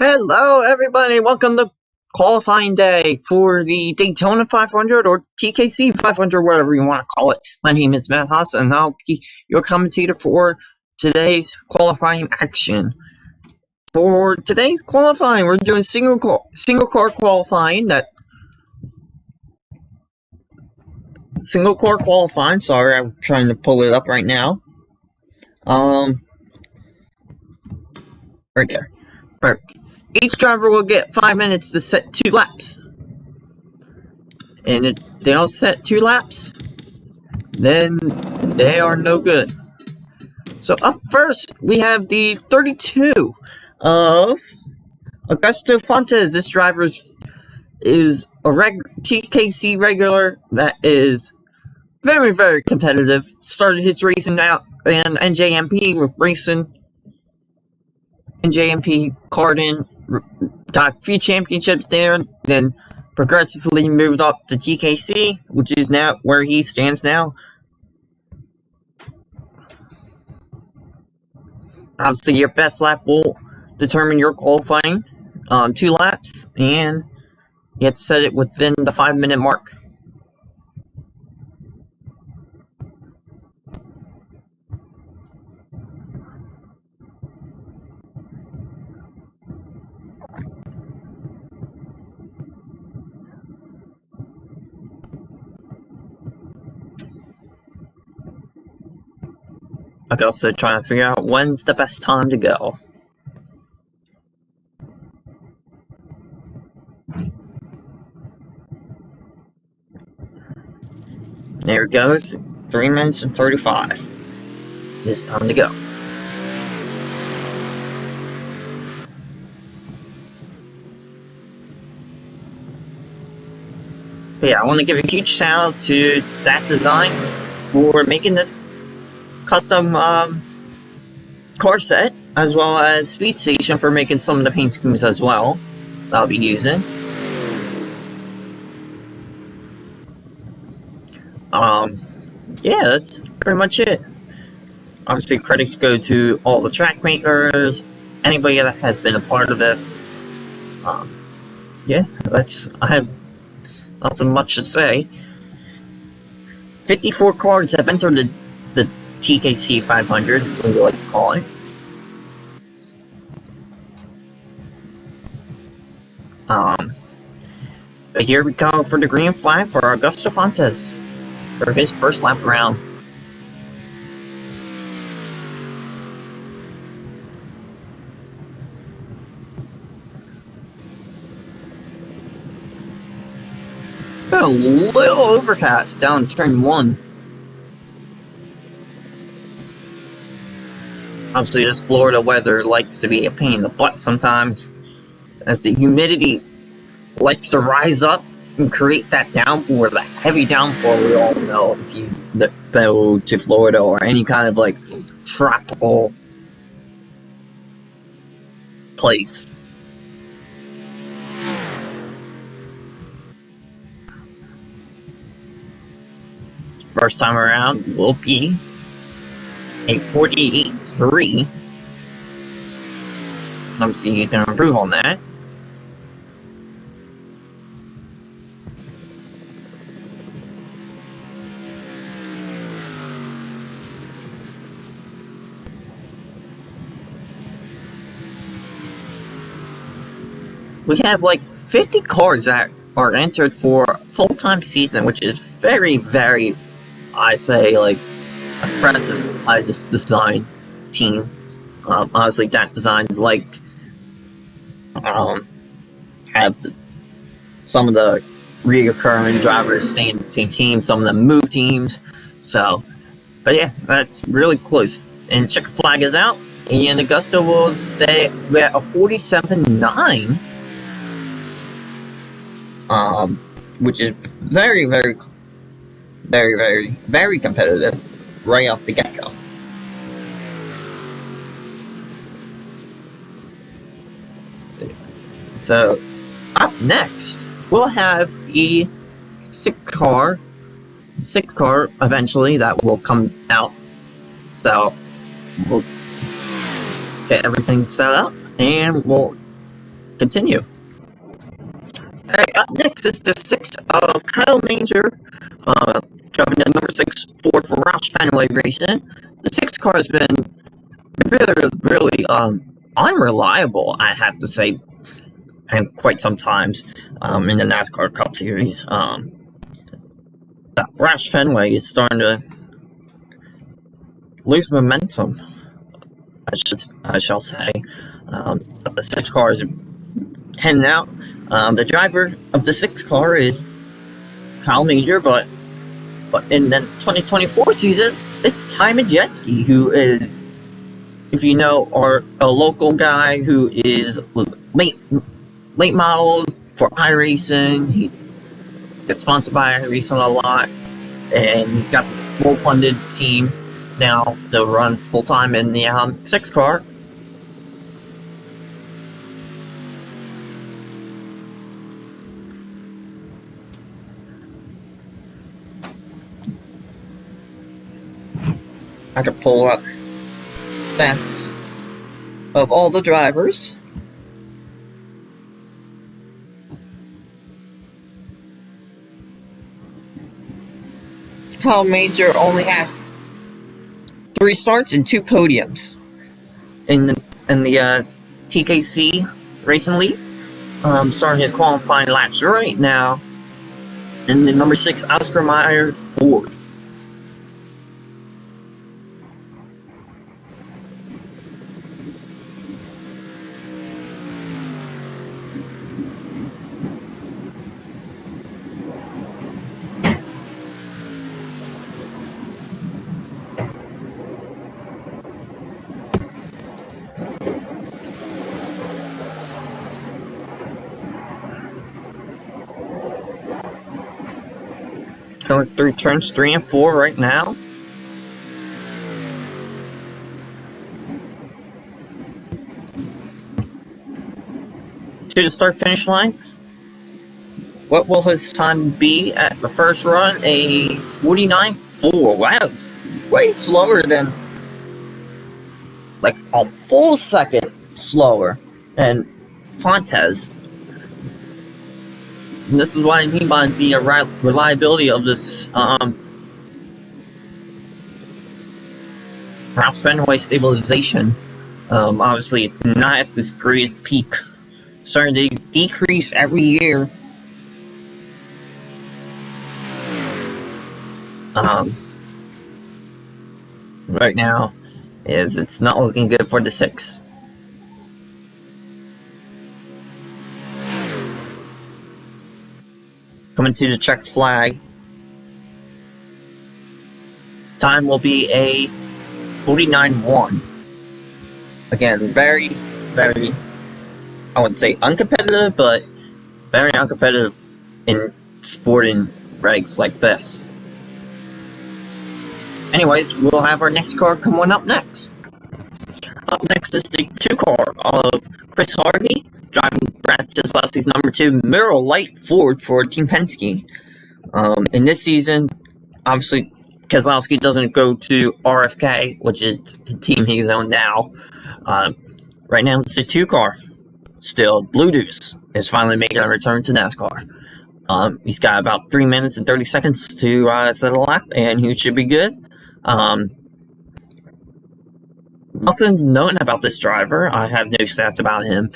Hello, everybody. Welcome to qualifying day for the Daytona 500 or TKC 500, whatever you want to call it. My name is Matt Haas, and I'll be your commentator for today's qualifying action. For today's qualifying, we're doing single car qualifying. Single car qualifying. Sorry, I'm trying to pull it up right now. Right there. Perfect. Each driver will get 5 minutes to set 2 laps. And if they don't set 2 laps, then they are no good. So up first, we have the 32 of Augusto Fontes. This driver is a TKC regular that is very, very competitive. Started his racing out in NJMP with racing. NJMP Cardin, got a few championships there, then progressively moved up to TKC, which is now where he stands now. Obviously, your best lap will determine your qualifying. 2 laps, and you have to set it within the 5-minute mark. I'm also trying to figure out when's the best time to go. There it goes. 3 minutes and 35. It's this time to go. But yeah, I want to give a huge shout out to That Designs for making this custom car set, as well as Speed Station for making some of the paint schemes as well that I'll be using. Yeah, that's pretty much it. Obviously, credits go to all the track makers, anybody that has been a part of this. Yeah, I have nothing much to say. 54 cars have entered the TKC 500, what we like to call it. But here we go for the green flag for Augusto Fontes for his first lap around. A little overcast down turn 1. Obviously, this Florida weather likes to be a pain in the butt sometimes, as the humidity likes to rise up and create that downpour, the heavy downpour we all know if you go to Florida or any kind of like tropical place. First time around will be a 48.3. Obviously, you can improve on that. We have like 50 cars that are entered for a full-time season, which is very, very, I say, like, impressive by this design team. Honestly, That Designs have some of the reoccurring drivers stay in the same team, some of them move teams. So, but yeah, that's really close. And checker flag is out, and Augusto will stay at a 47.9. Which is very, very, very, very, very competitive right off the get-go. So, up next, we'll have the 6 car eventually that will come out. So, we'll get everything set up, and we'll continue. Alright, up next is the 6 of Kyle Manger, driving the number 6 Ford for Roush Fenway Racing. The 6 car has been really unreliable, I have to say, and quite sometimes in the NASCAR Cup Series. That Roush Fenway is starting to lose momentum, I shall say. But the 6 car is heading out. The driver of the 6 car is Kyle Major, but in the 2024 season, it's Ty Majeski, who is, if you know, a local guy who is late models for iRacing. He gets sponsored by iRacing a lot, and he's got the full funded team now to run full time in the 6 car. I can pull up stats of all the drivers. Kyle Major only has 3 starts and 2 podiums in the TKC Racing League. Starting his qualifying laps right now in the number 6 Oscar Mayer Ford. Going through turns 3 and 4 right now. To the start-finish line. What will his time be at the first run? A 49.4. Wow, way slower than, like, a full second slower than Fontes. And this is what I mean by the reliability of this Roush Fenway stabilization. Obviously, it's not at this greatest peak. Starting to decrease every year. Right now, it's not looking good for the 6. Coming to the check flag. Time will be a 49.1. Again, very, very, I wouldn't say uncompetitive, but very uncompetitive in sporting regs like this. Anyways, we'll have our next car coming up next. Up next is the 2 car of Chris Harvey, driving Brad Keselowski's number 2 Mirror Light Ford for Team Penske. In this season, obviously, Keselowski doesn't go to RFK, which is the team he's on now. Right now, it's the 2 car. Still, Blue Deuce is finally making a return to NASCAR. He's got about 3 minutes and 30 seconds to set a lap, and he should be good. Nothing known about this driver. I have no stats about him.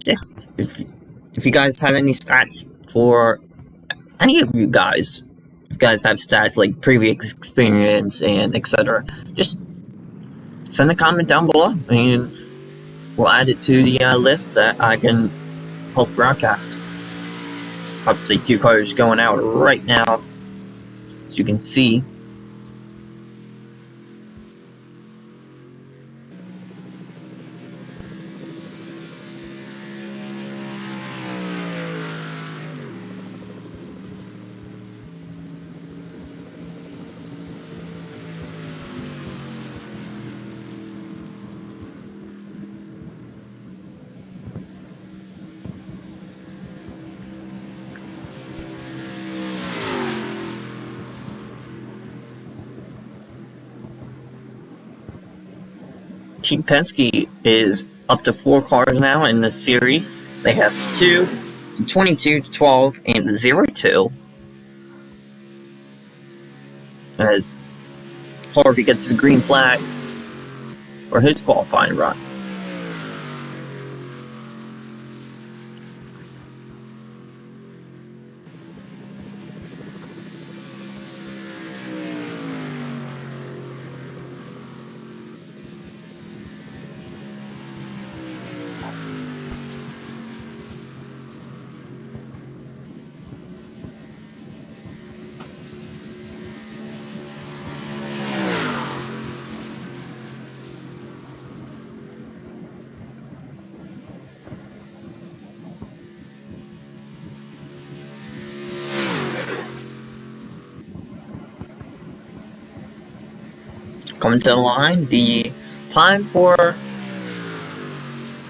Yeah, if you guys have any stats for any of you guys, if you guys have stats like previous experience and etc., just send a comment down below and we'll add it to the list that I can help broadcast. Obviously, 2 cars going out right now, as you can see. Team Penske is up to 4 cars now in this series. They have 2, the 22, the 12, and the 02. As Harvey gets the green flag for his qualifying run. Coming to the line, the time for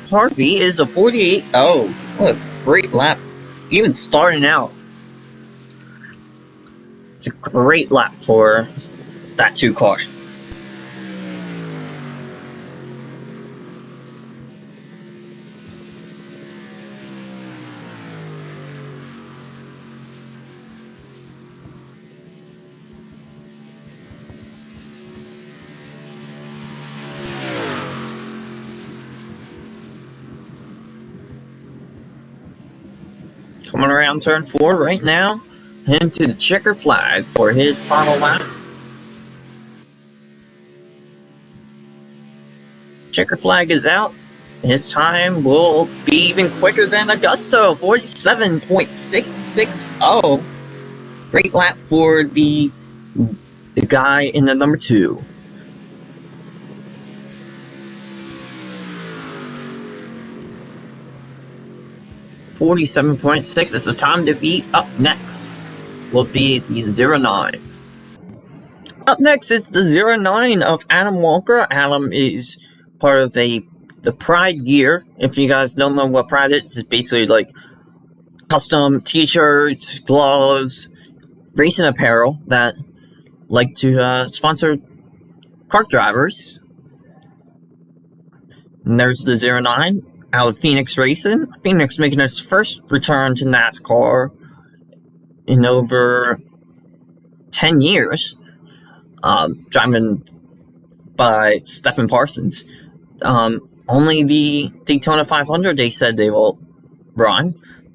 Harvey is a 48. Oh, what a great lap. Even starting out. It's a great lap for that 2 car. Coming around turn 4 right now, heading to the checker flag for his final lap. Checker flag is out. His time will be even quicker than Augusto, 47.660. Great lap for the guy in the number 2. .6 is the time to beat. Up next will be the 09. Up next is the 09 of Adam Walker. Adam is part of the Pride gear. If you guys don't know what Pride is, it's basically like custom t-shirts, gloves, racing apparel that like to sponsor kart drivers. And there's the 09 out of Phoenix Racing. Phoenix making its first return to NASCAR in over 10 years. Driving by Stephen Parsons. Only the Daytona 500 they said they will run.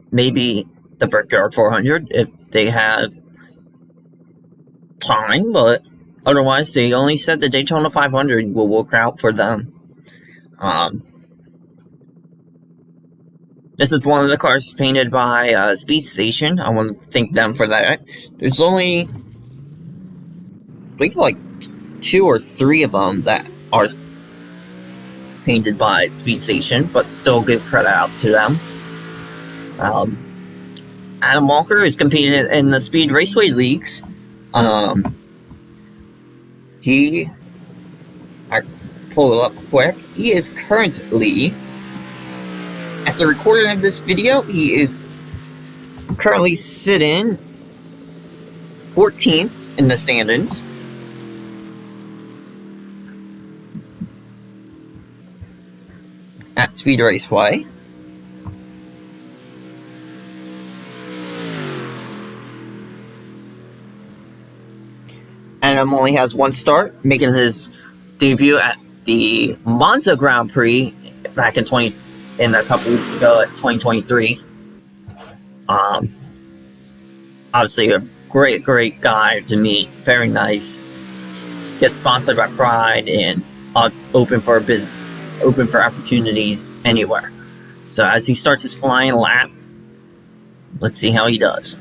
Maybe the Brickyard 400 if they have time, but otherwise they only said the Daytona 500 will work out for them. This is one of the cars painted by Speed Station. I want to thank them for that. There's only, I believe, like 2 or 3 of them that are painted by Speed Station, but still give credit out to them. Adam Walker is competing in the Speed Raceway Leagues. I pull it up quick. He is currently, at the recording of this video, he is currently sitting 14th in the standings. At Speed Raceway. Adam only has 1 start, making his debut at the Monza Grand Prix back in a couple weeks ago at 2023. Obviously a great guy to meet, very nice. Gets sponsored by Pride and open for opportunities anywhere. So as he starts his flying lap, let's see how he does.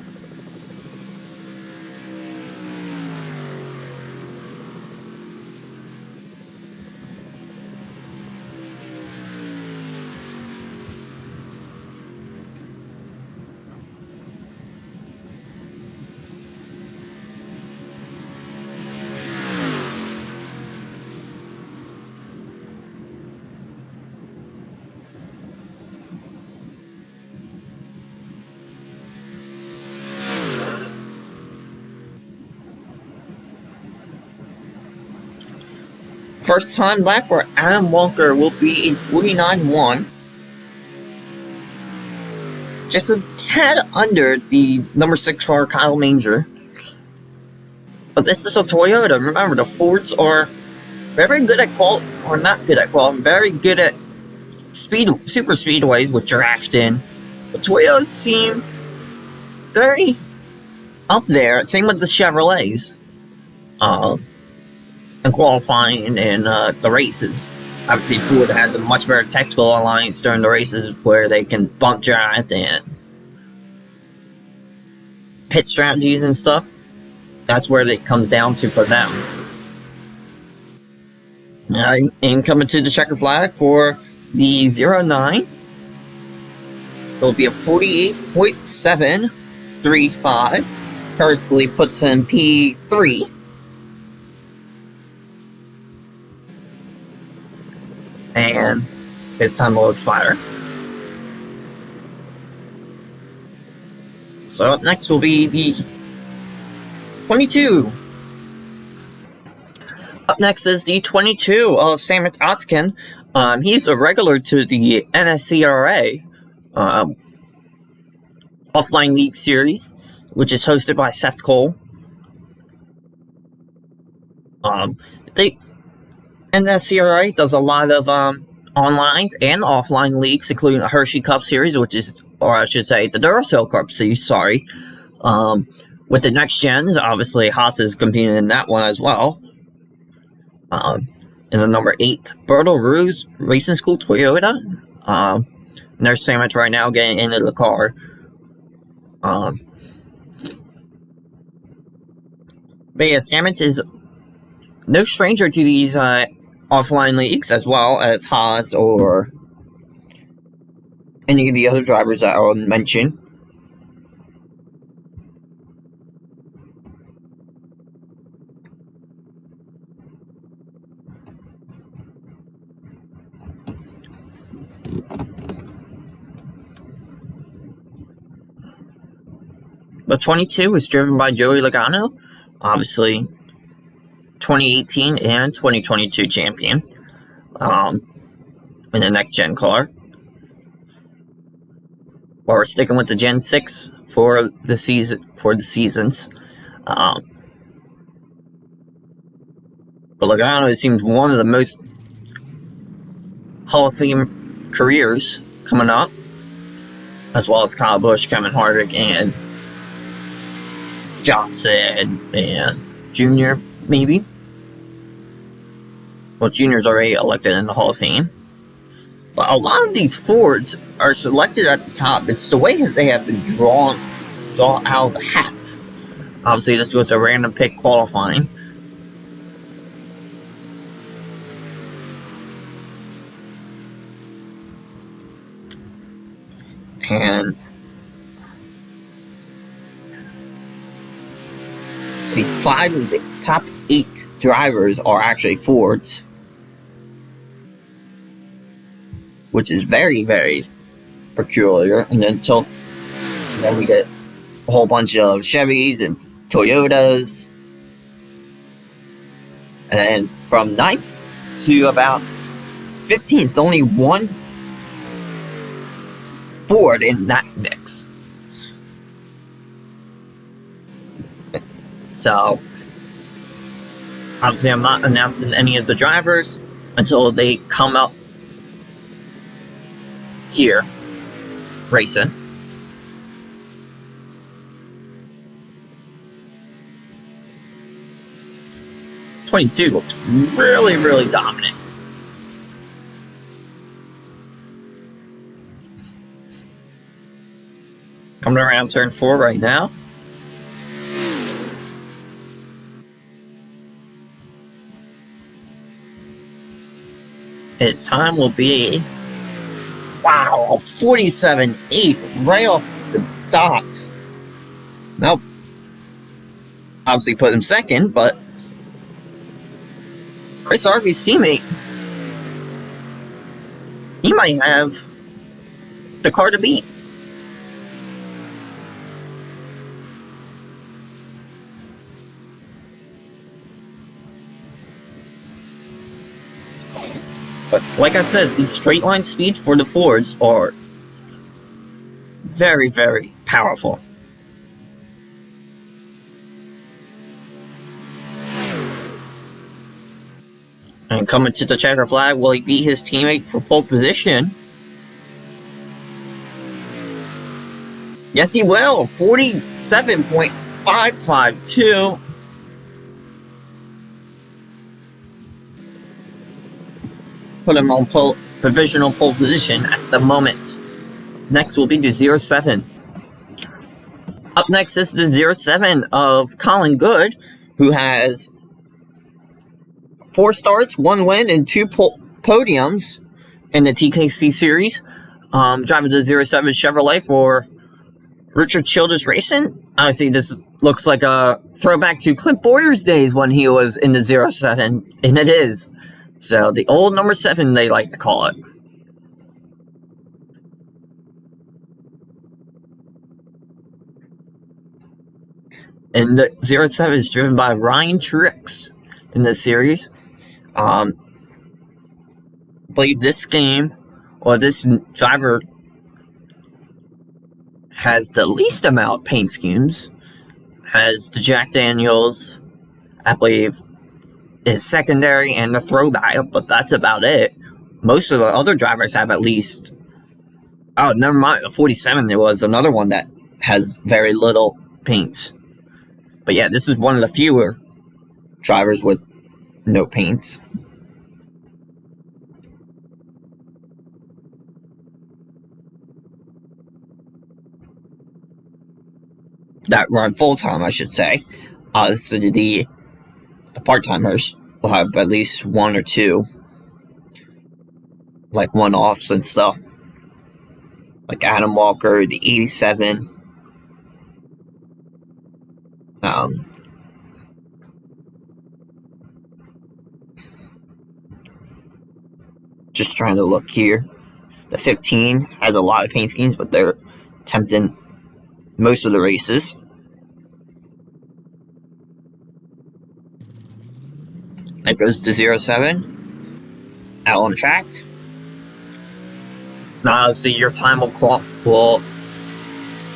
first time lap for Adam Walker will be a 49.1. Just a tad under the number 6 car, Kyle Manger. But this is a Toyota. Remember, the Fords are very good at very good at super speedways with drafting. The Toyotas seem very up there. Same with the Chevrolets. And qualifying and the races. Obviously, Ford has a much better technical alliance during the races where they can bump draft and pit strategies and stuff. That's where it comes down to for them. And coming to the checker flag for the 09, it'll be a 48.735. Currently puts in P3. And his time will expire. So up next will be the 22. Up next is the 22 of Samit Otskin. He's a regular to the NSCRA Offline League Series, which is hosted by Seth Cole. NSCRA does a lot of online and offline leagues, including a Hershey Cup Series, which is, or I should say, the Duracell Cup Series, sorry. With the next gens, obviously Haas is competing in that one as well. In the number 8, Berto Ruse Racing School Toyota. And there's Samit right now getting into the car. But yeah, Samit is no stranger to these offline leagues, as well as Haas or any of the other drivers that I'll mention. But 22 is driven by Joey Logano, obviously 2018 and 2022 champion in the next gen car. Well, we're sticking with the Gen 6 for the seasons. But Logano seems one of the most Hall of Fame careers coming up, as well as Kyle Busch, Kevin Harvick, and Johnson and Junior, maybe. Well, Junior's already elected in the Hall of Fame. But a lot of these Fords are selected at the top. It's the way that they have been drawn out of the hat. Obviously, this was a random pick qualifying. And see, 5 of the top 8 drivers are actually Fords, which is very, very peculiar. And then we get a whole bunch of Chevys and Toyotas. And then from 9th to about 15th, only one Ford in that mix. So, obviously I'm not announcing any of the drivers until they come out here racing. '22 looks really, really dominant. Coming around turn 4 right now. His time will be, wow, 47.8 right off the dot. Nope. Obviously put him second, but Chris Harvey's teammate, he might have the car to beat. But like I said, these straight line speeds for the Fords are very, very powerful. And coming to the checker flag, will he beat his teammate for pole position? Yes, he will. 47.552. Put him on provisional pole position at the moment. Next will be the 07. Up next is the 07 of Colin Good, who has 4 starts, 1 win, and 2 podiums in the TKC series. Driving the 07 Chevrolet for Richard Childress Racing. Honestly, this looks like a throwback to Clint Boyer's days when he was in the 07, and it is. So, the old number 7, they like to call it. And the 07 is driven by Ryan Truex in this series. I believe this game, or this driver, has the least amount of paint schemes. Has the Jack Daniels, I believe, is secondary and the throwback, but that's about it. Most of the other drivers have at least... Oh, never mind, the 47, there was another one that has very little paint. But yeah, this is one of the fewer drivers with no paints. That run full-time, I should say. So the part-timers will have at least 1 or 2, like one-offs and stuff. Like Adam Walker, the 87. Just trying to look here. The 15 has a lot of paint schemes, but they're attempting most of the races. That goes to 07. Out on track. Now, obviously, your time will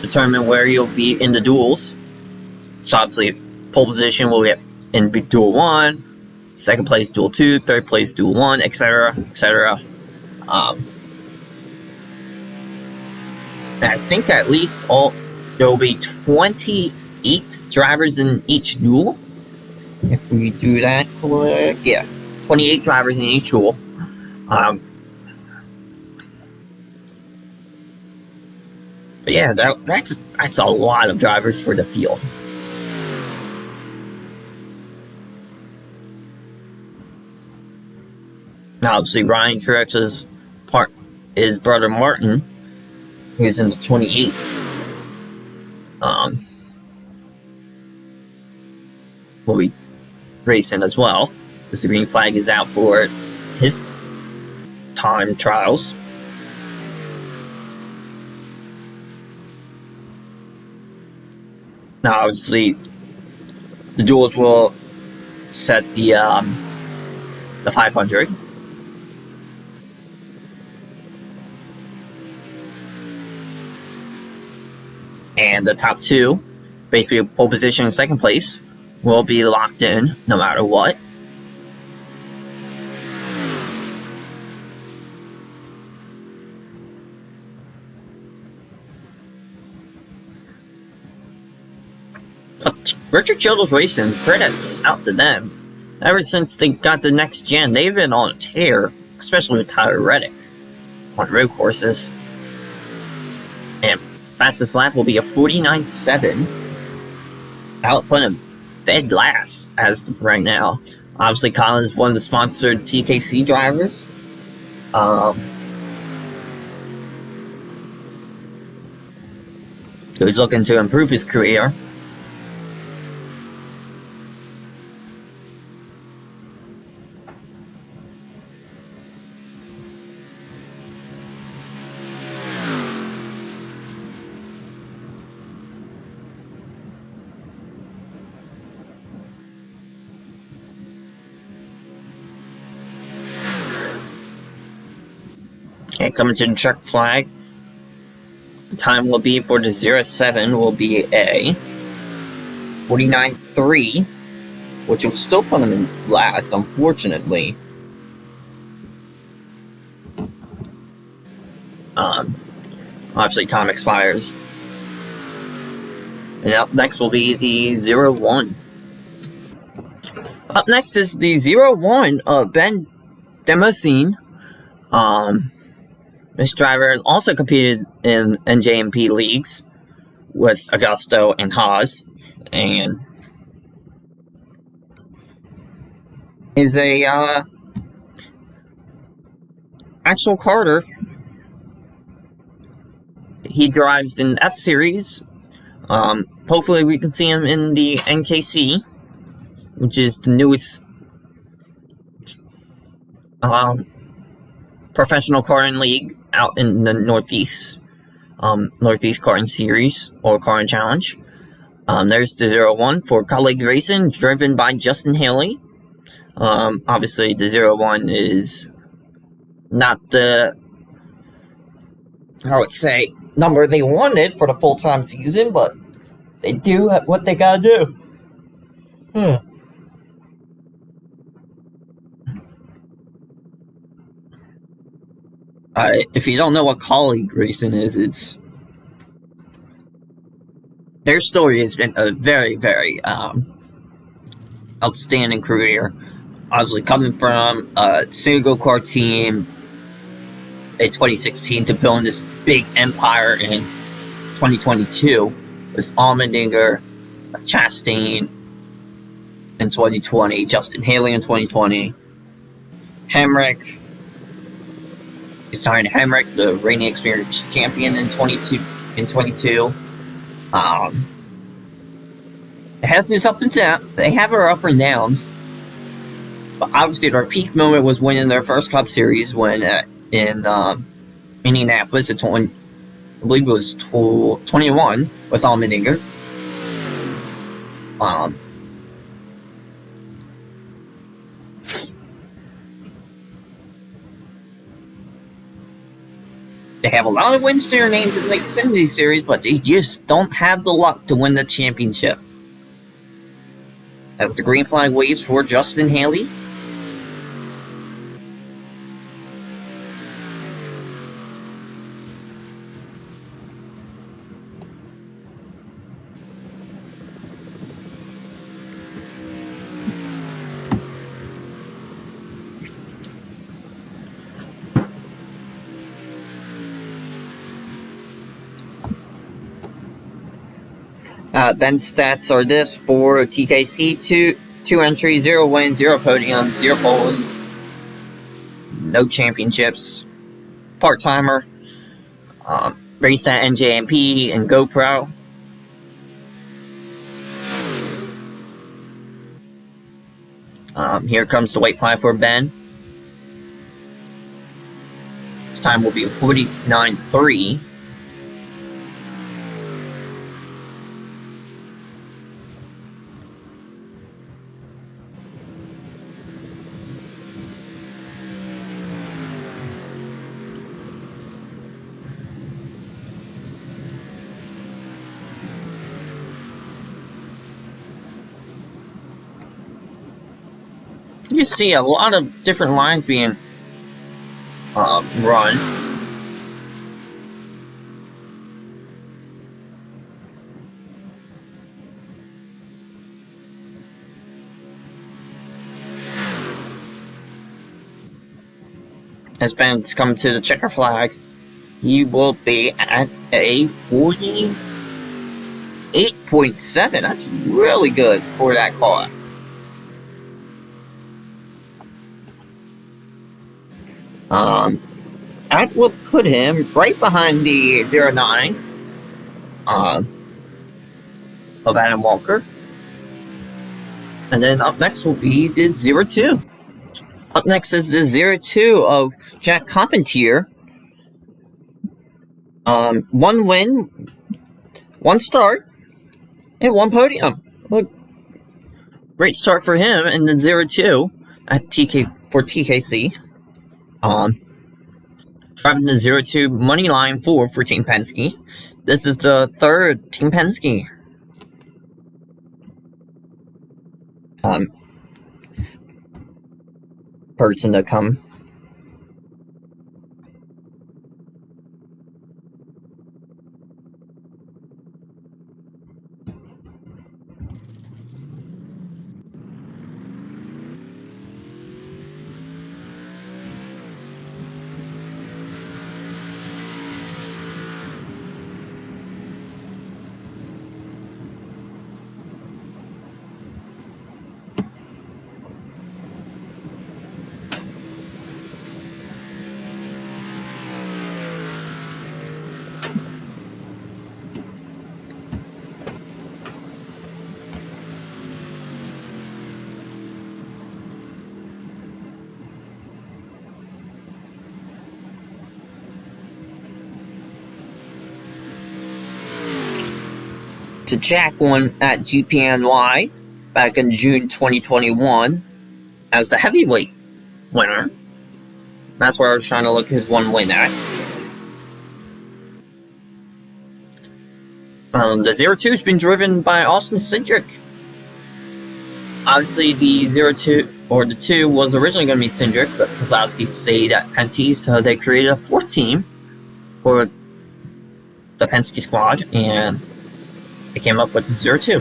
determine where you'll be in the duels. So, obviously, pole position will get in duel 1, second place duel 2, third place duel 1, etc., etc. I think at least there will be 28 drivers in each duel. If we do that quick, yeah, 28 drivers in each duel. But yeah, that's a lot of drivers for the field. Now, obviously, Ryan Truex's part is brother Martin, who's in the 28. Will be racing as well, because the green flag is out for his time trials. Now, obviously, the duels will set the 500. And the top 2, basically pole position and second place, will be locked in no matter what. But Richard Childress Racing, credits out to them. Ever since they got the next gen, they've been on a tear, especially with Tyler Reddick on road courses. And fastest lap will be a 49.7. Out putting him dead last as of right now. Obviously, Colin is one of the sponsored TKC drivers. So he's looking to improve his career. Okay, coming to the check flag. The time will be for the 07 will be a 49.3, which will still put him in last, unfortunately. Obviously, time expires. And up next will be the 01. Up next is the 01 of Ben Demosine. This driver also competed in NJMP leagues with Augusto and Haas, and is a actual karter. He drives in F Series. Hopefully we can see him in the NKC, which is the newest professional karting league out in the Northeast. Northeast Karting Series or Karting Challenge. There's the 01 for Colleague Racing, driven by Justin Haley. Obviously, the 01 is not the, I would say, number they wanted for the full-time season, but they do what they gotta do. If you don't know what Colleague Racing is, it's their story has been a very, very outstanding career. Obviously, coming from a single car team in 2016 to building this big empire in 2022 with Allmendinger, Chastain in 2020, Justin Haley in 2020, Hemrick. Signed Hemrick, the reigning experienced champion in 22. It has this up and down. They have their up and downs. But obviously, their peak moment was winning their first Cup Series when in Indianapolis, I believe it was 21 with Allmendinger. They have a lot of wins to their names in the Xfinity Series, but they just don't have the luck to win the championship. As the green flag waves for Justin Haley. Ben's stats are this for TKC: two entries, 0 wins, 0 podiums, 0 poles, no championships, part-timer, raced at NJMP and GoPro. Here comes the white flag for Ben. This time will be a 49.3. You see a lot of different lines being run. As Ben's come to the checker flag, he will be at a 48.7. That's really good for that car. That will put him right behind the 09 of Adam Walker. And then up next will be the 02. Up next is the 02 of Jack Carpentier. 1 win, 1 start, and 1 podium. Look, great start for him in the 02 at TKC. Driving the 02 money line for Team Penske. This is the third Team Penske person to come. To Jack won at GPNY back in June 2021 as the heavyweight winner. That's where I was trying to look his one win at. The 02 has been driven by Austin Cindric. Obviously, the 02 or the 2 was originally going to be Cindric, but Kozlowski stayed at Penske, so they created a fourth team for the Penske squad, and they came up with the 02.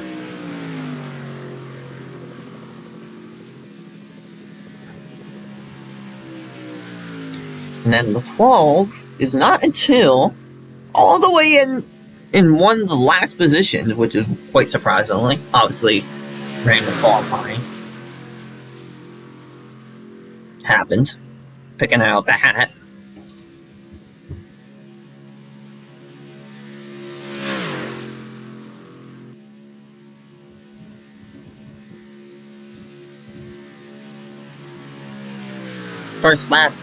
And then the 12 is not until all the way in one of the last positions, which is quite surprisingly. Obviously, random qualifying happened. Picking out the hat. First lap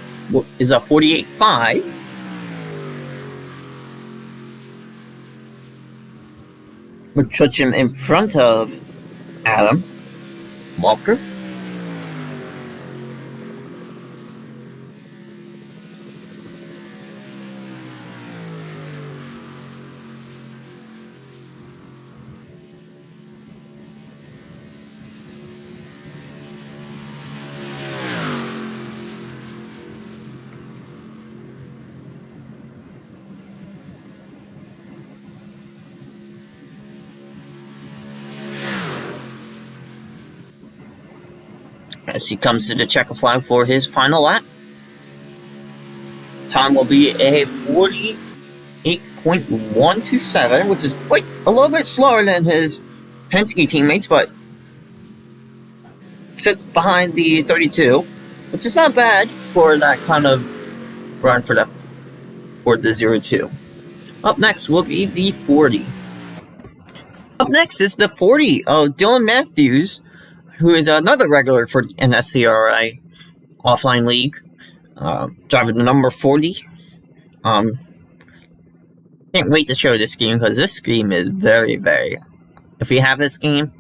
is a 48.5. Which puts him in front of Adam Walker. As he comes to the checker flag for his final lap. Time will be a 48.127, which is quite a little bit slower than his Penske teammates, but sits behind the 32, which is not bad for that kind of run for the 02. Up next will be the 40. Up next is the 40 of Dylan Matthews, who is another regular for NSCRA offline league, driving the number 40. Can't wait to show this scheme because this scheme is very, very. If you have this scheme,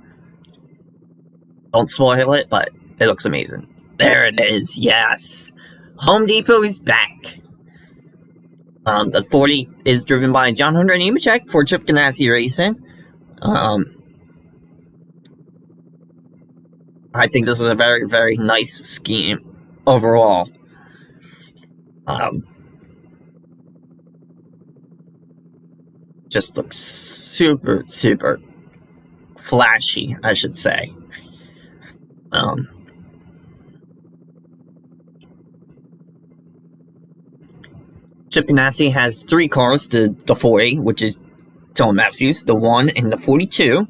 don't spoil it, but it looks amazing. There it is, yes. Home Depot is back. The 40 is driven by John Hunter Nemechek for Chip Ganassi Racing. I think this is a very, very nice scheme overall. Just looks super, super flashy, I should say. Chip Ganassi has 3 cars, the 40, which is Dylan Matthews, the 1, and the 42.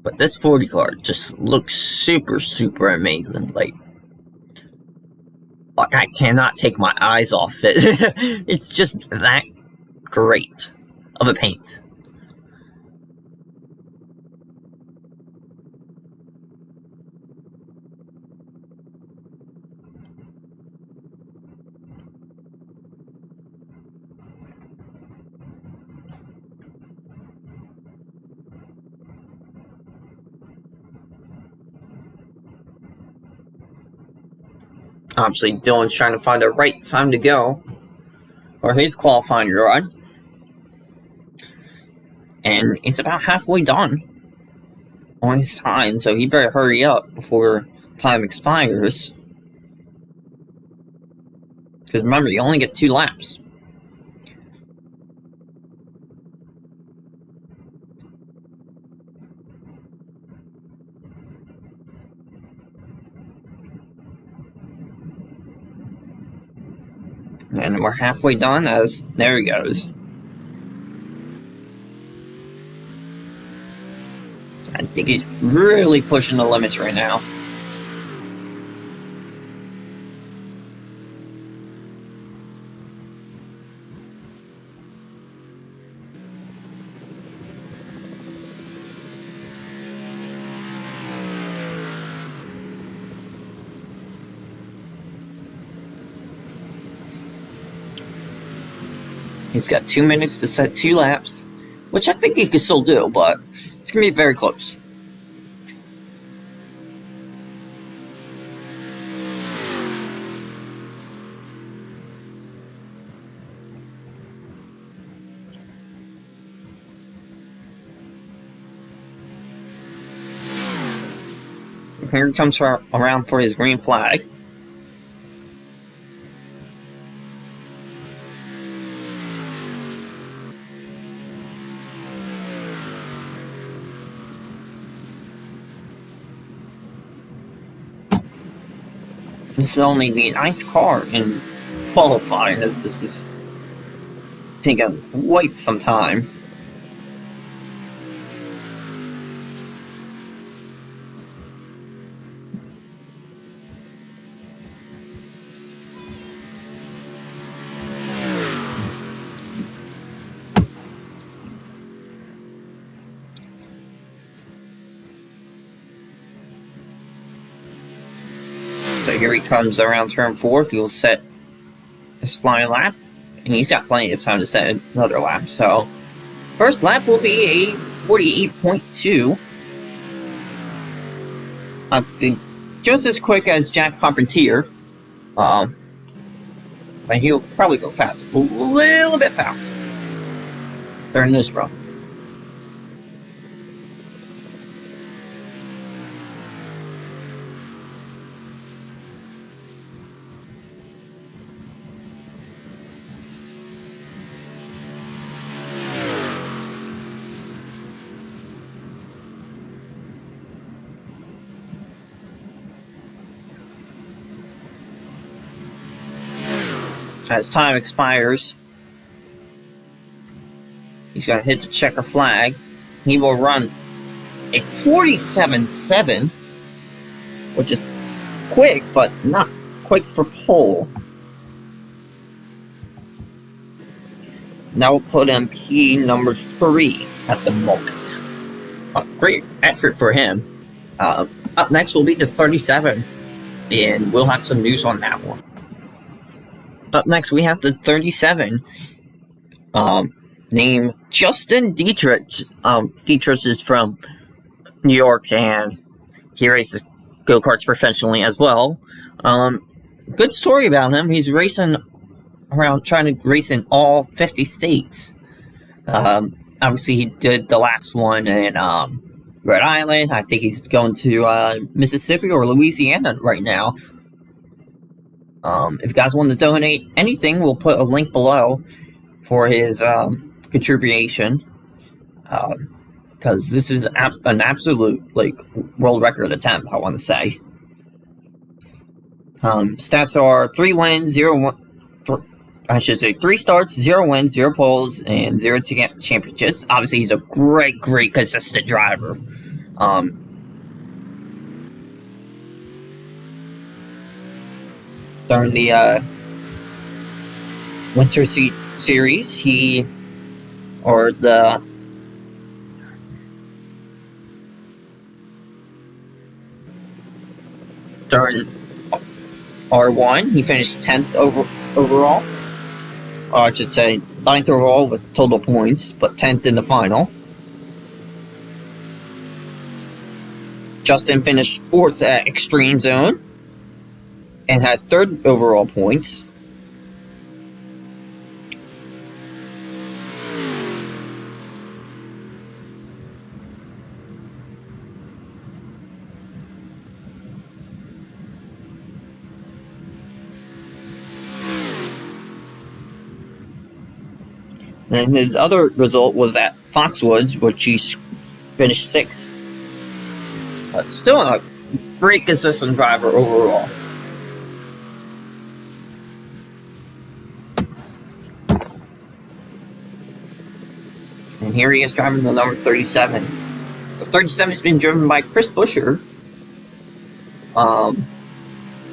But this 40 car just looks super, super amazing. Like I cannot take my eyes off it. It's just that great of a paint. Obviously, Dylan's trying to find the right time to go for his qualifying run. And it's about halfway done on his time, so he better hurry up before time expires. Because remember, you only get 2 laps. And we're halfway done as there he goes. I think he's really pushing the limits right now. He's got 2 minutes to set 2 laps, which I think he can still do, but it's going to be very close. Here he comes around for his green flag. This is only the 9th car in qualifying. This is taking quite some time. So here he comes around turn 4. He'll set his flying lap, and he's got plenty of time to set another lap. So first lap will be a 48.2. Just as quick as Jack Carpentier, but he'll probably go fast, a little bit faster during this run. As time expires, he's going to hit the checker flag. He will run a 47.7, which is quick, but not quick for pole. That will put him P number 3 at the moment. Great effort for him. Up next will be the 37, and we'll have some news on that one. Up next, we have the 37, named Justin Dietrich. Dietrich is from New York, and he races go-karts professionally as well. Good story about him. He's racing around, trying to race in all 50 states. Obviously, he did the last one in Rhode Island. I think he's going to Mississippi or Louisiana right now. If you guys want to donate anything, we'll put a link below for his contribution. Because this is an absolute world record attempt, I want to say. Stats are 3 wins, 3 starts, 0 wins, 0 poles, and 0 championships. Obviously, he's a great, consistent driver. During the Winter Series, during R1, he finished 10th overall. Or I should say 9th overall with total points, but 10th in the final. Justin finished 4th at Extreme Zone. and had third overall points. And his other result was at Foxwoods, which he finished 6th. But still a great consistent driver overall. And here he is driving the number 37. The 37 has been driven by Chris Buescher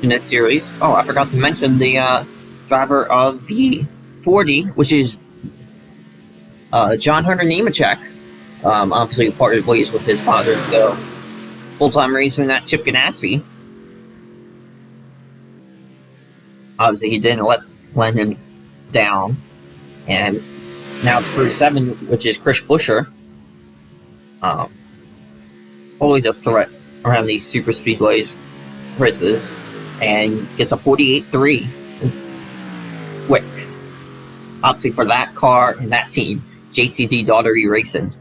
in this series. Oh, I forgot to mention the driver of the 40, which is John Hunter Nemechek. Obviously parted ways with his father to go full-time racing at Chip Ganassi. Obviously, he didn't let him down. And now it's Crew 7, which is Chris Buescher. Always a threat around these super speedways races. And gets a 48.3. It's quick. Obviously, for that car and that team, JTD Daugherty Racing.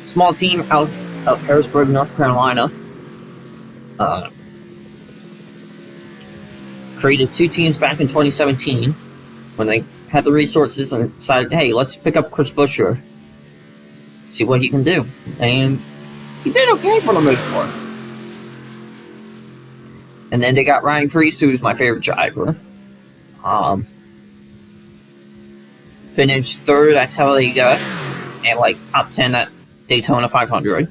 Small team out of Harrisburg, North Carolina. Created 2 teams back in 2017 when they had the resources and decided, hey, let's pick up Chris Buescher, see what he can do. And he did okay for the most part. And then they got Ryan Preece, who's my favorite driver. Finished 3rd at Talladega and top 10 at Daytona 500.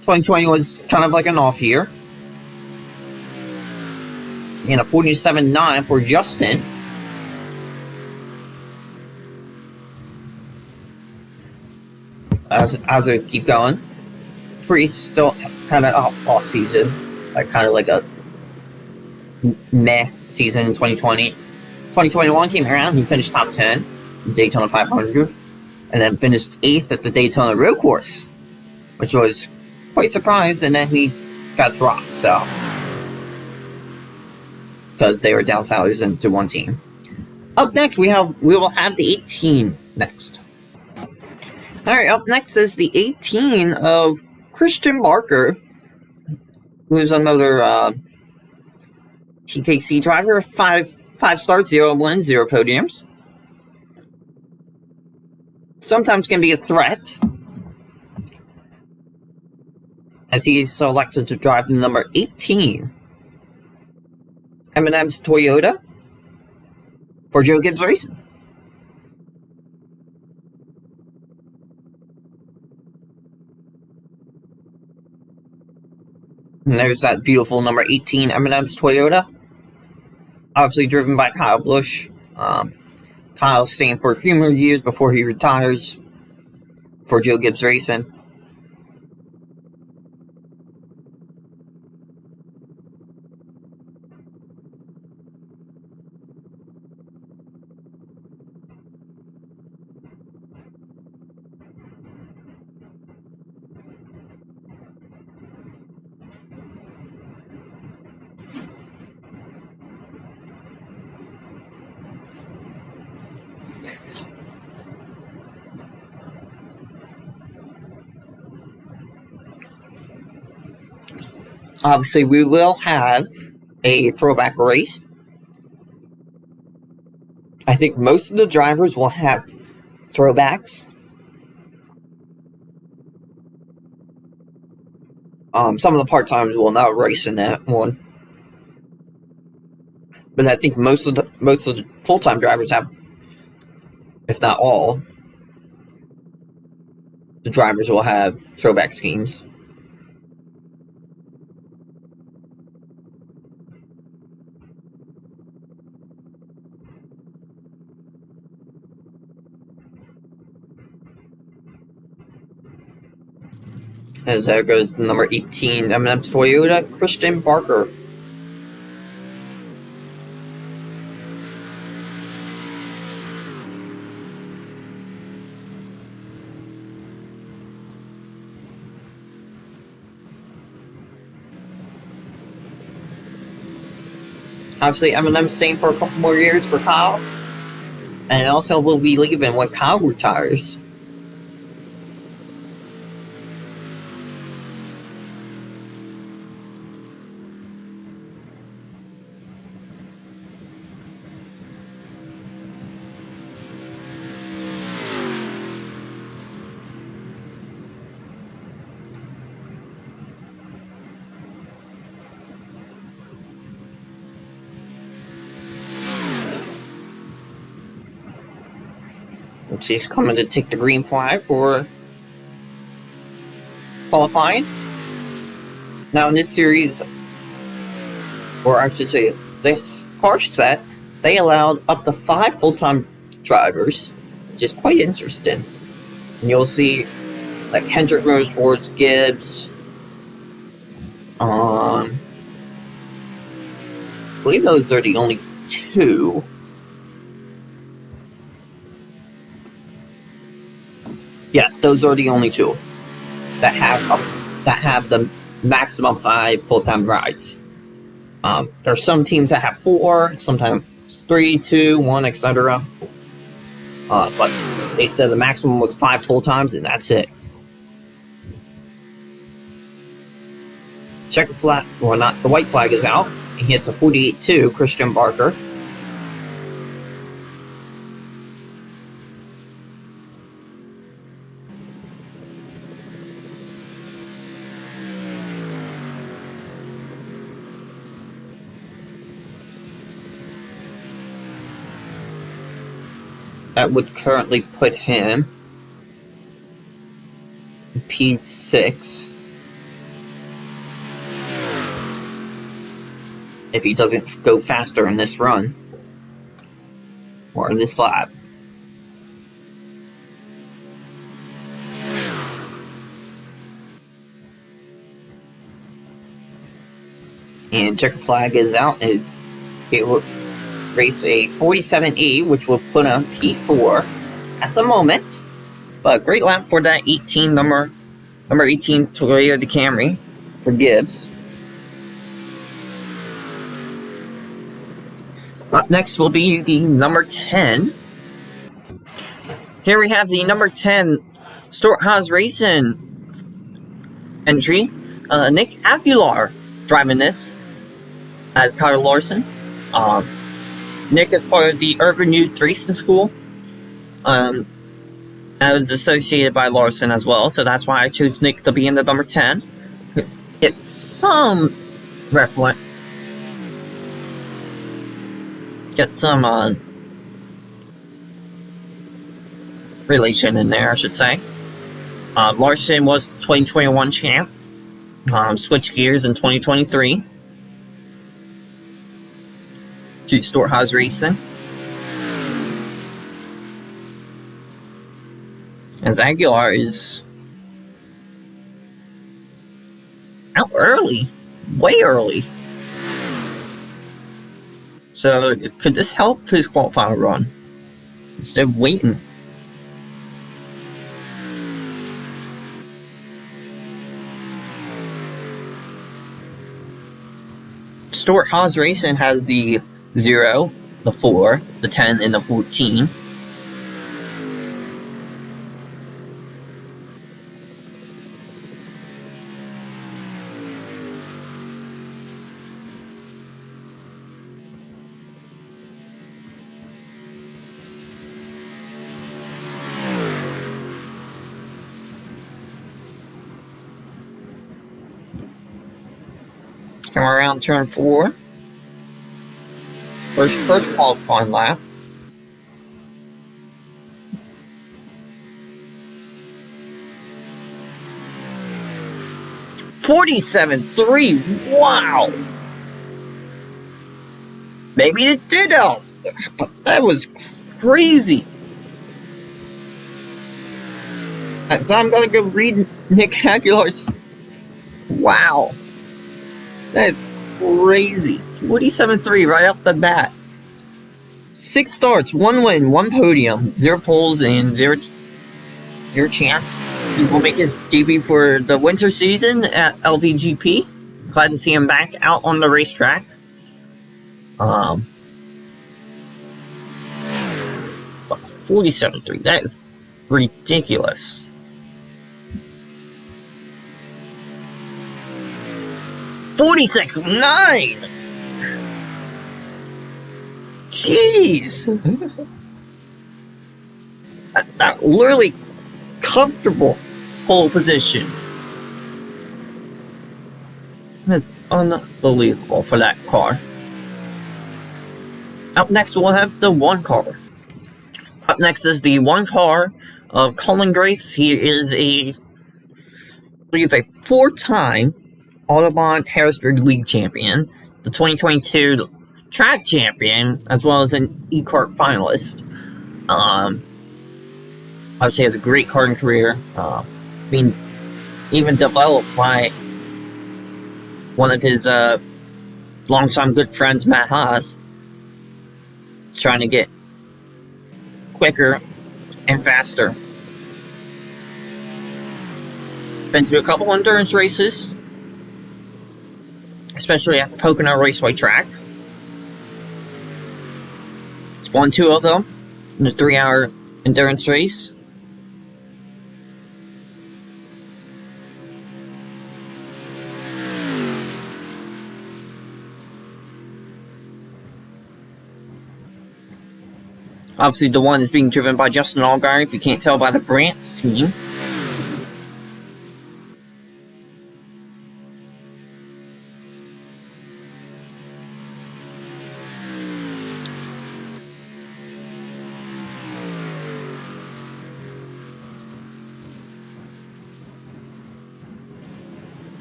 2020 was kind of like an off year. And a 47.9 for Justin. As I keep going, Preece still kind of off season, kind of like a meh season in 2020. 2021 came around, he finished top 10 in Daytona 500, and then finished 8th at the Daytona Road Course, which was quite surprised, and then he got dropped, so because they were downsized into one team. Up next, we will have the 18 next. Alright, up next is the 18 of Christian Barker, who's another TKC driver, 5 starts, 0 wins, 0 podiums. Sometimes can be a threat, as he is selected to drive the number 18 M&M's Toyota for Joe Gibbs Racing. And there's that beautiful number 18 M&M's Toyota. Obviously driven by Kyle Busch. Kyle staying for a few more years before he retires for Joe Gibbs Racing. Obviously, we will have a throwback race. I think most of the drivers will have throwbacks. Some of the part-timers will not race in that one. But I think most of the full-time drivers have, if not all, the drivers will have throwback schemes. As there goes the number 18 M&M's Toyota, Christian Barker. Obviously, Eminem's staying for a couple more years for Kyle. And also will be leaving when Kyle retires. Let's see, he's coming to take the green flag for qualifying. Now in this series, or I should say this car set, they allowed up to 5 full-time drivers, which is quite interesting. And you'll see like Hendrick Motorsports, Gibbs, I believe those are the only 2. Yes, those are the only 2 that have the maximum 5 full-time rides. There's some teams that have 4, sometimes 3, 2, 1, etc. But they said the maximum was 5 full-times, and that's it. Checker flag, well, not the white flag is out. He hits a 48-2, Christian Barker. That would currently put him in P6 if he doesn't go faster in this run or in this lap. And checker flag is out. It will race a 47E, which will put him P4 at the moment. But great lap for that 18 number 18 Toyota Camry for Gibbs. Up next will be the number 10. Here we have the number 10 Stuart Haas Racing entry. Nick Aguilar driving this as Kyle Larson. Nick is part of the Urban Youth Racing School. I was associated by Larson as well, so that's why I chose Nick to be in the number 10. It's some reference. Get some relation in there, I should say. Larson was 2021 champ. Switched gears in 2023 to Stuart Haas Racing. As Aguilar is out early, way early. So could this help his qualifying run instead of waiting? Stuart Haas Racing has the 0, the 4, the 10, and the 14. Come around turn 4. First qualifying lap. .47.3. Wow. Maybe it did help, but that was crazy. So I'm gonna go read Nick Aguilar's. Wow. That's crazy. 47.3 right off the bat. 6 starts, 1 win, 1 podium, 0 poles, and 0 champs. He will make his debut for the winter season at LVGP. Glad to see him back out on the racetrack. Um, 47.3. That is ridiculous. $46.9. Jeez. That literally comfortable pole position. That's unbelievable for that car. Up next, we'll have the one car. Up next is the one car of Colin Grace. He is I believe a four-time Audubon Harrisburg League champion, the 2022 track champion, as well as an e-kart finalist. Obviously has a great karting career, being even developed by one of his longtime good friends, Matt Haas, trying to get quicker and faster. Been to a couple endurance races, especially at the Pocono Raceway track. It's won 2 of them in a 3-hour endurance race. Obviously, the one is being driven by Justin Allgaier, if you can't tell by the brand scheme.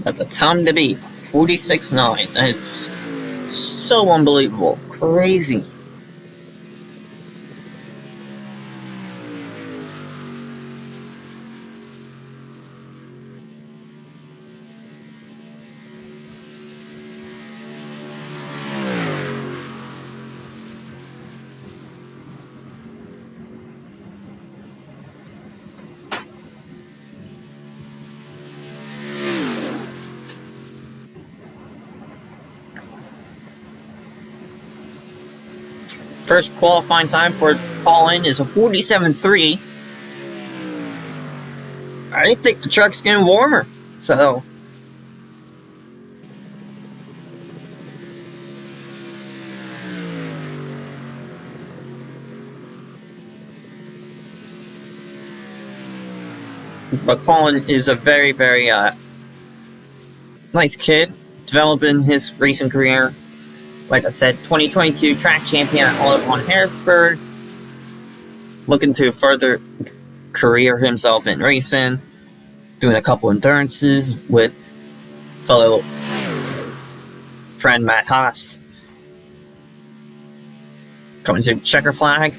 That's a time to beat. 46.9. That's so unbelievable. Crazy. First qualifying time for Colin is a 47.3. I think the truck's getting warmer, so but Colin is a very, very nice kid, developing his racing career. Like I said, 2022 track champion at Audubon Harrisburg. Looking to further career himself in racing. Doing a couple endurances with fellow friend Matt Haas. Coming to checker flag.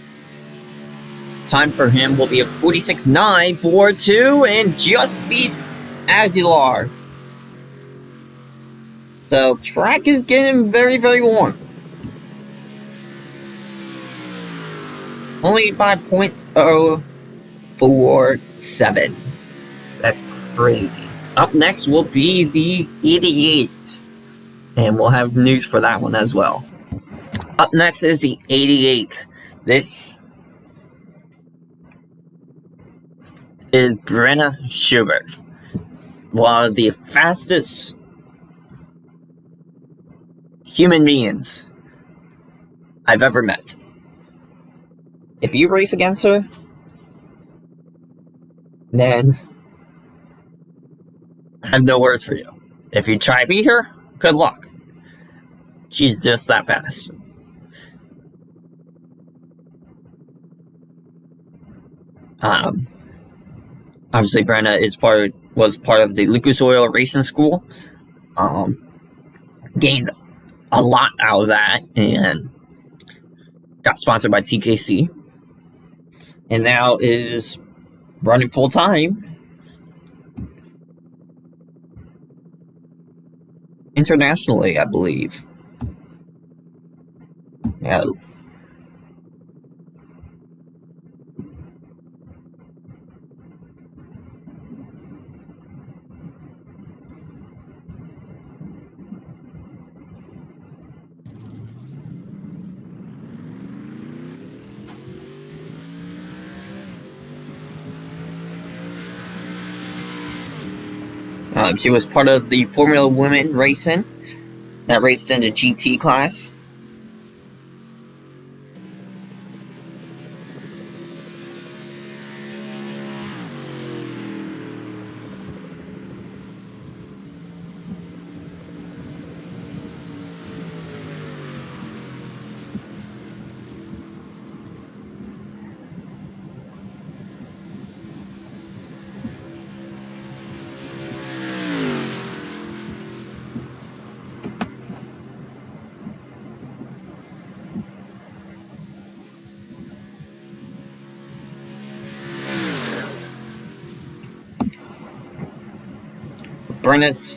Time for him will be a 46.942 and just beats Aguilar. So, track is getting very, very warm. Only by 0.047. That's crazy. Up next will be the 88. And we'll have news for that one as well. Up next is the 88. This is Brenna Schubert. One of the fastest human beings I've ever met. If you race against her, then I have no words for you. If you try to beat her, good luck. She's just that fast. Obviously, Brenna was part of the Lucas Oil Racing School. Gained a lot out of that and got sponsored by TKC. And now is running full time internationally, I believe. Yeah. She was part of the Formula Women racing that raced in the GT class. Brenna's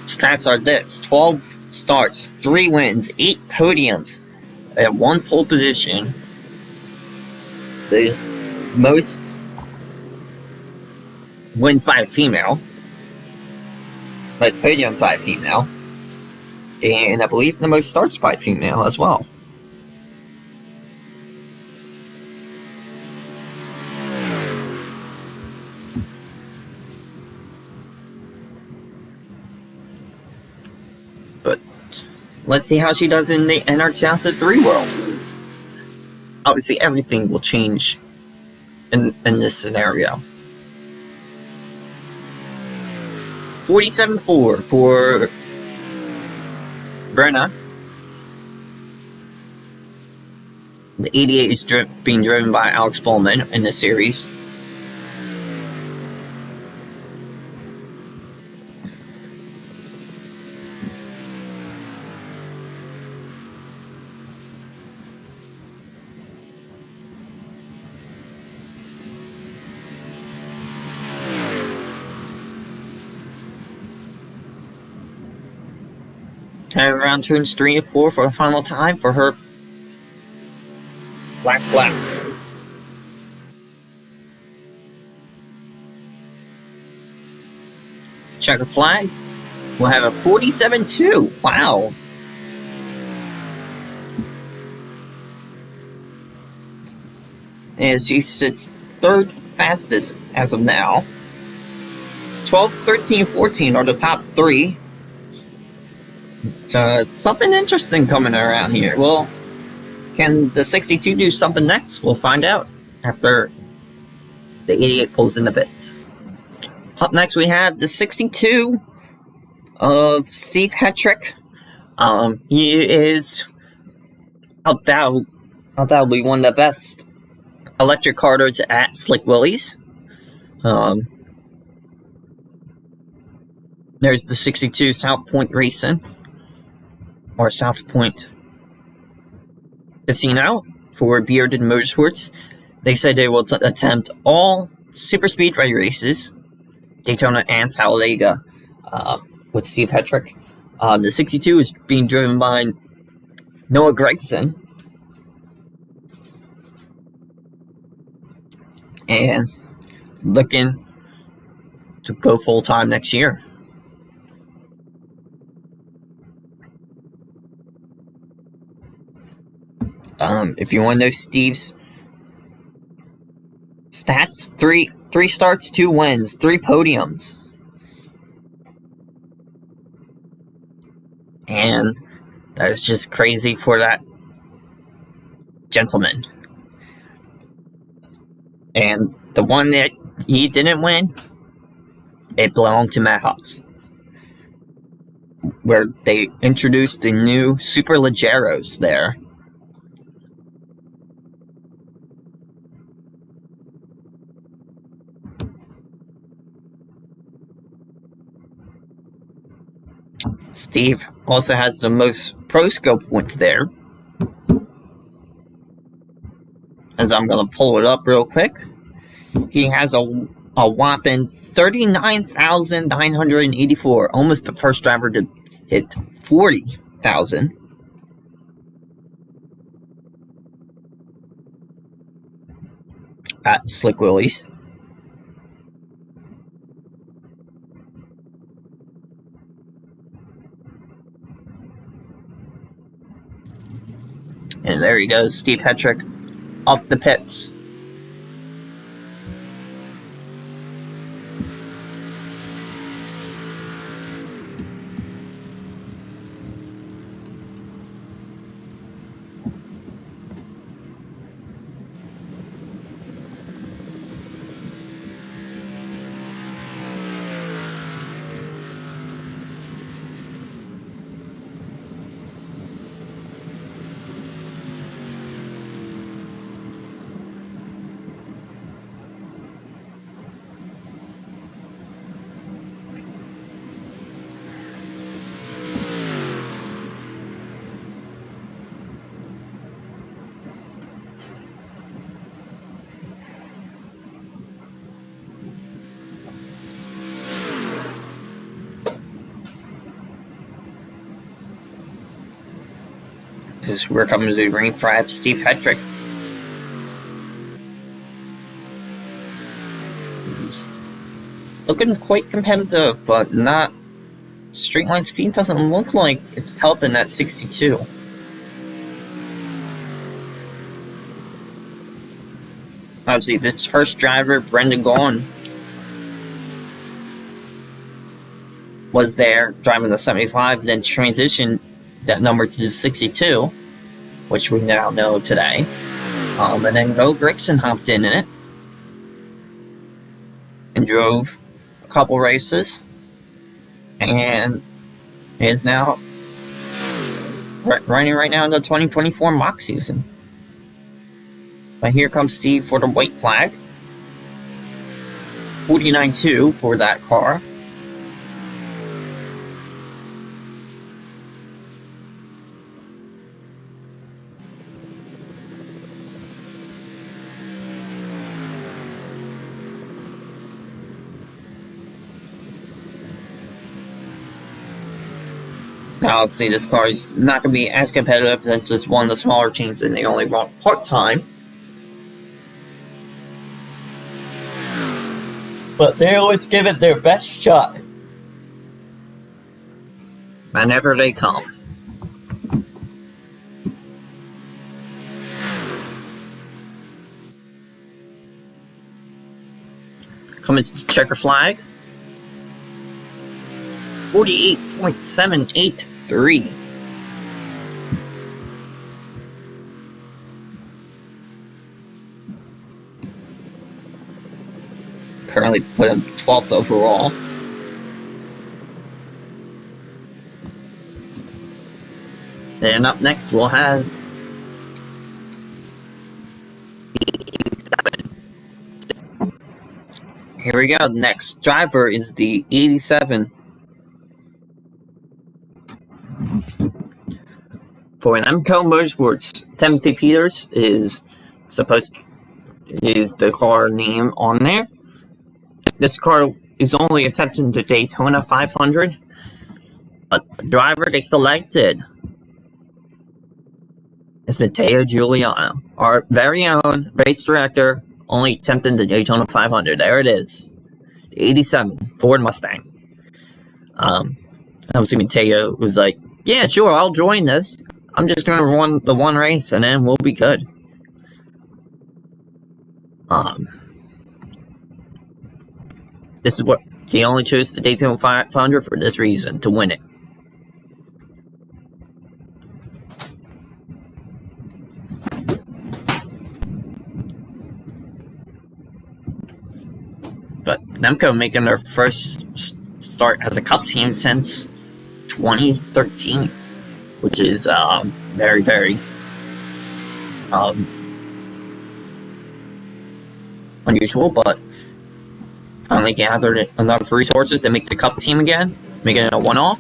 stats are this: 12 starts, 3 wins, 8 podiums, at 1 pole position, the most wins by a female, most podiums by a female, and I believe the most starts by a female as well. But let's see how she does in the NR2003 world. Obviously, everything will change in this scenario. 47.4 for Brenna. The 88 is being driven by Alex Bowman in this series. Around turns 3 and 4 for the final time for her last lap. Checker flag. We'll have a 47.2. Wow. And she sits 3rd fastest as of now. 12, 13, 14 are the top 3. Something interesting coming around here. Well, can the 62 do something next? We'll find out after the 88 pulls in the bits. Up next, we have the 62 of Steve Hetrick. He is undoubtedly one of the best electric karters at Slick Willie's. There's the 62 South Point Racing, or South Point Casino for Bearded Motorsports. They said they will attempt all super speedway races, Daytona and Talladega, with Steve Hetrick. The 62 is being driven by Noah Gregson, and looking to go full-time next year. If you want to know Steve's stats, three starts, 2 wins, 3 podiums. And that is just crazy for that gentleman. And the one that he didn't win, it belonged to Matt Hutz, where they introduced the new Super Legeros there. Steve also has the most Pro Scope points there, as I'm going to pull it up real quick. He has a whopping 39,984, almost the first driver to hit 40,000. At Slick Willie's. And there he goes, Steve Hetrick off the pits. Here comes the green flag, Steve Hetrick. He's looking quite competitive, but not. Straight line speed doesn't look like it's helping at 62. Obviously, this first driver, Brendan Gaughan, was there driving the 75, then transitioned that number to the 62, which we now know today. And then Bo Grigson hopped in it and drove a couple races, and is now running right now in the 2024 mock season. But here comes Steve for the white flag. 49.2 for that car. Now, obviously, this car is not going to be as competitive since it's one of the smaller teams and they only run part-time. But they always give it their best shot whenever they come. Coming to the checker flag. 48.783. Currently put him 12th overall. And up next we'll have 87. Here we go. Next driver is the 87. For an MCO Motorsports, Timothy Peters is the car name on there. This car is only attempting the Daytona 500, but the driver they selected is Matteo Giuliano, our very own race director, only attempting the Daytona 500. There it is, the 87 Ford Mustang. Obviously Matteo was like, yeah, sure, I'll join this. I'm just going to run the one race and then we'll be good. This is what he only chose the Daytona 500 for this reason, to win it. But Nemco making their first start as a Cup team since 2013, which is very, very unusual, but finally gathered enough resources to make the Cup team again, making it a one-off.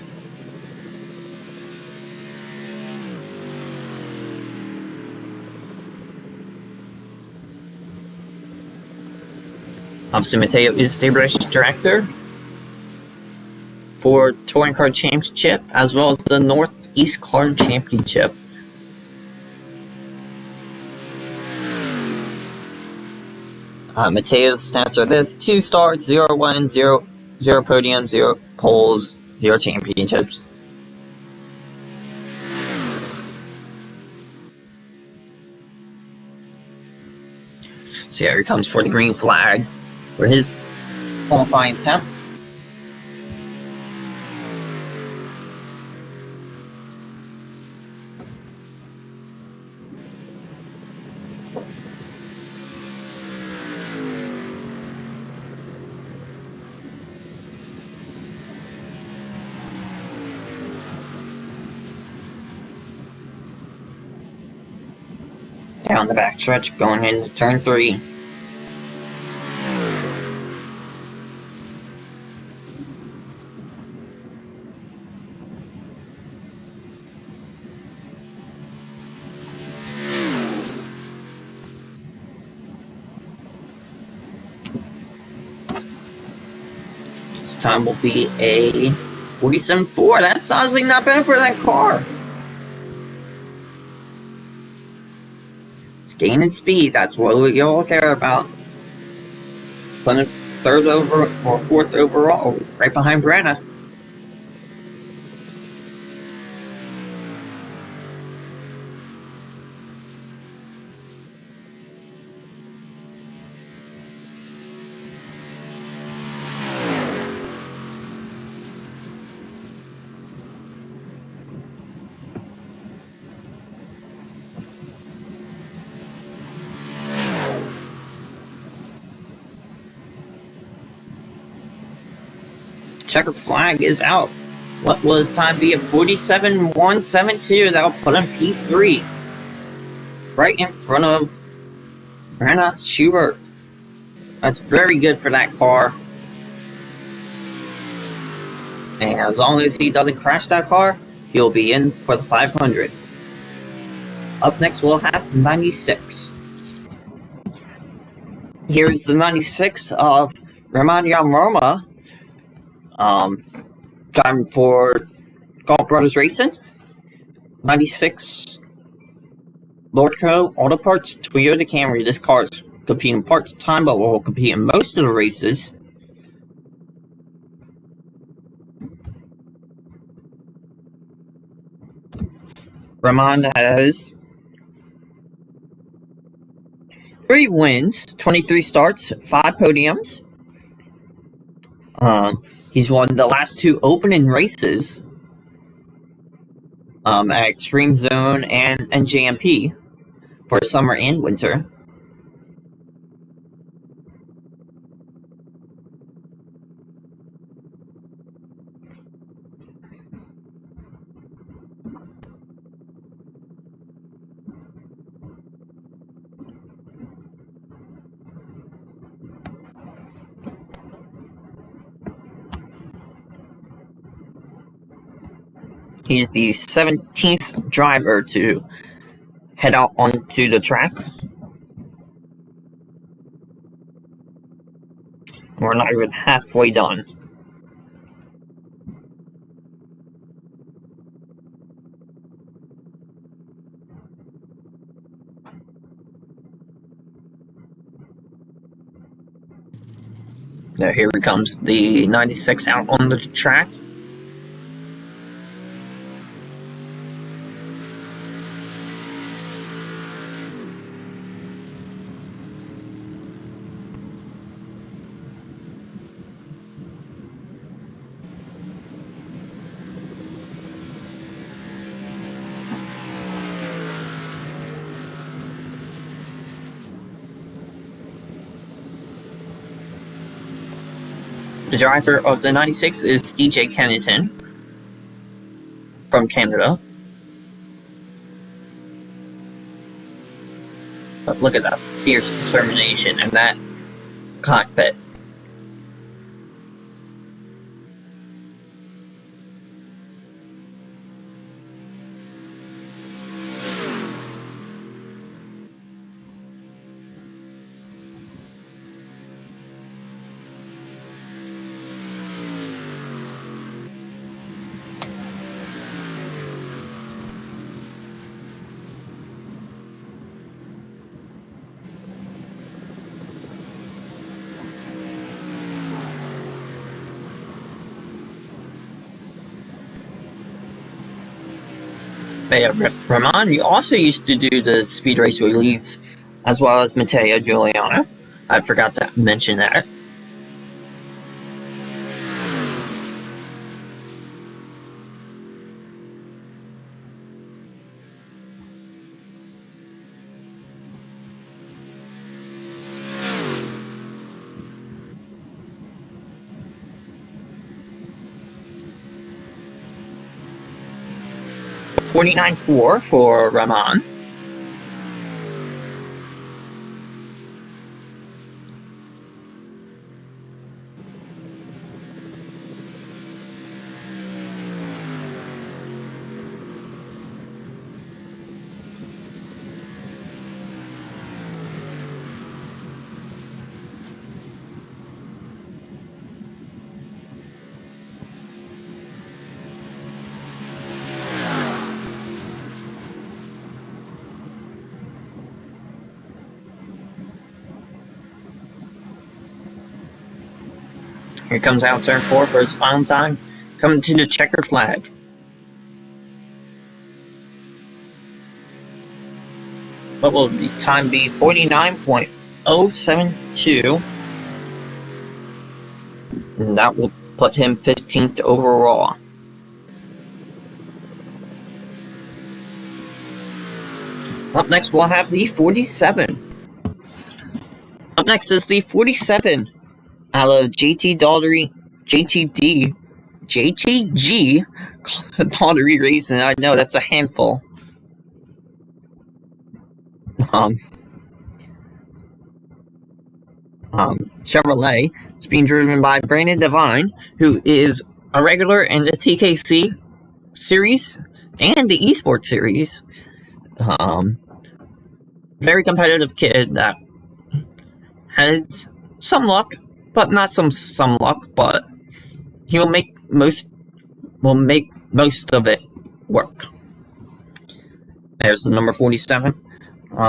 Obviously, Matteo is the race director for Touring Car Championship, as well as the Northeast Car Championship. Matteo's stats are this: 2 starts, 0 wins, 0 podiums, 0 poles, 0 championships. So here he comes for the green flag for his qualifying attempt. Down the backstretch, going into turn 3. This time will be a 47.4. That's honestly not bad for that car. It's gaining speed. That's what we all care about. Putting 3rd over or 4th overall, right behind Brenna. Checker flag is out. What was time to be a 47.172? That'll put him P3. Right in front of Brenna Schubert. That's very good for that car. And as long as he doesn't crash that car, he'll be in for the 500. Up next, we'll have the 96. Here's the 96 of Roman Yamroma. Time for Galt Brothers Racing. 96 Lordco Auto Parts Toyota Camry. This car is competing parts time, but will compete in most of the races. Ramon has 3 wins, 23 starts, 5 podiums. He's won the last 2 opening races at Extreme Zone and JMP for summer and winter. He's the 17th driver to head out onto the track. We're not even halfway done. Now here comes the 96 out on the track. The driver of the 96 is DJ Kennington from Canada. But look at that fierce determination in that cockpit. But yeah, Ramon, you also used to do the speed race release as well as Matteo Giuliano. I forgot to mention that. $49.4 for Rahman. Here comes out turn 4 for his final time, coming to the checker flag. What will the time be? 49.072. And that will put him 15th overall. Up next, we'll have the 47. Up next is the 47 out of JTG Daughtery Racing. I know that's a handful. Chevrolet. It's being driven by Brandon Devine, who is a regular in the TKC series and the eSports series. Very competitive kid that has some luck, but not some luck, but he will make most of it work. There's the number 47,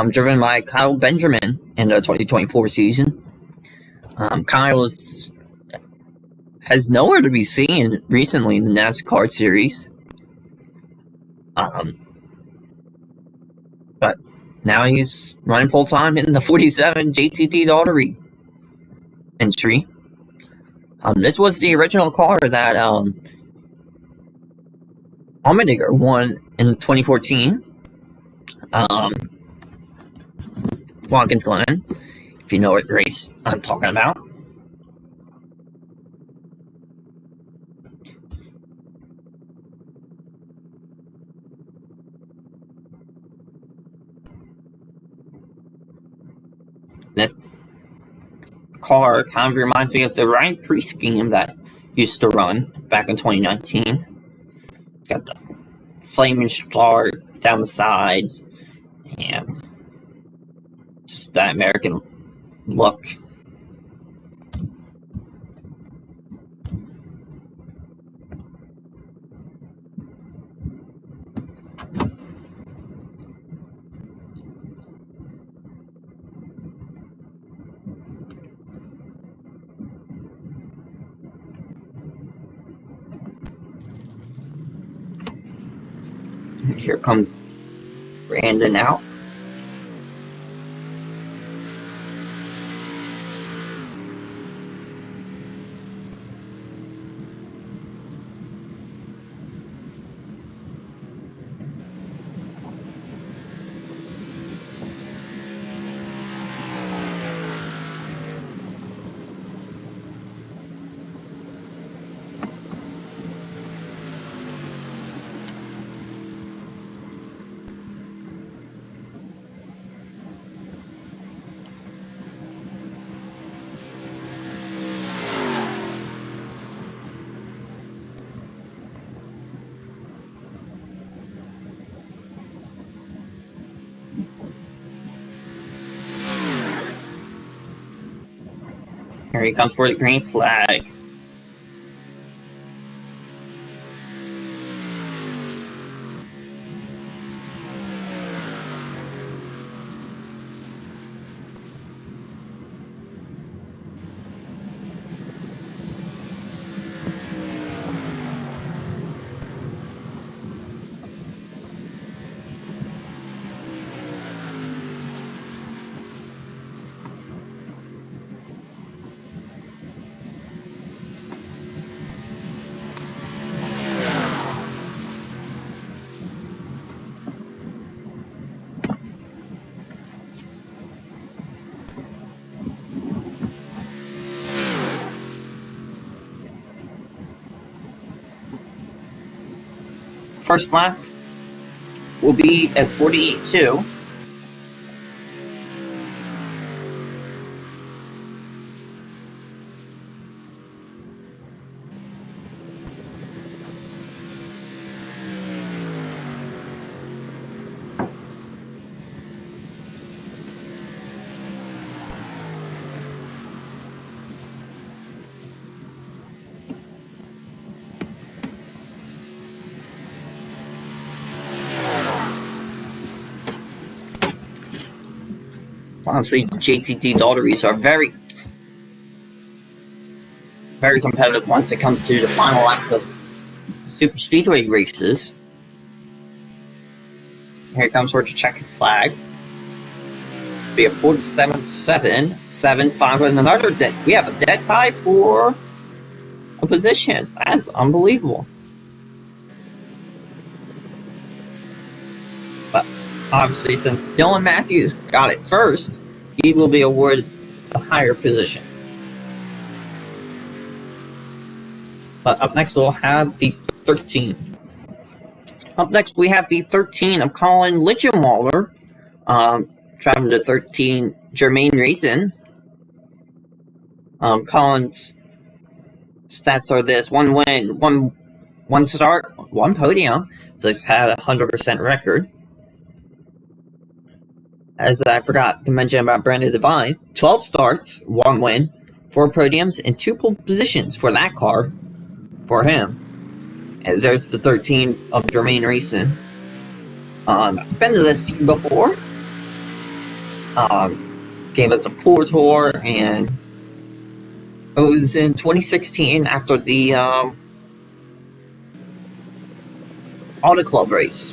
driven by Kyle Benjamin in the 2024 season. Kyle has nowhere to be seen recently in the NASCAR series. But now he's running full time in the 47 JTG Daughtery entry. This was the original car that Allmendinger won in 2014. Watkins Glen, if you know what race I'm talking about. This car kind of reminds me of the Ryan Preece scheme that used to run back in 2019. It's got the flaming star down the sides and just that American look. Here comes Brandon out. Here he comes for the green flag. first lap will be at 48.2. Honestly, the JTT Daughteries are very, very competitive once it comes to the final laps of super speedway races. Here it comes for the checkered flag. Be a 47.7, 7.5, and another dead. We have a dead tie for a position. That's unbelievable. But obviously, since Dylan Matthews got it first, he will be awarded a higher position. But up next, we'll have the 13. Up next, we have the 13 of Colin Lichtenwaller. Traveling to 13, Jermaine Racing. Colin's stats are this: 1 win, one start, 1 podium. So he's had a 100% record. As I forgot to mention about Brandon Devine, 12 starts, 1 win, 4 podiums, and 2 pole positions for that car for him. And there's the 13 of Jermaine Racing. I've been to this team before. Gave us a 4 tour, and it was in 2016 after the Auto Club race.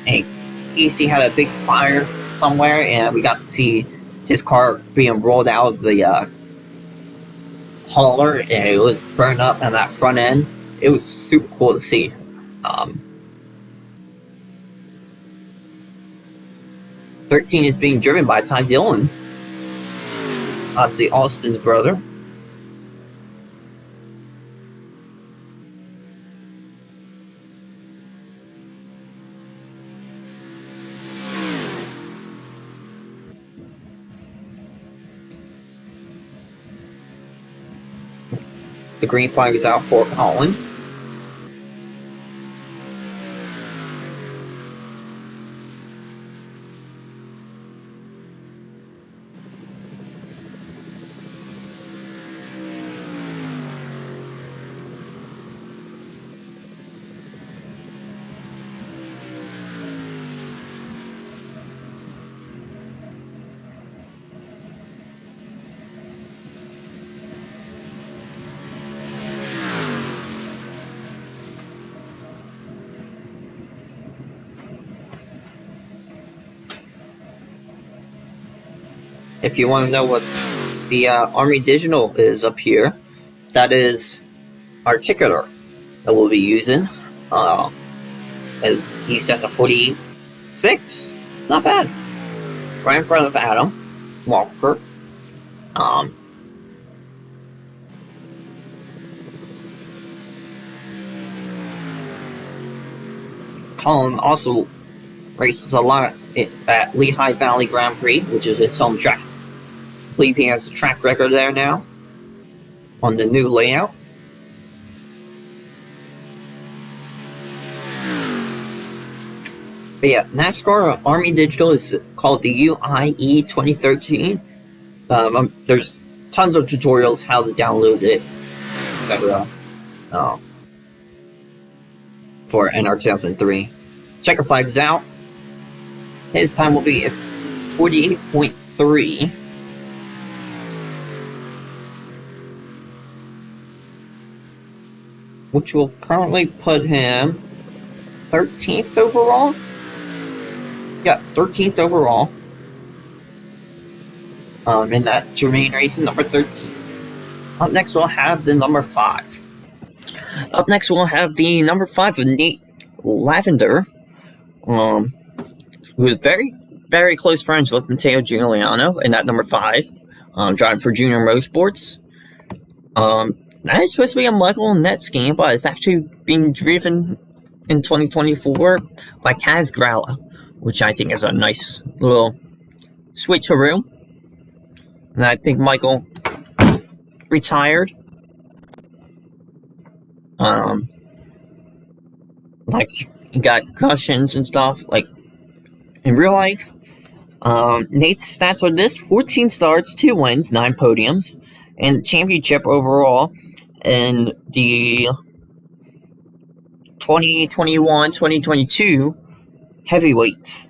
And Casey had a big fire somewhere, and we got to see his car being rolled out of the hauler, and it was burned up on that front end. It was super cool to see. 13 is being driven by Ty Dillon, obviously Austin's brother. The green flag is out for Colin. If you want to know what the Army Digital is up here, that is our ticketer that we'll be using. As he sets a 46. It's not bad. Right in front of Adam Walker. Colin also races a lot at Lehigh Valley Grand Prix, which is its home track. I believe he has a track record there now on the new layout. But yeah, NASCAR Army Digital is called the UIE 2013. There's tons of tutorials how to download it, etc. For NR2003. Checker flag's out. His time will be at 48.3. Which will currently put him 13th overall? Yes, 13th overall. In that Jermaine Racing number 13. Up next, we'll have the number 5. Up next, we'll have the number 5 of Nate Lavender, who is very, very close friends with Matteo Giuliano in that number 5, driving for Junior Motorsports. That is supposed to be a Michael Nett scheme, but it's actually being driven in 2024 by Kaz Gralla, which I think is a nice little switcheroo. And I think Michael retired. Like, he got concussions and stuff, like, in real life. Nate's stats are this: 14 starts, 2 wins, 9 podiums, and championship overall in the 2021-2022 heavyweights.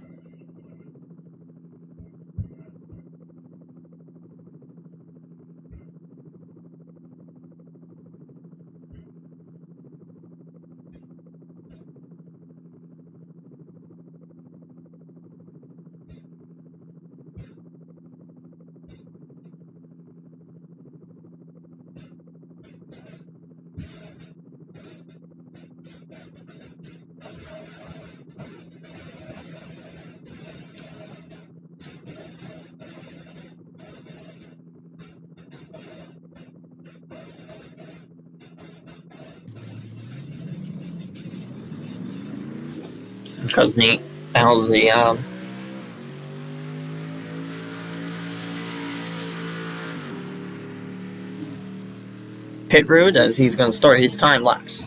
Because Nate out of the pit road, as he's going to start his time lapse.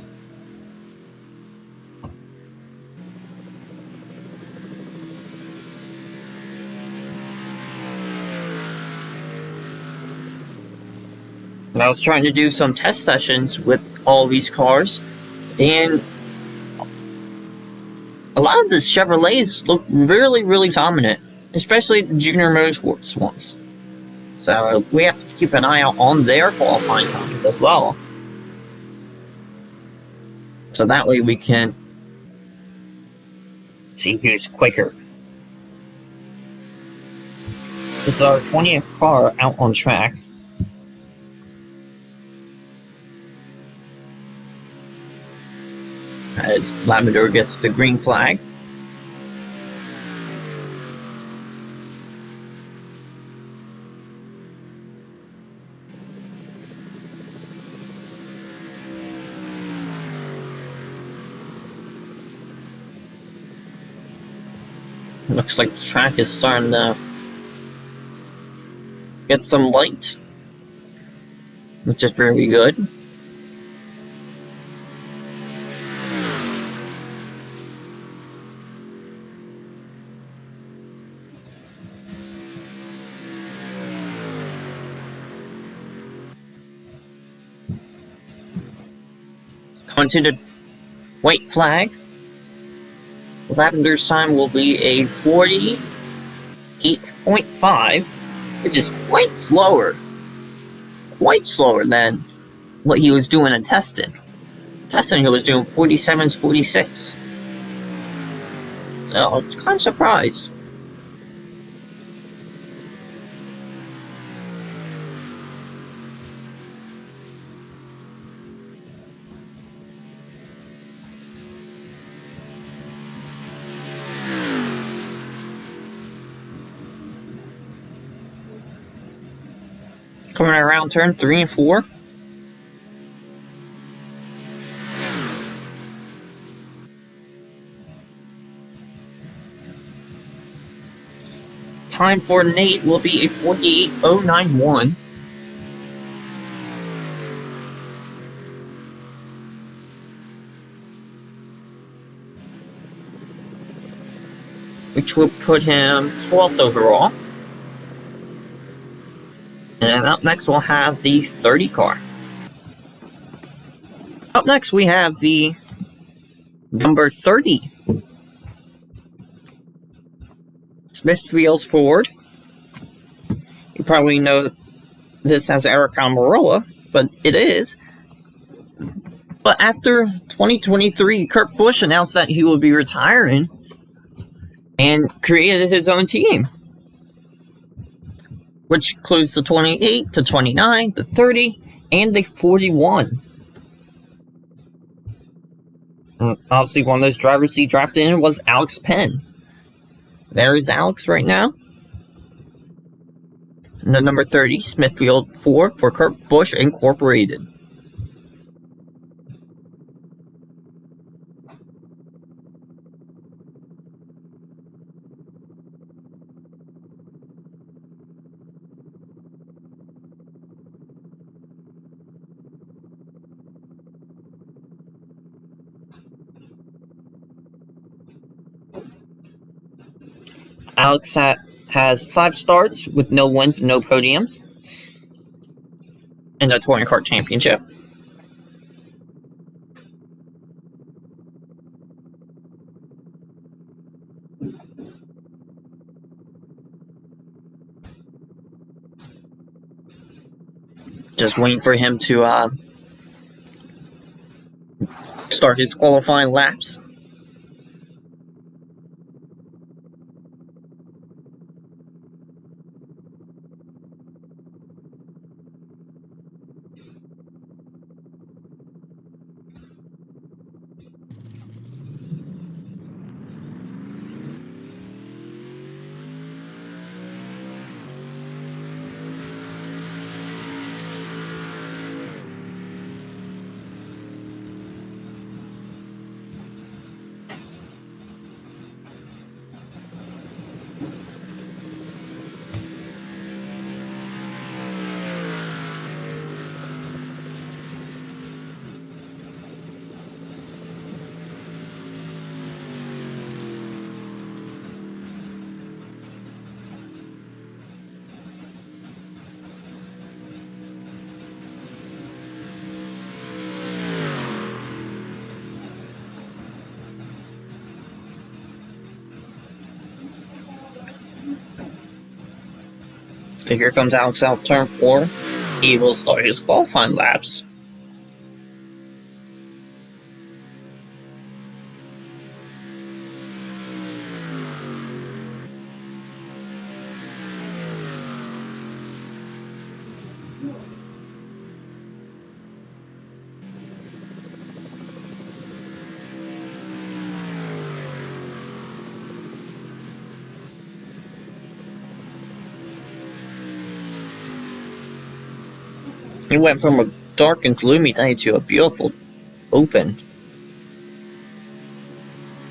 And I was trying to do some test sessions with all these cars, and a lot of the Chevrolets look really, really dominant, especially the Junior Motorsports ones. So we have to keep an eye out on their qualifying times as well. So that way we can see who's quicker. This is our 20th car out on track. As Lavender gets the green flag. Looks like the track is starting to get some light, which is very good. Going to the white flag. Lavender's time will be a 48.5, which is quite slower than what he was doing in testing. Testing, he was doing 47s, 46. So I was kind of surprised. Coming around turn 3 and 4. Time for Nate will be a 48.091. Which will put him 12th overall. And up next we'll have the 30 car. Up next we have the number 30. Smithfield's Ford. You probably know this as Eric Almirola, but it is. But after 2023, Kurt Busch announced that he will be retiring and created his own team, which includes the 28, the 29, the 30, and the 41. And obviously, one of those drivers he drafted in was Alex Penn. There is Alex right now. And the number 30, Smithfield Ford for Kurt Busch Incorporated. Alex has 5 starts with no wins and no podiums in the Touring Car Championship. Just waiting for him to start his qualifying laps. So here comes Alex out of turn 4. He will start his qualifying laps. He went from a dark and gloomy day to a beautiful, open,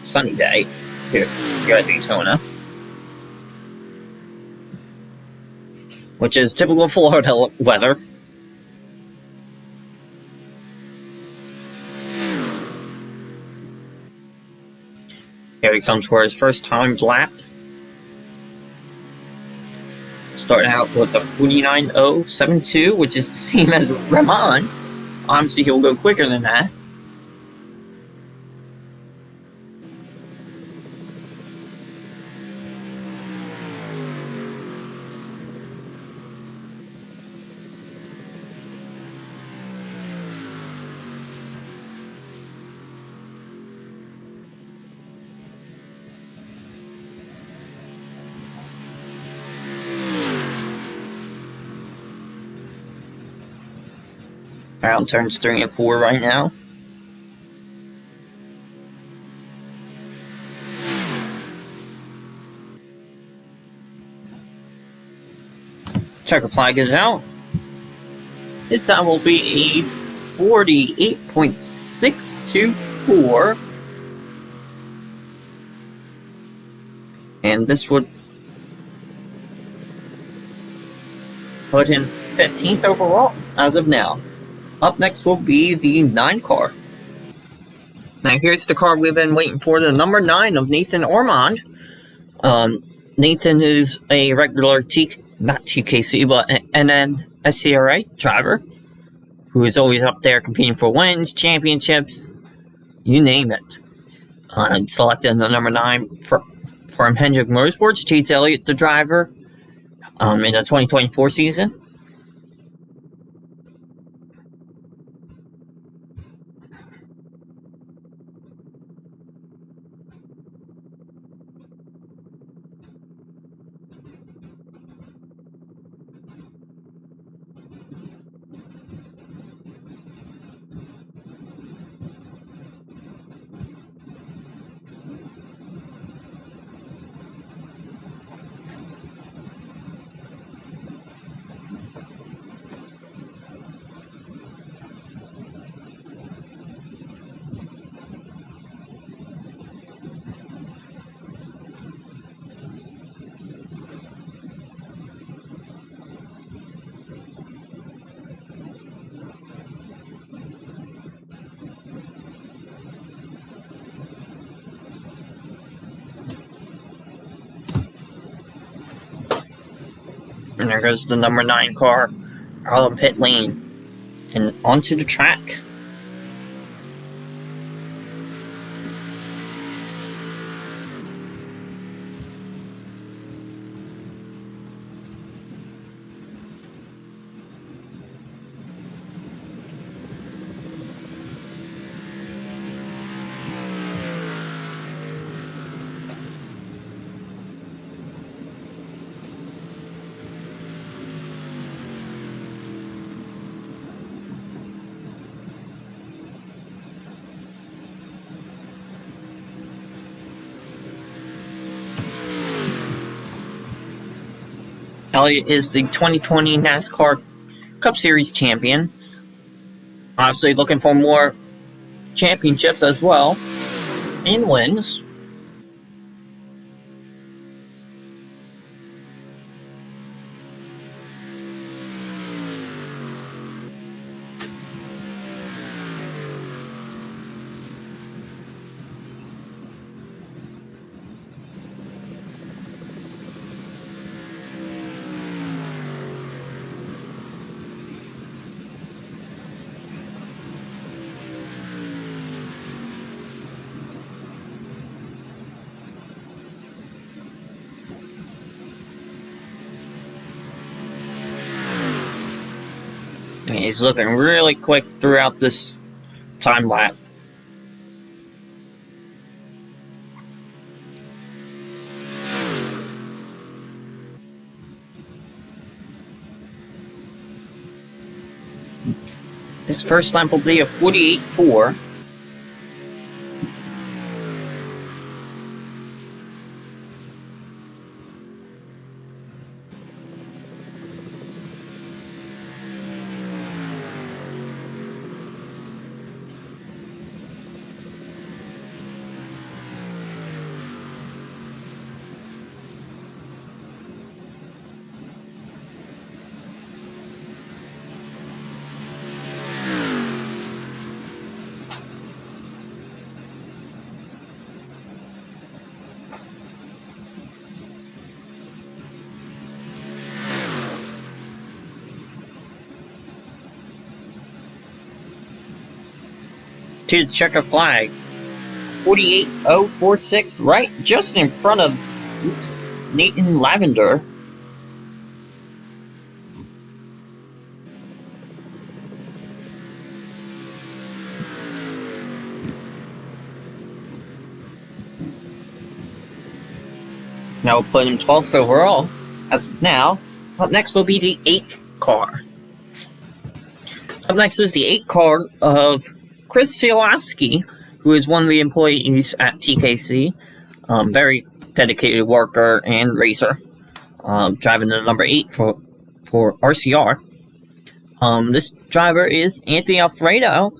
sunny day here at Daytona, which is typical Florida weather. Here he comes for his first time lapped. Starting out with the 49.072, which is the same as Rahman. Obviously, he'll go quicker than that. Around turns 3 and 4 right now. Checker flag is out. This time will be a 48.624. And this would put him 15th overall as of now. Up next will be the 9 car. Now here's the car we've been waiting for, the number 9 of Nathan Ormond. Nathan is a regular not TKC, but NN driver who is always up there competing for wins, championships, you name it. Selected the number 9 from Hendrick Motorsports, Chase Elliott, the driver, in the 2024 season. And there goes the number 9 car out of pit lane and onto the track. Elliott is the 2020 NASCAR Cup Series champion. Obviously looking for more championships as well, and wins. He's looking really quick throughout this time lap. His first lap will be a 48.4. To the checker flag. 48.046, right just in front of Nathan Lavender. Now we'll put him 12th overall. As of now, up next will be the 8 car. Up next is the 8 car of Chris Sielowski, who is one of the employees at TKC. Very dedicated worker and racer. Driving the number 8 for RCR. This driver is Anthony Alfredo.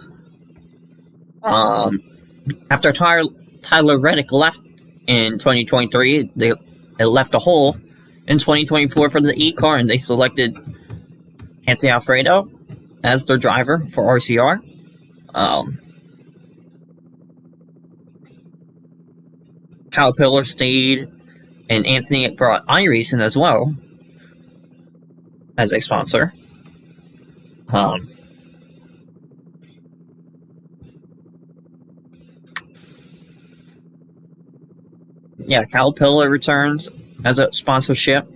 After Tyler Reddick left in 2023, it left a hole in 2024 for the E car, and they selected Anthony Alfredo as their driver for RCR. Caterpillar stayed, and Anthony brought iRacing as well as a sponsor. Yeah, Caterpillar returns as a sponsorship.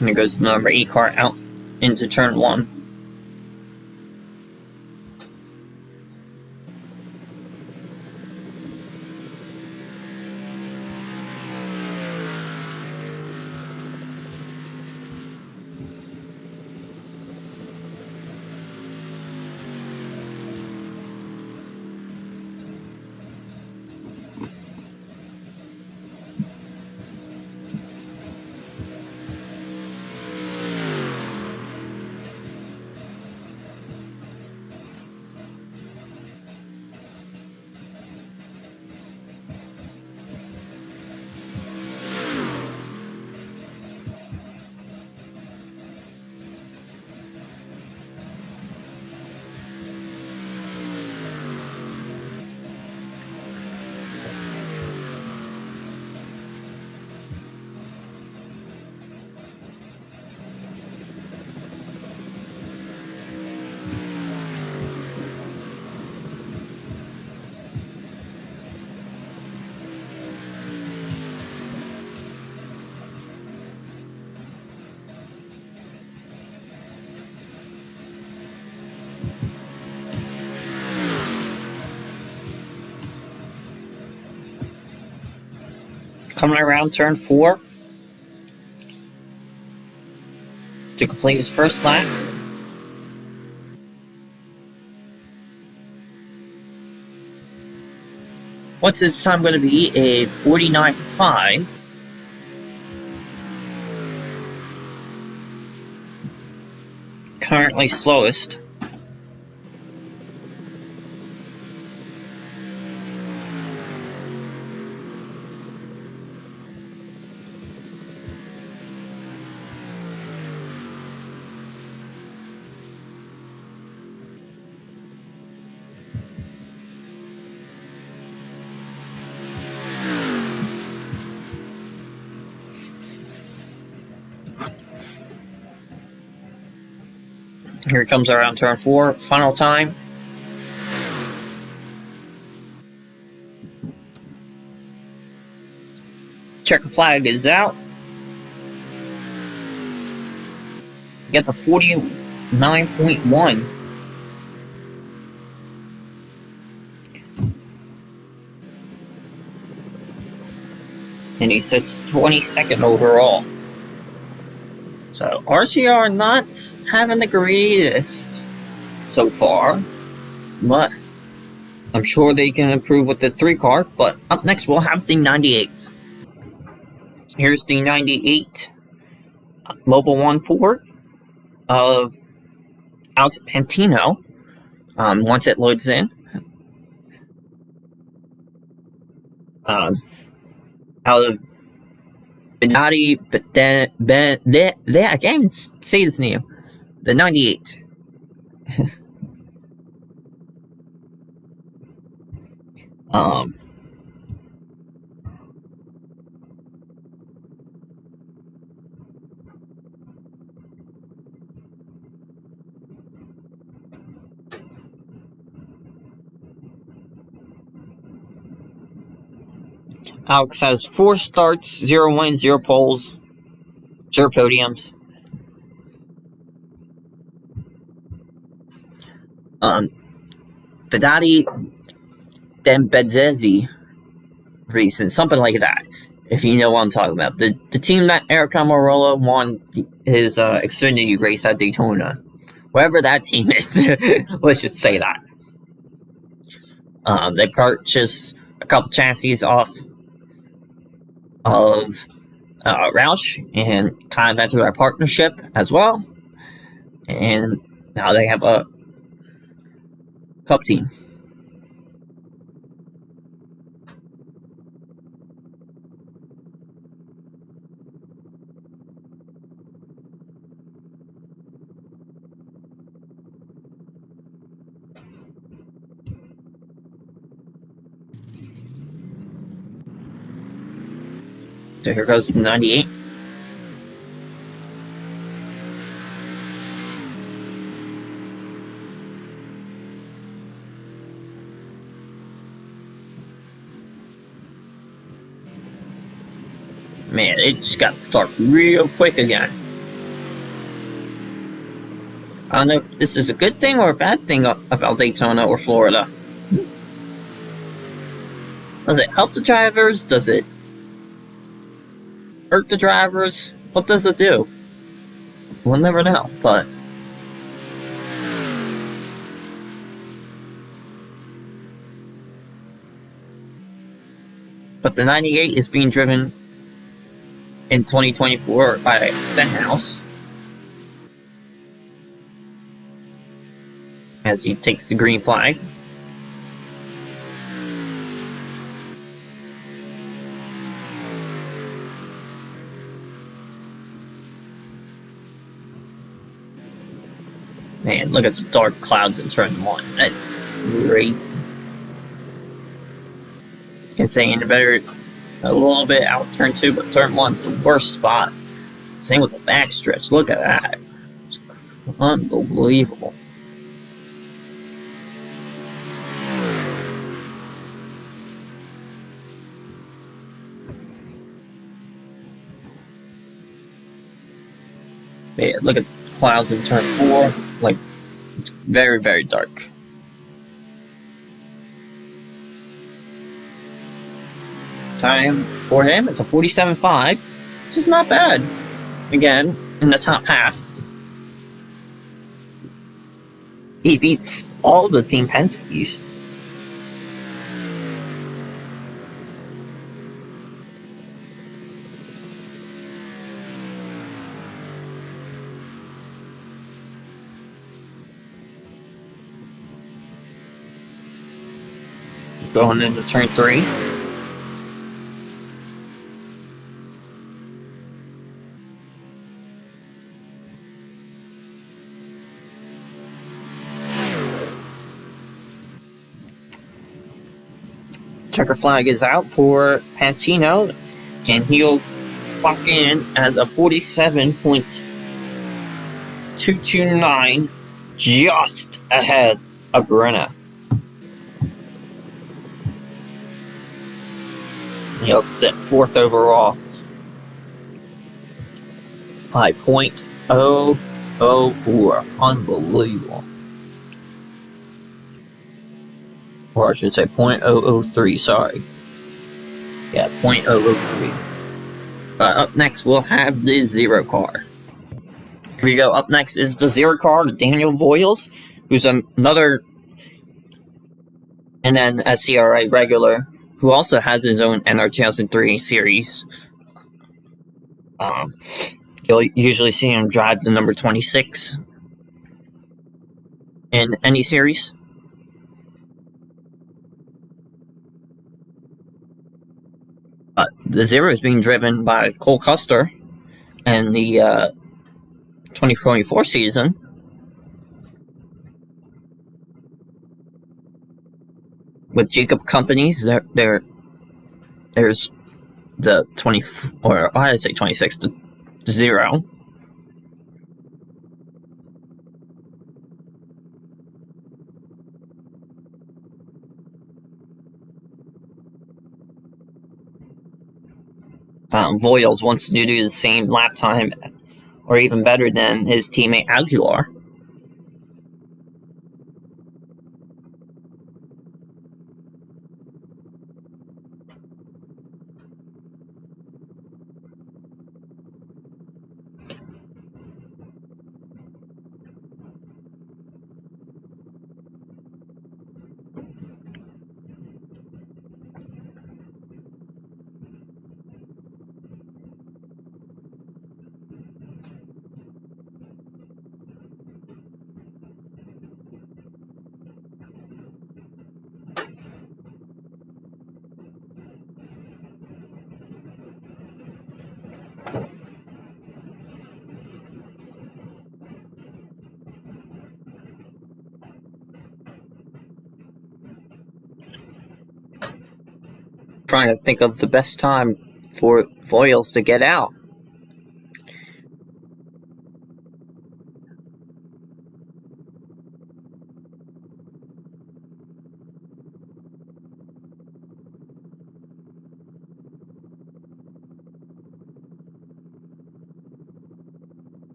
And it goes the number 8 car out into turn 1. Coming around turn 4 to complete his first lap. What's his time going to be? A 49.5. Currently slowest. Here comes around turn 4, final time. Checker flag is out. Gets a 49.1. And he sits 22nd overall. So RCR not having the greatest so far, but I'm sure they can improve with the 3 car. But up next we'll have the 98. Here's the 98 Mobile 1 Ford of Alex Pantino. Once it loads in, out of Benatti, but then I can't even say this name. The 98. Alex has 4 starts, 0 wins, 0 poles, 0 podiums. Benatti, then Bedzezi recent, something like that. If you know what I'm talking about. The team that Eric Almirola won his Xfinity race at Daytona. Wherever that team is, let's just say that. They purchased a couple chassis off of Roush and kind of entered our partnership as well. And now they have a Cup team. So here goes the 98. Man, it just got dark real quick again. I don't know if this is a good thing or a bad thing about Daytona or Florida. Does it help the drivers? Does it hurt the drivers? What does it do? We'll never know, but the 98 is being driven in 2024 by Stenhouse as he takes the green flag. Man, look at the dark clouds in turn 1. That's crazy. Can say in a little bit out turn 2, but turn 1's the worst spot. Same with the backstretch. Look at that. It's unbelievable. Yeah, look at the clouds in turn 4. Like, It's very, very dark. Time for him is a 47.5, which is not bad. Again, in the top half. He beats all the Team Penske's. Going into turn 3. Checker flag is out for Pantino, and he'll clock in as a 47.229, just ahead of Brenna. He'll sit 4th overall. 5.004. Unbelievable. Or I should say 0.003, sorry. Yeah, 0.003. Up next, we'll have the Zero car. Here we go. Up next is the Zero car, Daniel Voiles, who's another NN regular, who also has his own NR2003 series. You'll usually see him drive the number 26 in any series. The Zero is being driven by Cole Custer in the 2024 season. With Jacob Companies, there's the 20, or I say 26, the Zero. Voiles wants to do the same lap time, or even better than his teammate Aguilar. Trying to think of the best time for Voiles to get out.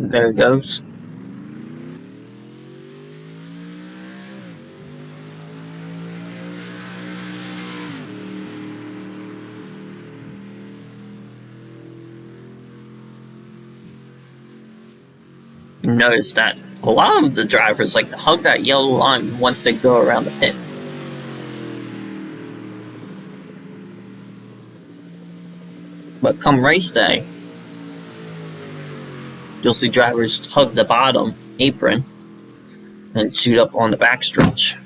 There it goes. Notice that a lot of the drivers like to hug that yellow line once they go around the pit. But come race day, you'll see drivers hug the bottom apron and shoot up on the backstretch.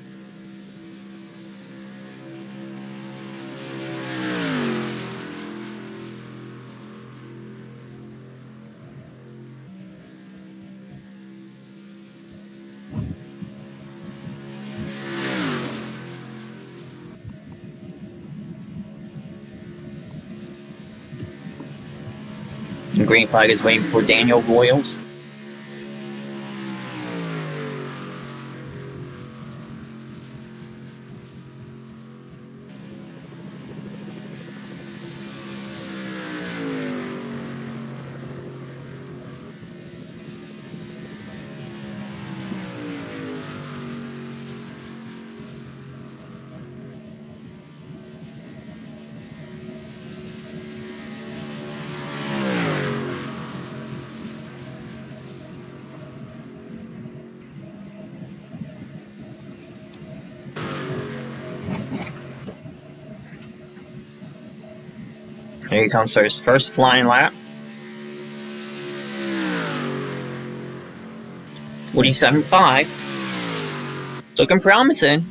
The green flag is waiting for Daniel Voiles. Here he comes for his first flying lap. 47.5. Looking promising.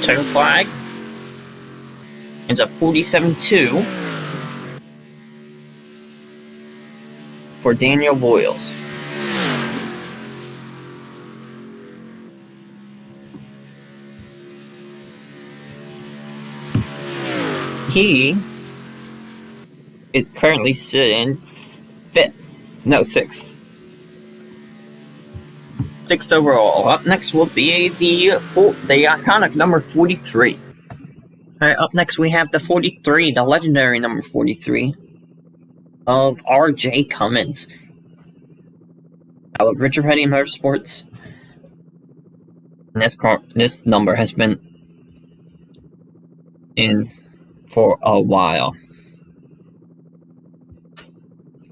Checker flag. Ends up 47.2 for Daniel Boyles. He is currently sitting sixth. Sixth overall. Up next will be the iconic number 43. Alright, up next we have the 43, the legendary number 43 of R.J. Cummins. Out of Richard Petty Motorsports. And this number has been in for a while.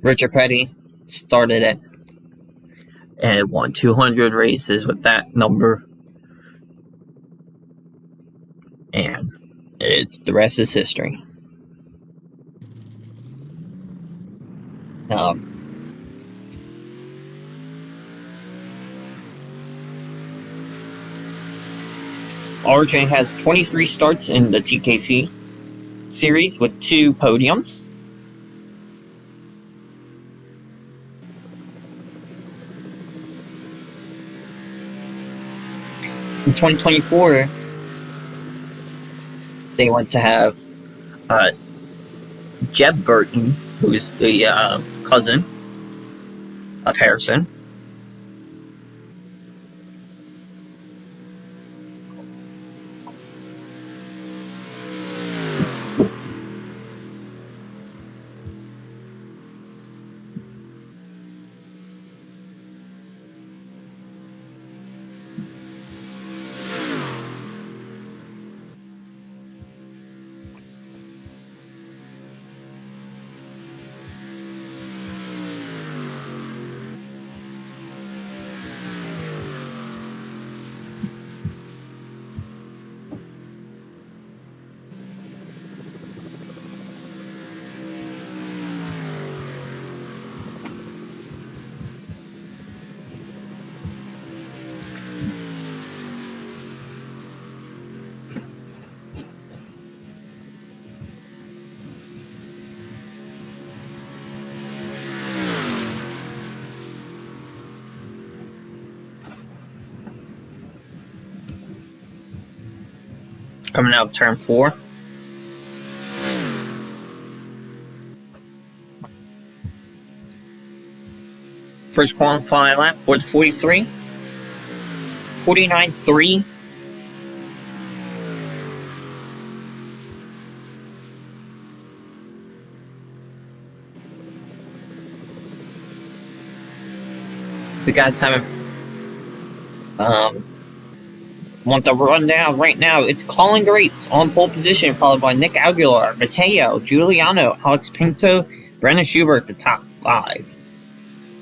Richard Petty started it and won 200 races with that number. And the rest is history. RJ has 23 starts in the TKC series with 2 podiums. In 2024, they went to have Jeb Burton, who is the cousin of Harrison. Coming out of turn 4. First qualifying lap for the 43. 49.3. The guys haven't want the rundown right now. It's Colin Grace on pole position, followed by Nick Aguilar, Mateo, Giuliano, Alex Pinto, Brendan Schubert, the top 5.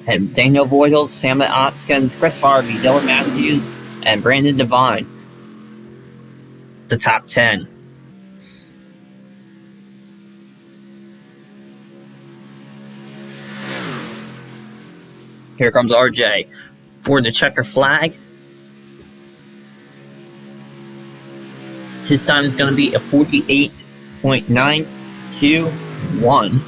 And Daniel Voigtles, Sam Otzkins, Chris Harvey, Dylan Matthews, and Brandon Devine, the top 10. Here comes RJ for the checker flag. His time is going to be a 48.921.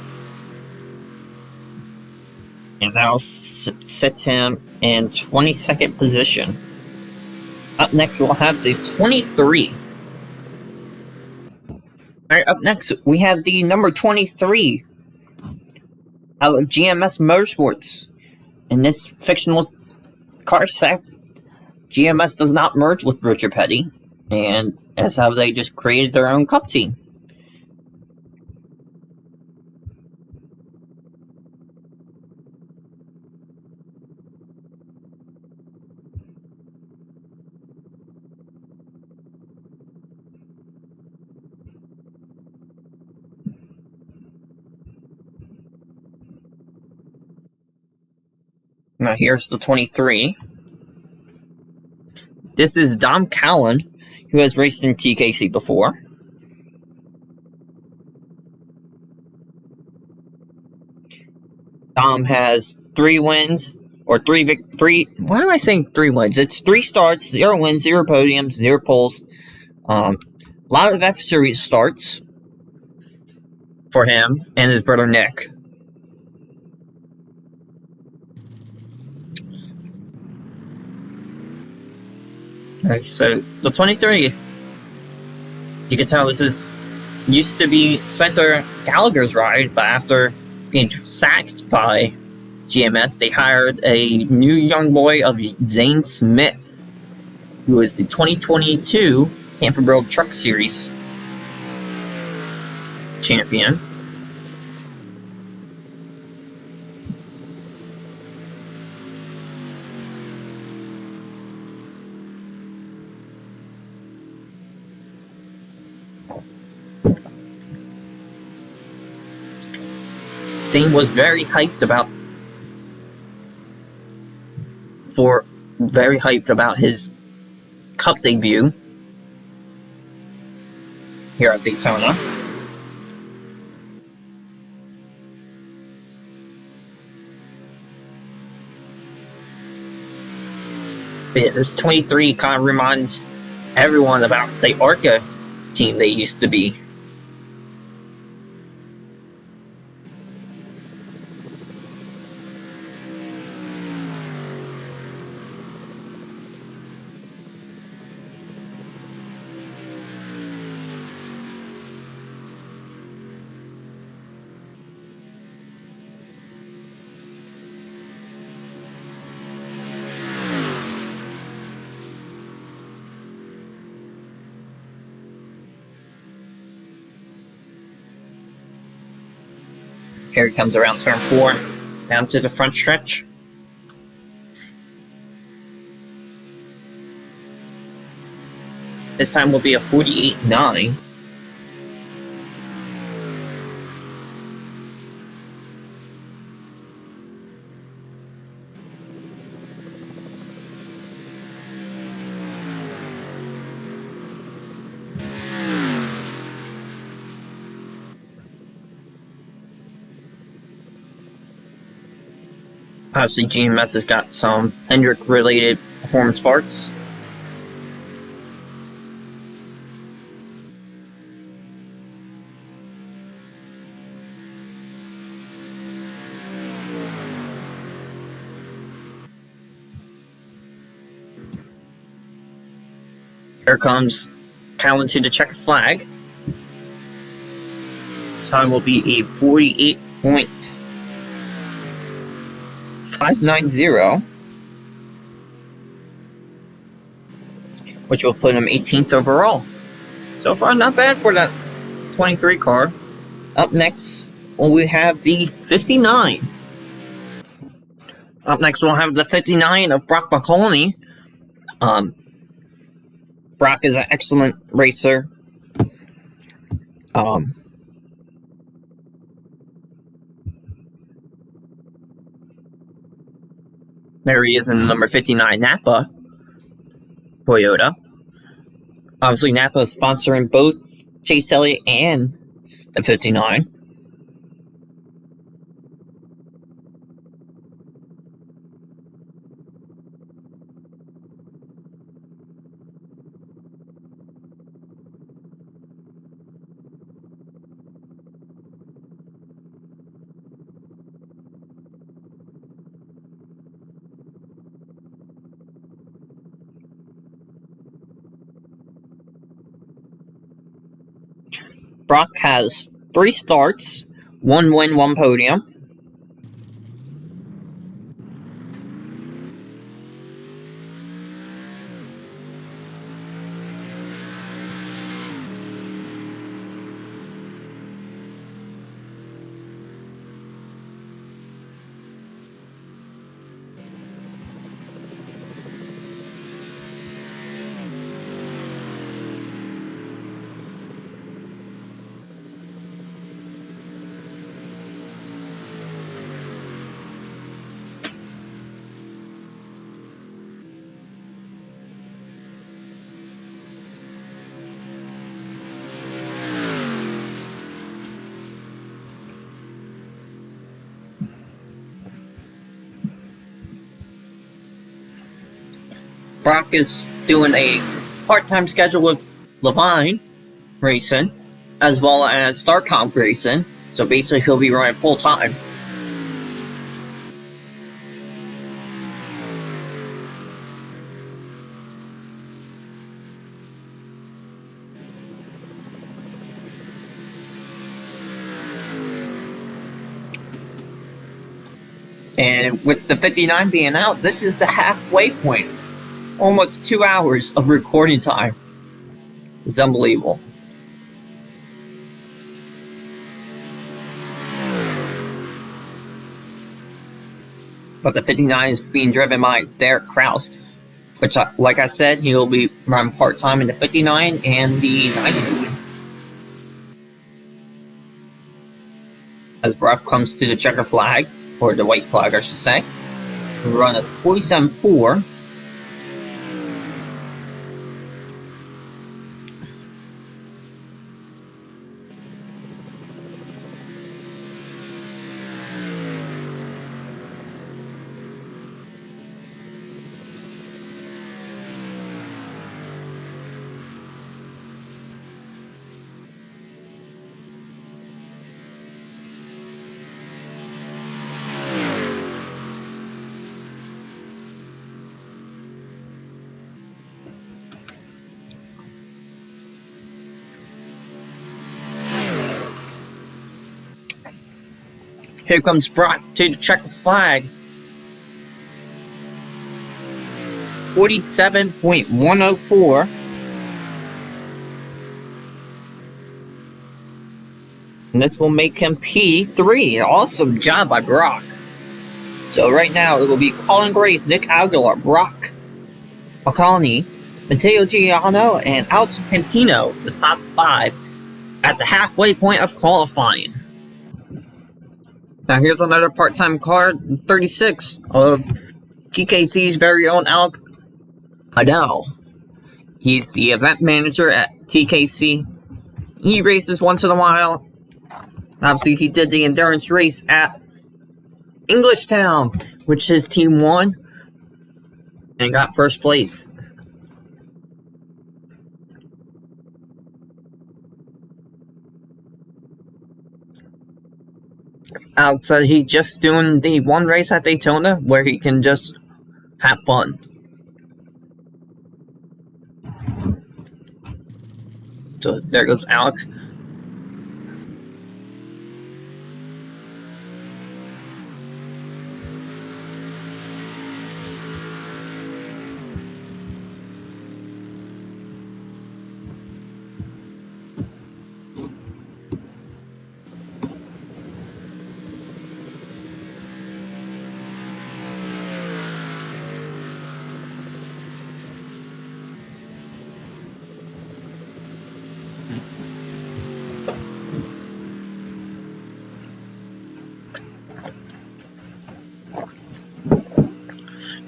And that'll set him in 22nd position. Up next, we'll have the 23. Alright, up next, we have the number 23 out of GMS Motorsports. in this fictional car set, GMS does not merge with Richard Petty, and that's how they just created their own cup team. Now here's the 23. This is Dom Callan, who has raced in TKC before. Dom has 3 wins, or why am I saying 3 wins? It's 3 starts, 0 wins, 0 podiums, 0 poles. A lot of F-Series starts for him and his brother Nick. Okay, so the 23, you can tell this used to be Spencer Gallagher's ride, but after being sacked by GMS, they hired a new young boy of Zane Smith, who is the 2022 Camping World Truck Series champion. Zane was very hyped about his Cup debut here at Daytona. But yeah, this 23 kind of reminds everyone about the ARCA team they used to be. Here he comes around turn 4, down to the front stretch. This time will be a 48.9. Obviously, GMS has got some Hendrick-related performance parts. Here comes Callan to the checkered flag. This time will be a 48.590, which will put him 18th overall. So far, not bad for that 23 car. Up next, we have the 59. Up next, we'll have the 59 of Brock McColney. Brock is an excellent racer. There he is in the number 59 Napa Toyota. Obviously, Napa is sponsoring both Chase Elliott and the 59. Brock has 3 starts, 1 win, 1 podium. Brock is doing a part-time schedule with Levine Racing, as well as Starcom Racing, so basically he'll be running full-time. And with the 59 being out, this is the halfway point. Almost 2 hours of recording time. It's unbelievable. But the 59 is being driven by Derek Kraus, which, like I said, he'll be running part-time in the 59 and the 99. As Brock comes to the checker flag, or the white flag, I should say. We run a 47.4. Here comes Brock to the checker flag. 47.104. And this will make him P3. Awesome job by Brock. So right now it will be Colin Grace, Nick Aguilar, Brock Alcani, Matteo Giuliano, and Alex Pantino, the top 5 at the halfway point of qualifying. Now here's another part-time car, 36, of TKC's very own Alec Adele. He's the event manager at TKC. He races once in a while. Obviously, he did the endurance race at Englishtown, which his team won and got first place. Outside, he just doing the one race at Daytona where he can just have fun. So there goes Alec.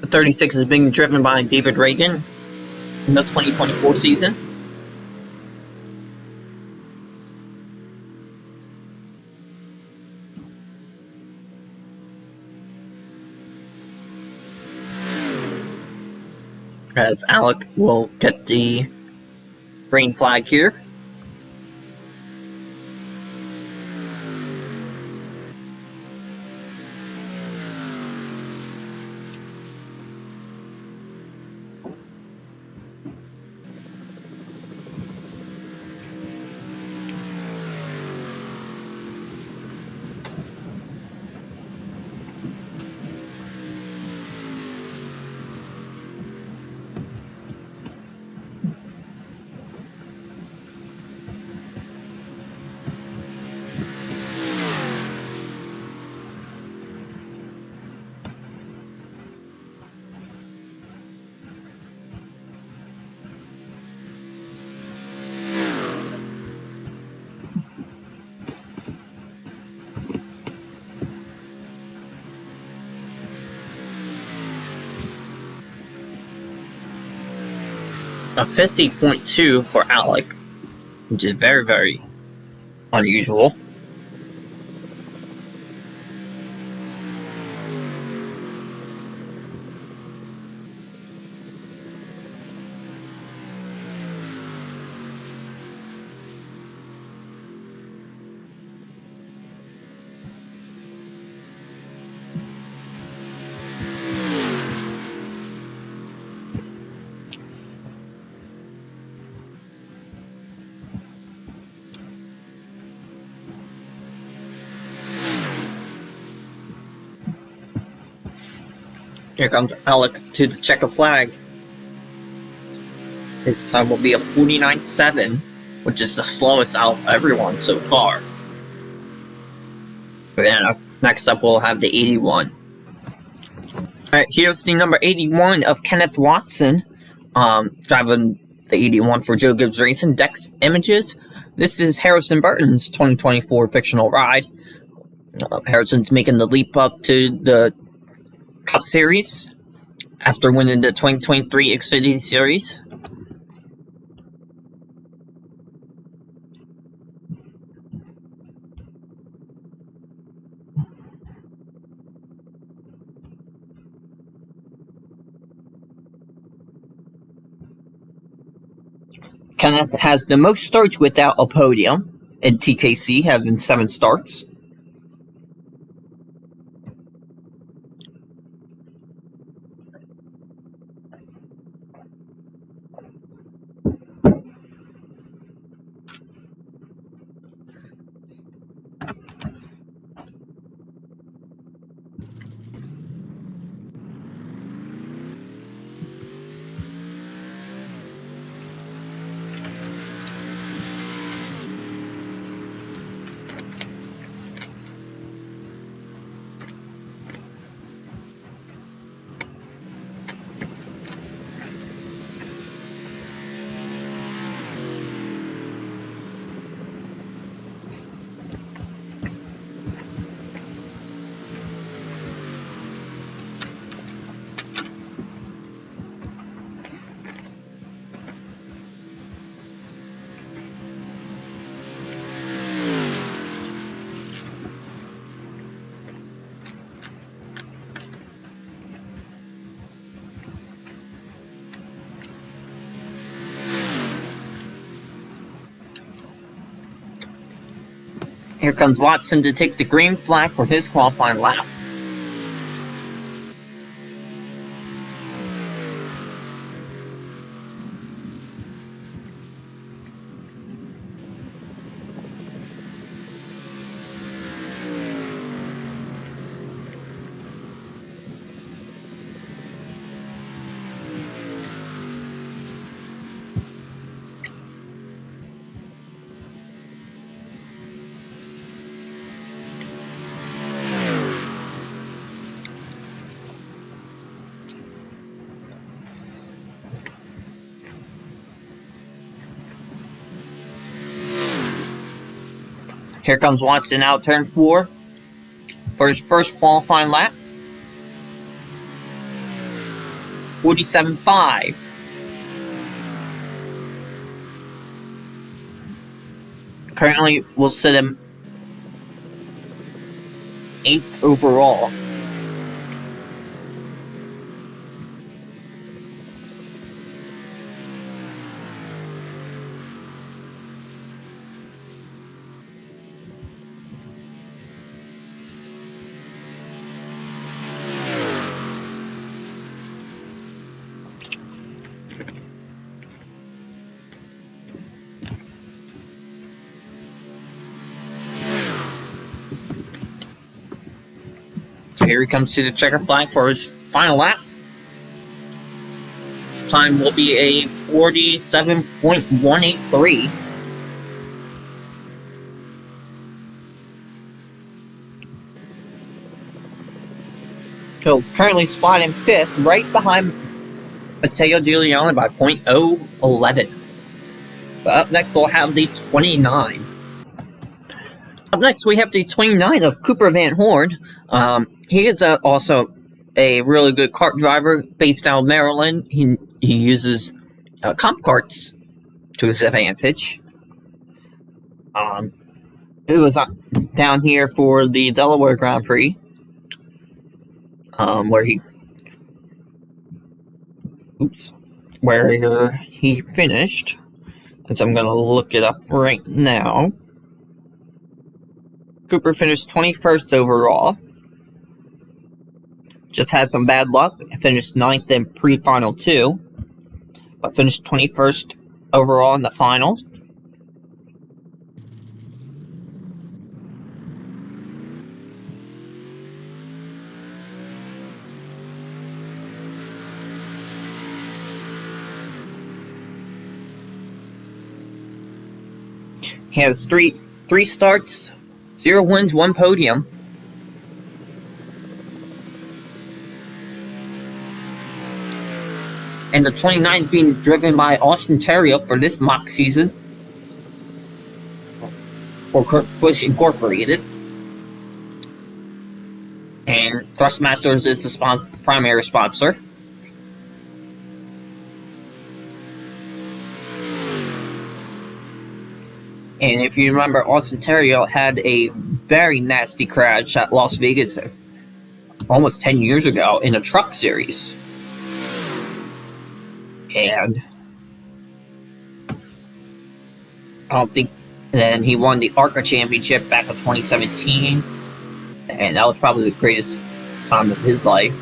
The 36 is being driven by David Reagan in the 2024 season. As Alec will get the green flag here. A 50.2 for Alec, which is very, very unusual. Here comes Alec to the checker flag. His time will be a 49.7, which is the slowest out of everyone so far. And next up, we'll have the 81. Alright, here's the number 81 of Kenneth Watson, driving the 81 for Joe Gibbs Racing, Dex Images. This is Harrison Burton's 2024 fictional ride. Harrison's making the leap up to the Cup Series after winning the 2023 Xfinity Series. Kenneth has the most starts without a podium, and TKC having 7 starts. Here comes Watson to take the green flag for his qualifying lap. Here comes Watson out turn 4 for his first qualifying lap. 47.5. Currently, we'll set him 8th overall. Here he comes to the checker flag for his final lap. His time will be a 47.183. He'll currently slot in 5th, right behind Matteo Giuliani by .011. But up next, we'll have the 29. Up next, we have the 29 of Cooper Van Horn. He is also a really good kart driver based out of Maryland. He uses comp karts to his advantage. He was down here for the Delaware Grand Prix, where he finished. And so I'm going to look it up right now. Cooper finished 21st overall. Just had some bad luck. Finished 9th in pre-final 2. But finished 21st overall in the finals. He has three starts, 0 wins, 1 podium. And the 29 is being driven by Austin Terrio for this mock season for Kurt Busch Incorporated. And Thrustmasters is the primary sponsor. And if you remember, Austin Terrio had a very nasty crash at Las Vegas almost 10 years ago in a truck series. And I don't think. Then he won the ARCA Championship back in 2017. And that was probably the greatest time of his life.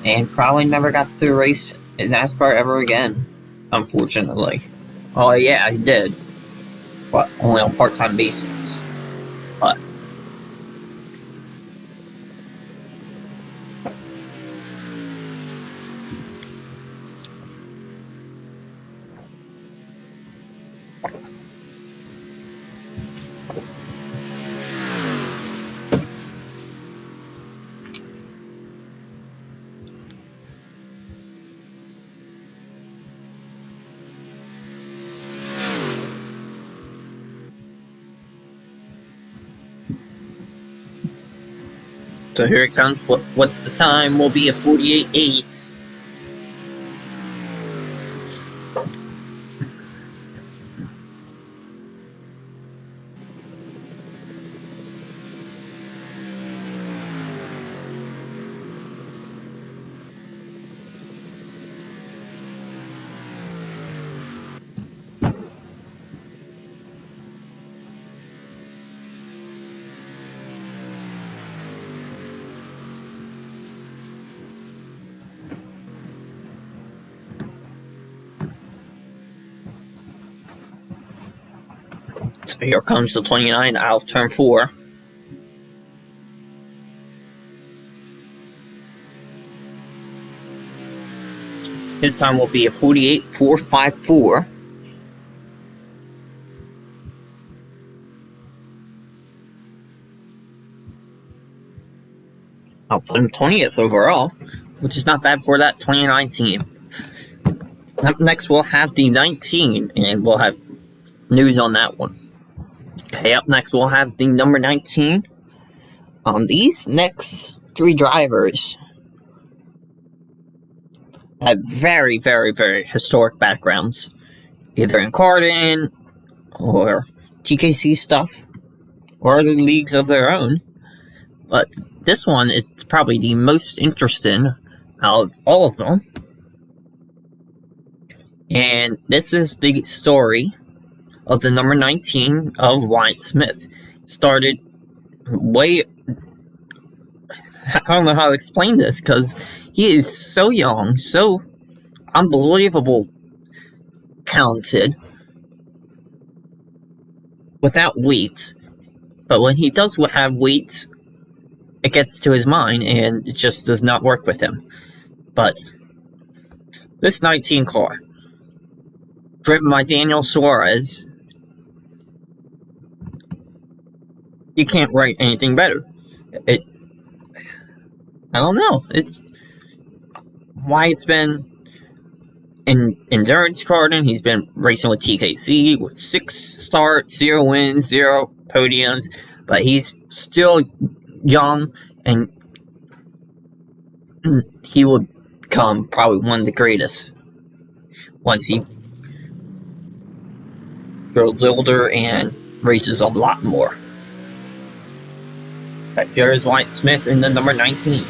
And probably never got to race in NASCAR ever again, unfortunately. Oh, yeah, he did. But only on part-time basis. But so here it comes. What's the time? Will be a 48.8. So here comes the 29 out of turn 4. His time will be a 48.454. I'll put him 20th overall, which is not bad for that 29 team. Up next, we'll have the 19, and we'll have news on that one. Okay, up next, we'll have the number 19. These next 3 drivers have very, very, very historic backgrounds, either in karting or TKC stuff or other leagues of their own. But this one is probably the most interesting out of all of them. And this is the story of the number 19 of Wyatt Smith. Started way... I don't know how to explain this, because he is so young, so unbelievable talented, without weight. But when he does have weight, it gets to his mind, and it just does not work with him. But this 19 car, driven by Daniel Suarez, you can't write anything better. I don't know. It's why it's been in endurance karting. He's been racing with TKC with 6 starts, 0 wins, 0 podiums, but he's still young, and he will become probably one of the greatest once he grows older and races a lot more. Right, here is Wyatt Smith in the number 19.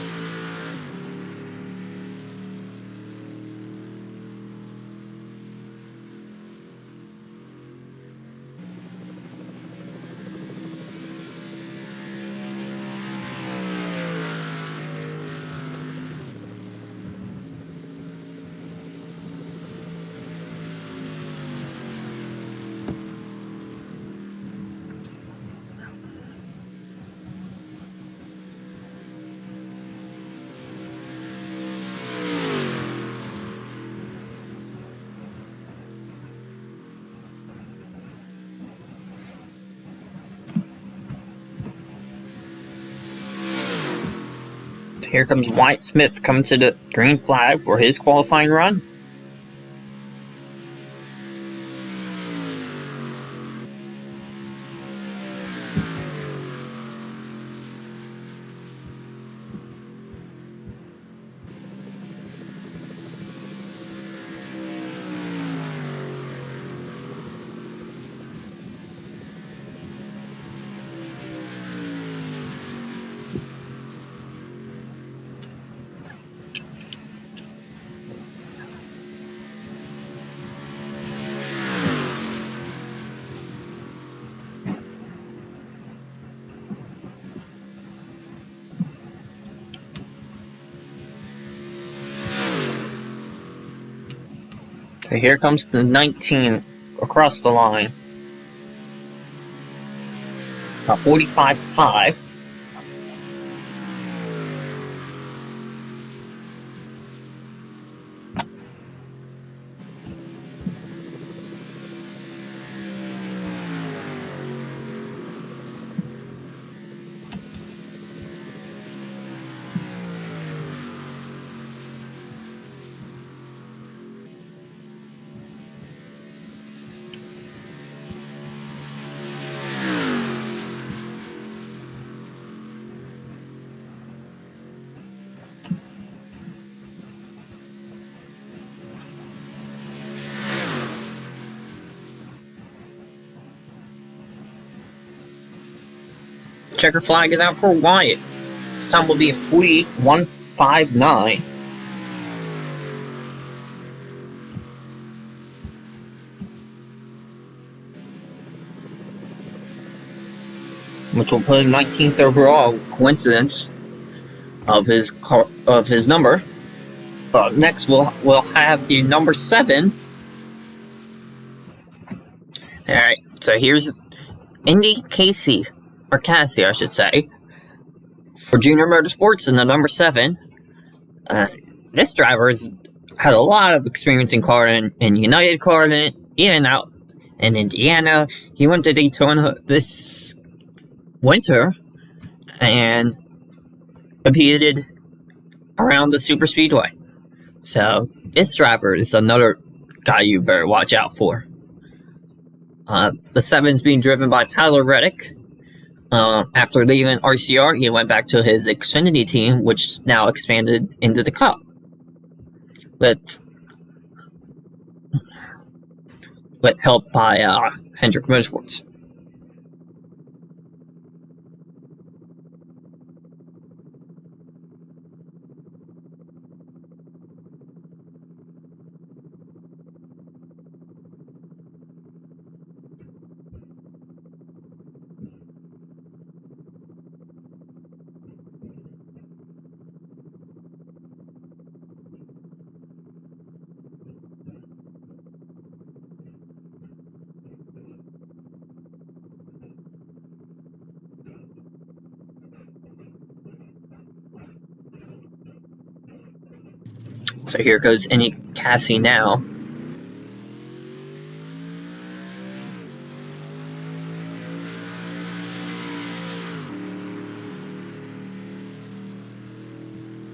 Here comes Wyatt Smith coming to the green flag for his qualifying run. So here comes the 19 across the line. 45.5. Checker flag is out for Wyatt. This time will be a 41.59. Which will put him 19th overall. Coincidence of his number. But next we'll have the number 7. Alright, so here's Indy Casey, or Cassie I should say, for Junior Motorsports in the number 7. This driver has had a lot of experience in karting, in United Karting, even out in Indiana. He went to Daytona this winter and competed around the super speedway. So this driver is another guy you better watch out for. The 7's being driven by Tyler Reddick. After leaving RCR, he went back to his Xfinity team, which now expanded into the Cup. With help by Hendrick Motorsports. So here goes Indy Cassie now.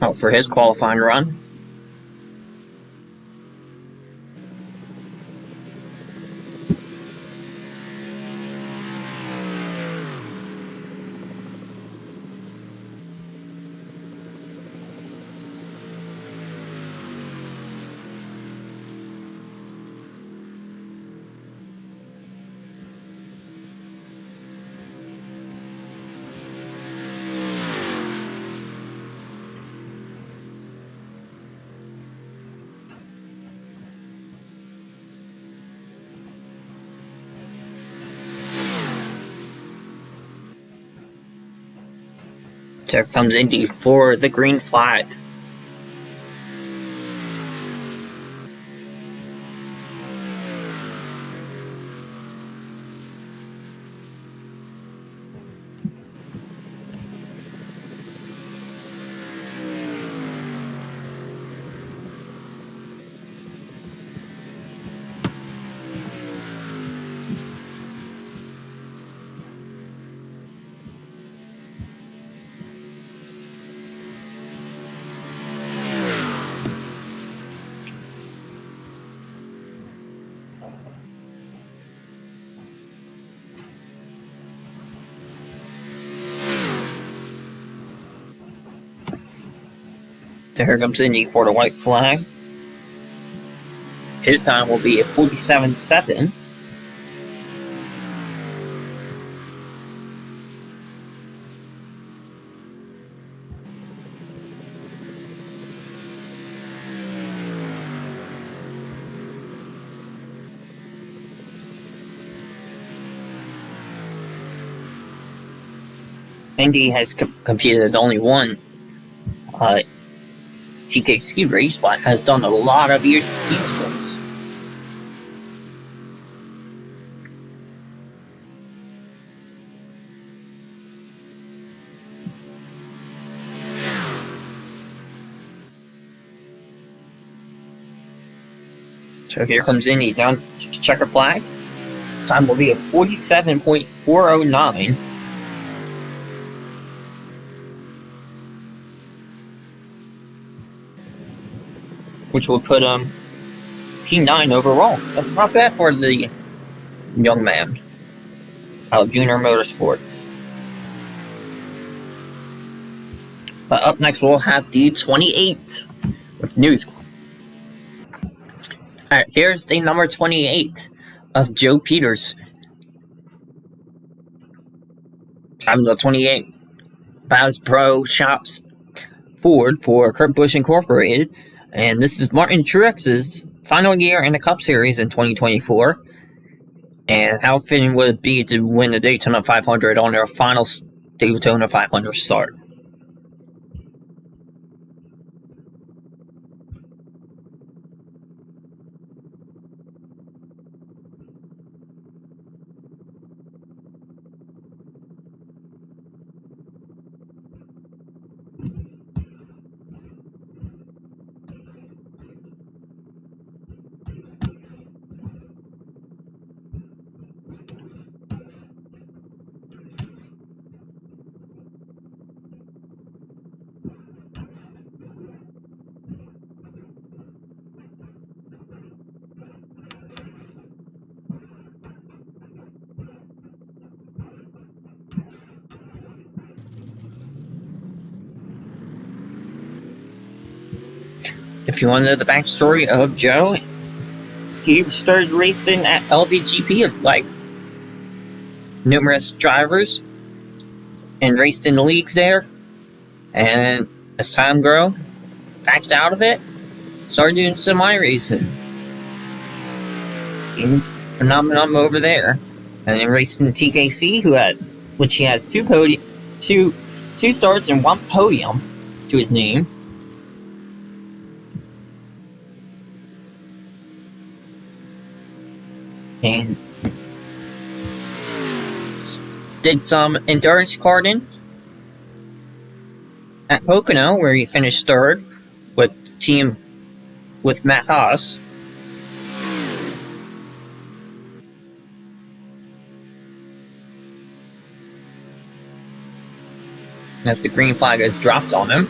Out for his qualifying run. There comes Indy for the green flag. There comes Indy for the white flag. His time will be a 47.7. Indy has competed only one TKC race, but has done a lot of esports. So here comes Indy down to checker flag. Time will be a 47.409. Which will put him P9 overall. That's not bad for the young man out of Junior Motorsports. But up next, we'll have the 28 with news. Alright, here's the number 28 of Joe Peters. Driving the 28 Baz Pro Shops Ford for Kurt Busch Incorporated. And this is Martin Truex's final year in the Cup Series in 2024. And how fitting would it be to win the Daytona 500 on their final Daytona 500 start? If you want to know the backstory of Joe, he started racing at LVGP like numerous drivers and raced in the leagues there. And as time grew, backed out of it, started doing some iRacing. Phenomenon over there. And then racing TKC, which he has two starts and one podium to his name. And did some endurance karting at Pocono, where he finished third with Matt Haas. As the green flag is dropped on him.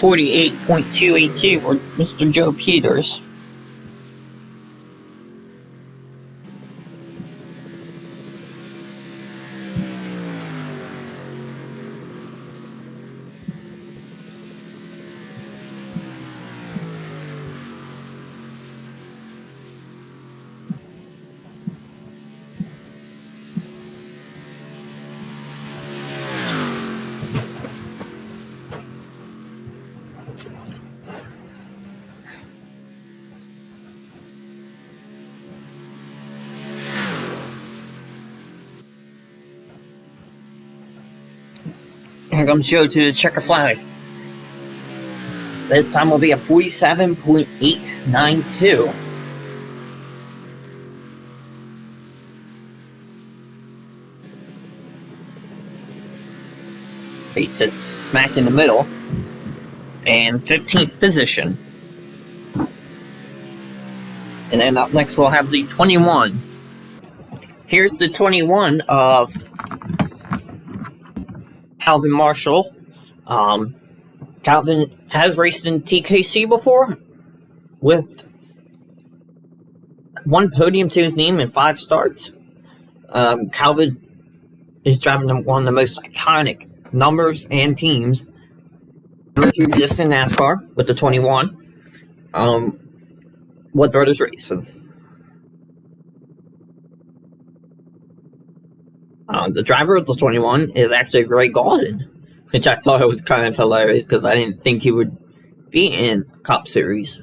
.282 for Mr. Joe Peters. Here comes Joe to the checker flag. This time will be a 47.892. He sits smack in the middle. And 15th position. And then up next we'll have the 21. Here's the 21 of Calvin Marshall. Calvin has raced in TKC before, with 1 podium to his name and 5 starts. Calvin is driving one of the most iconic numbers and teams to exist in NASCAR with the 21. Wood Brothers Racing. The driver of the 21 is actually Greg Gauldin, which I thought was kind of hilarious because I didn't think he would be in Cup Series.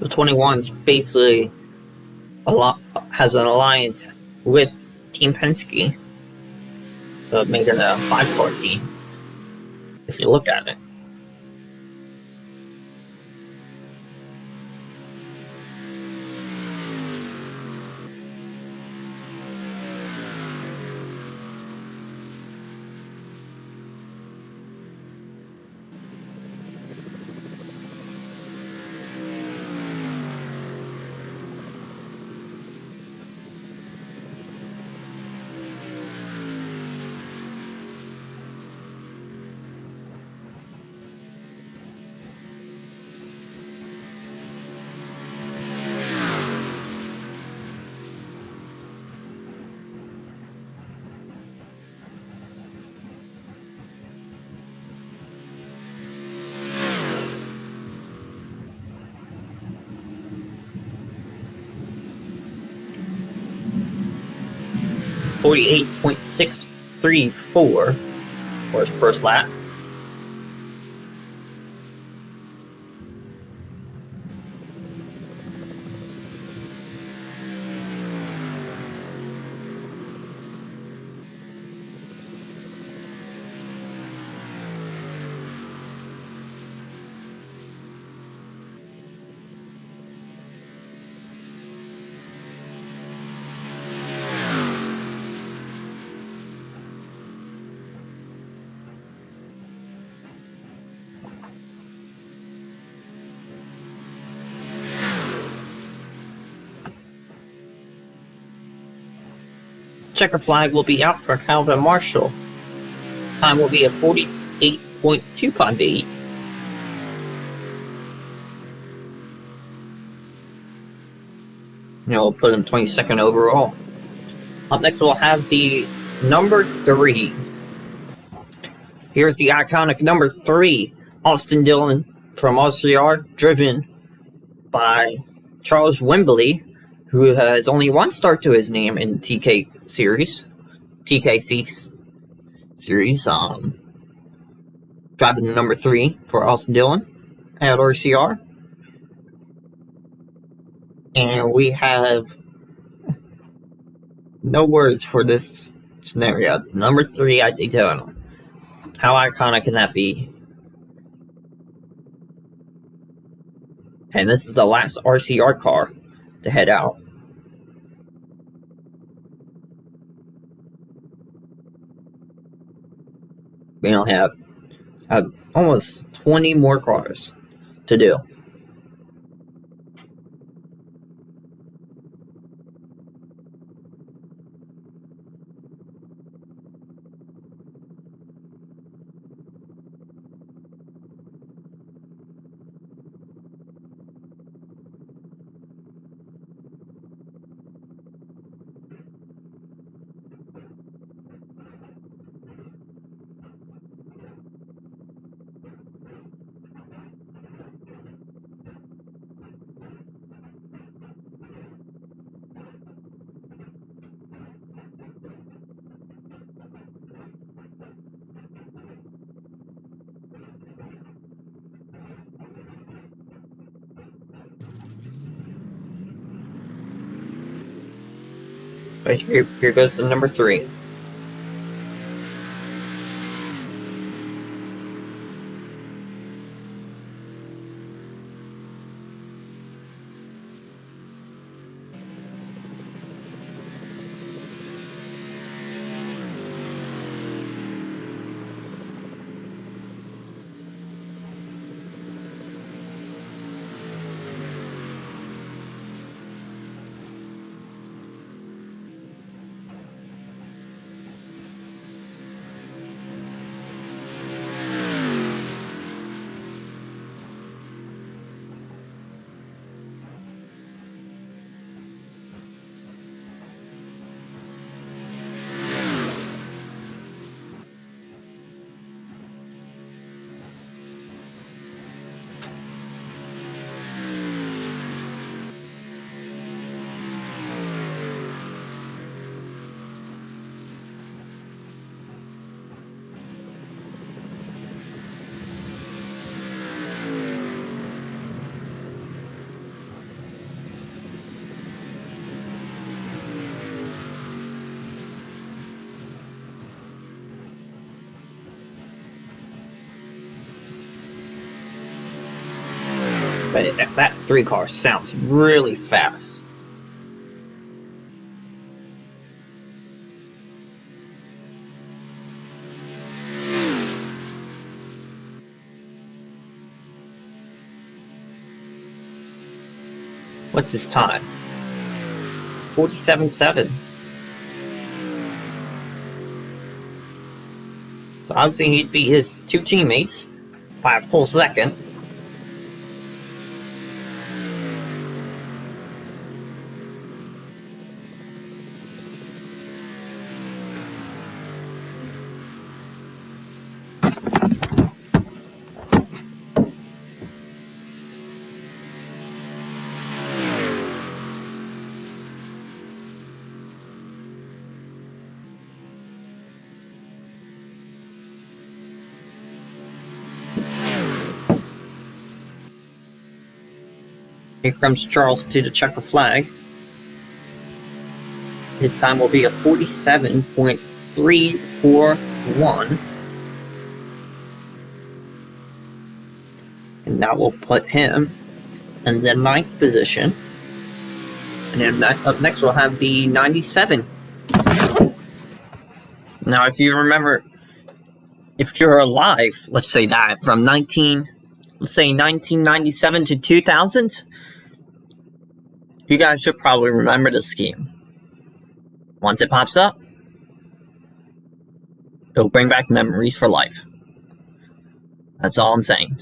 The 21's basically has an alliance with Team Penske, so it makes it a 5-car team, if you look at it. .634 for his first lap. Checker flag will be out for Calvin Marshall. Time will be at 48.258. We'll put him 22nd overall. Up next, we'll have the number 3. Here's the iconic number 3, Austin Dillon from RCR, driven by Charles Wembley, who has only 1 start to his name in TKC series. Driving the number 3 for Austin Dillon at RCR. And we have no words for this scenario. Number 3 at Daytona. How iconic can that be? And this is the last RCR car to head out. We only have almost 20 more cars to do. Right, here goes the number 3. But that 3 car sounds really fast. What's his time? 47.7. So obviously he's beat his 2 teammates by a full second. Here comes Charles to the checker flag. His time will be a 47.341. And that will put him in the 9th position. And then up next we'll have the 97. Now if you remember, if you're alive, let's say that, from 1997 to 2000, you guys should probably remember this scheme. Once it pops up, it'll bring back memories for life. That's all I'm saying.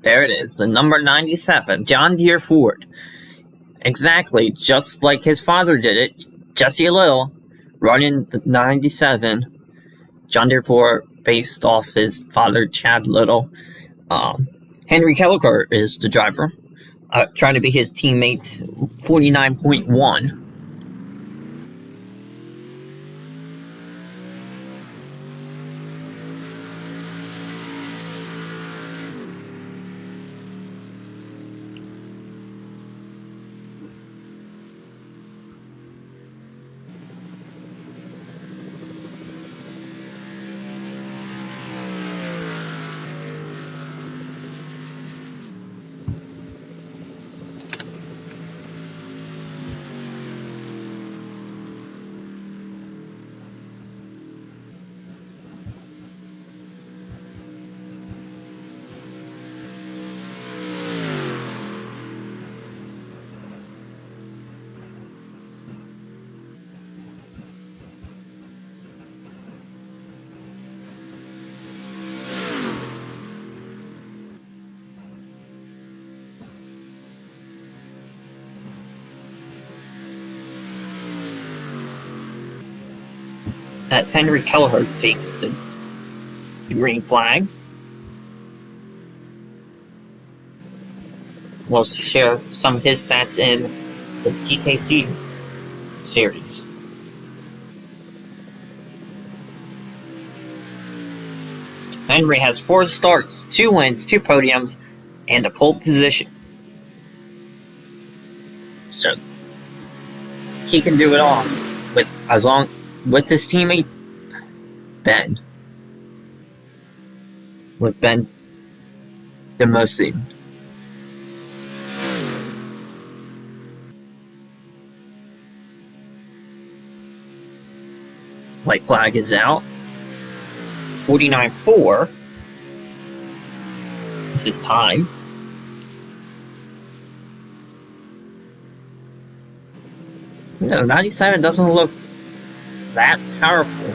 There it is, the number 97, John Deere Ford. Exactly, just like his father did it, Jesse Little, running the 97. John Deere Ford, based off his father, Chad Little. Henry Kelleher is the driver, trying to be his teammate's 49.1. as Henry Kelleher takes the green flag. We'll share some of his stats in the TKC series. Henry has 4 starts, 2 wins, 2 podiums, and a pole position. So he can do it all with his teammate Ben. With Ben Demosine. White flag is out. 49.4 is his time. No, 97 doesn't look that powerful.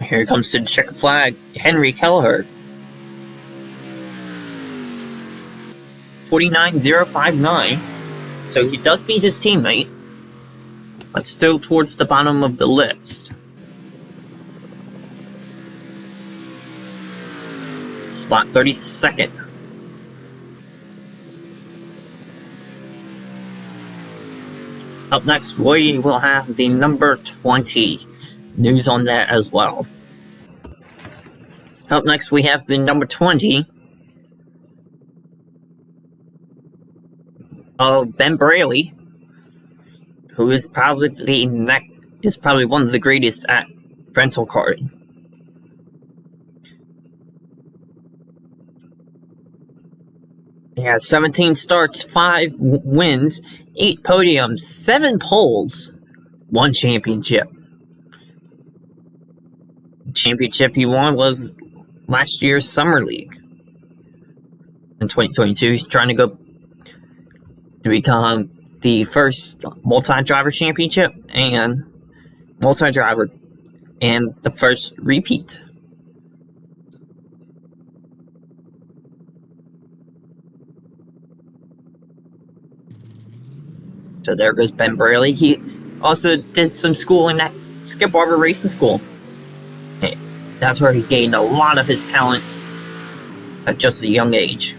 Here comes to check the flag, Henry Kelleher. 49.059. So he does beat his teammate, but still towards the bottom of the list. Slot 32nd. Up next, we will have the number 20. News on that as well. Up next, we have the number 20 of Ben Braley, who is probably one of the greatest at rental carding. He has 17 starts, 5 wins, 8 podiums, 7 poles, 1 championship. The championship he won was last year's Summer League. In 2022, he's trying to go to become the first multi-driver championship and multi-driver and the first repeat. So there goes Ben Braley. He also did some schooling at Skip Barber Racing School. That's where he gained a lot of his talent at just a young age.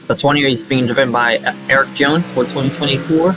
The 20 is being driven by Eric Jones for 2024.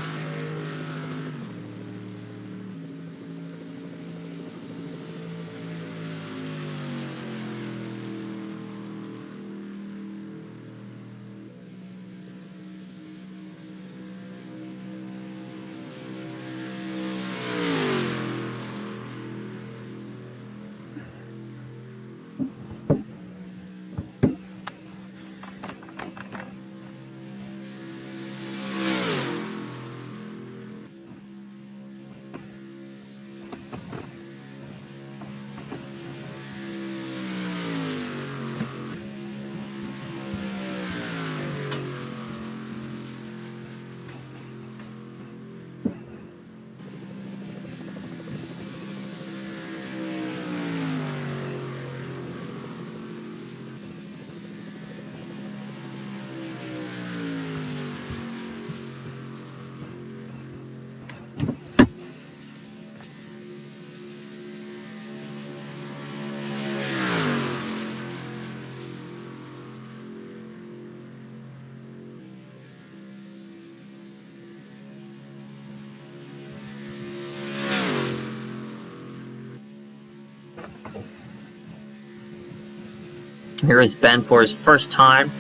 Here is Ben for his first time.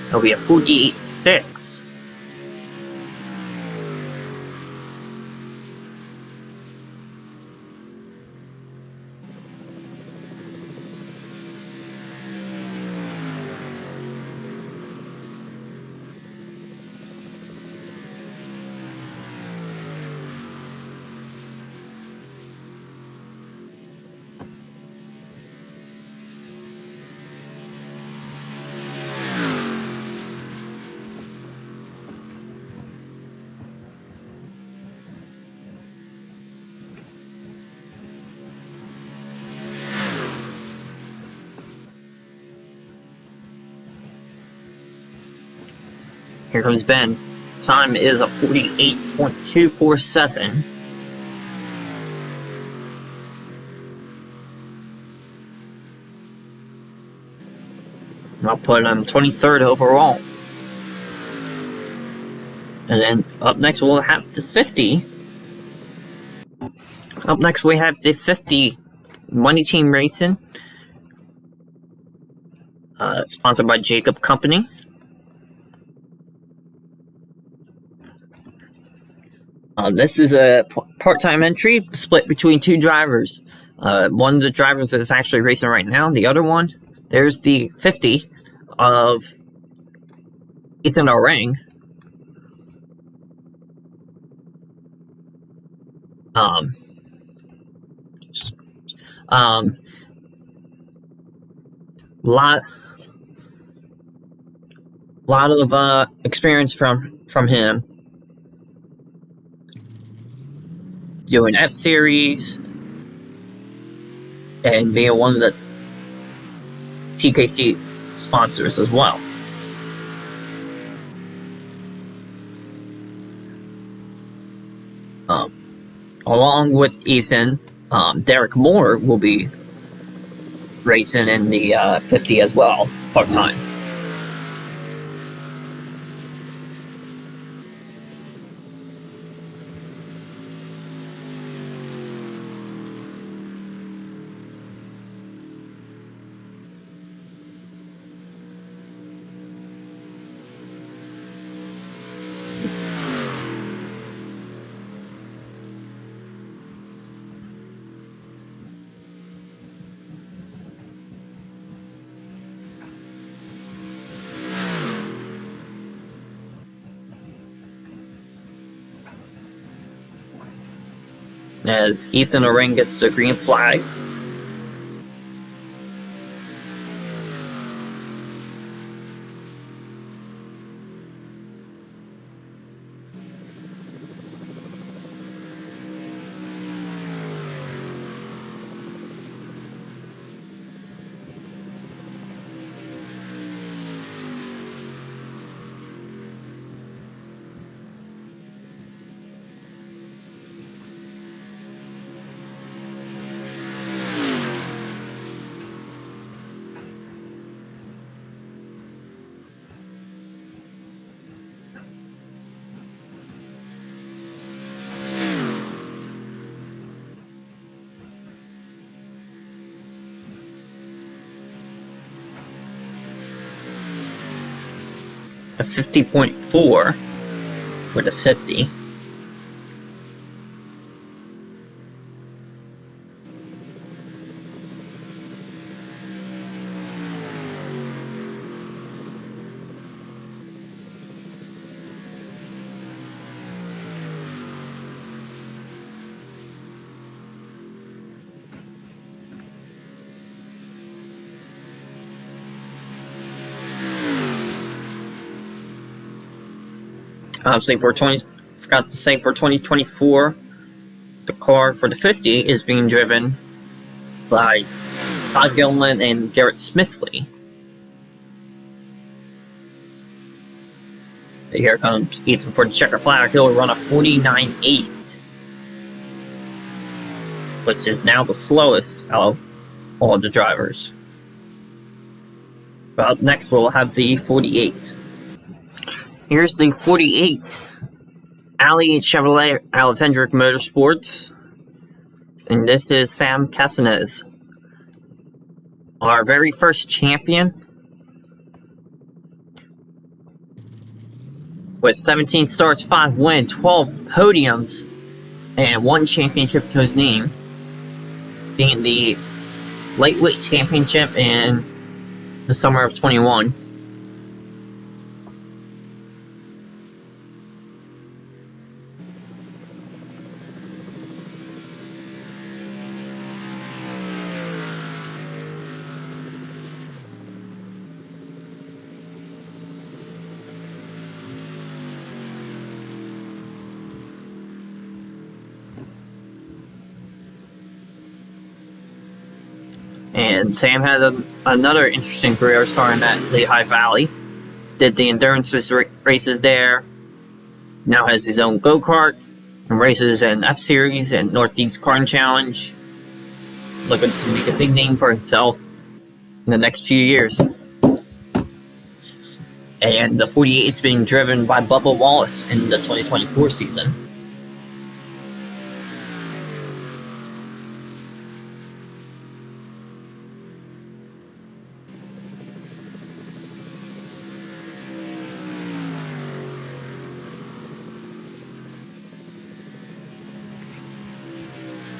It'll be a 48.6. Here comes Ben. Time is a 48.247. I'll put him 23rd overall. And then up next we'll have the 50. Up next we have the 50 Money Team Racing. Sponsored by Jacob Company. This is a part-time entry split between two drivers. One of the drivers is actually racing right now. The other one, there's the 50 of Ethan Orang. Lot of experience from him. Doing F-Series and being one of the TKC sponsors as well. Along with Ethan, Derek Moore will be racing in the 50 as well, part-time. As Ethan Orang gets the green flag. A 50.4 for the 50. Obviously, forgot to say, for 2024, the car for the 50 is being driven by Todd Gilman and Garrett Smithley. Here comes Ethan for the checker flag. He'll run a 49.8, which is now the slowest of all the drivers. Up next, we'll have the 48. Here's the 48 Alley Chevrolet Alvendrick Motorsports, and this is Sam Casanez, our very first champion, with 17 starts, 5 wins, 12 podiums, and 1 championship to his name, being the lightweight championship in the summer of 21. And Sam had another interesting career starting at Lehigh Valley. did the endurance races there. Now has his own go-kart and races in F-Series and Northeast Karting Challenge. Looking to make a big name for himself in the next few years. And the 48 is being driven by Bubba Wallace in the 2024 season.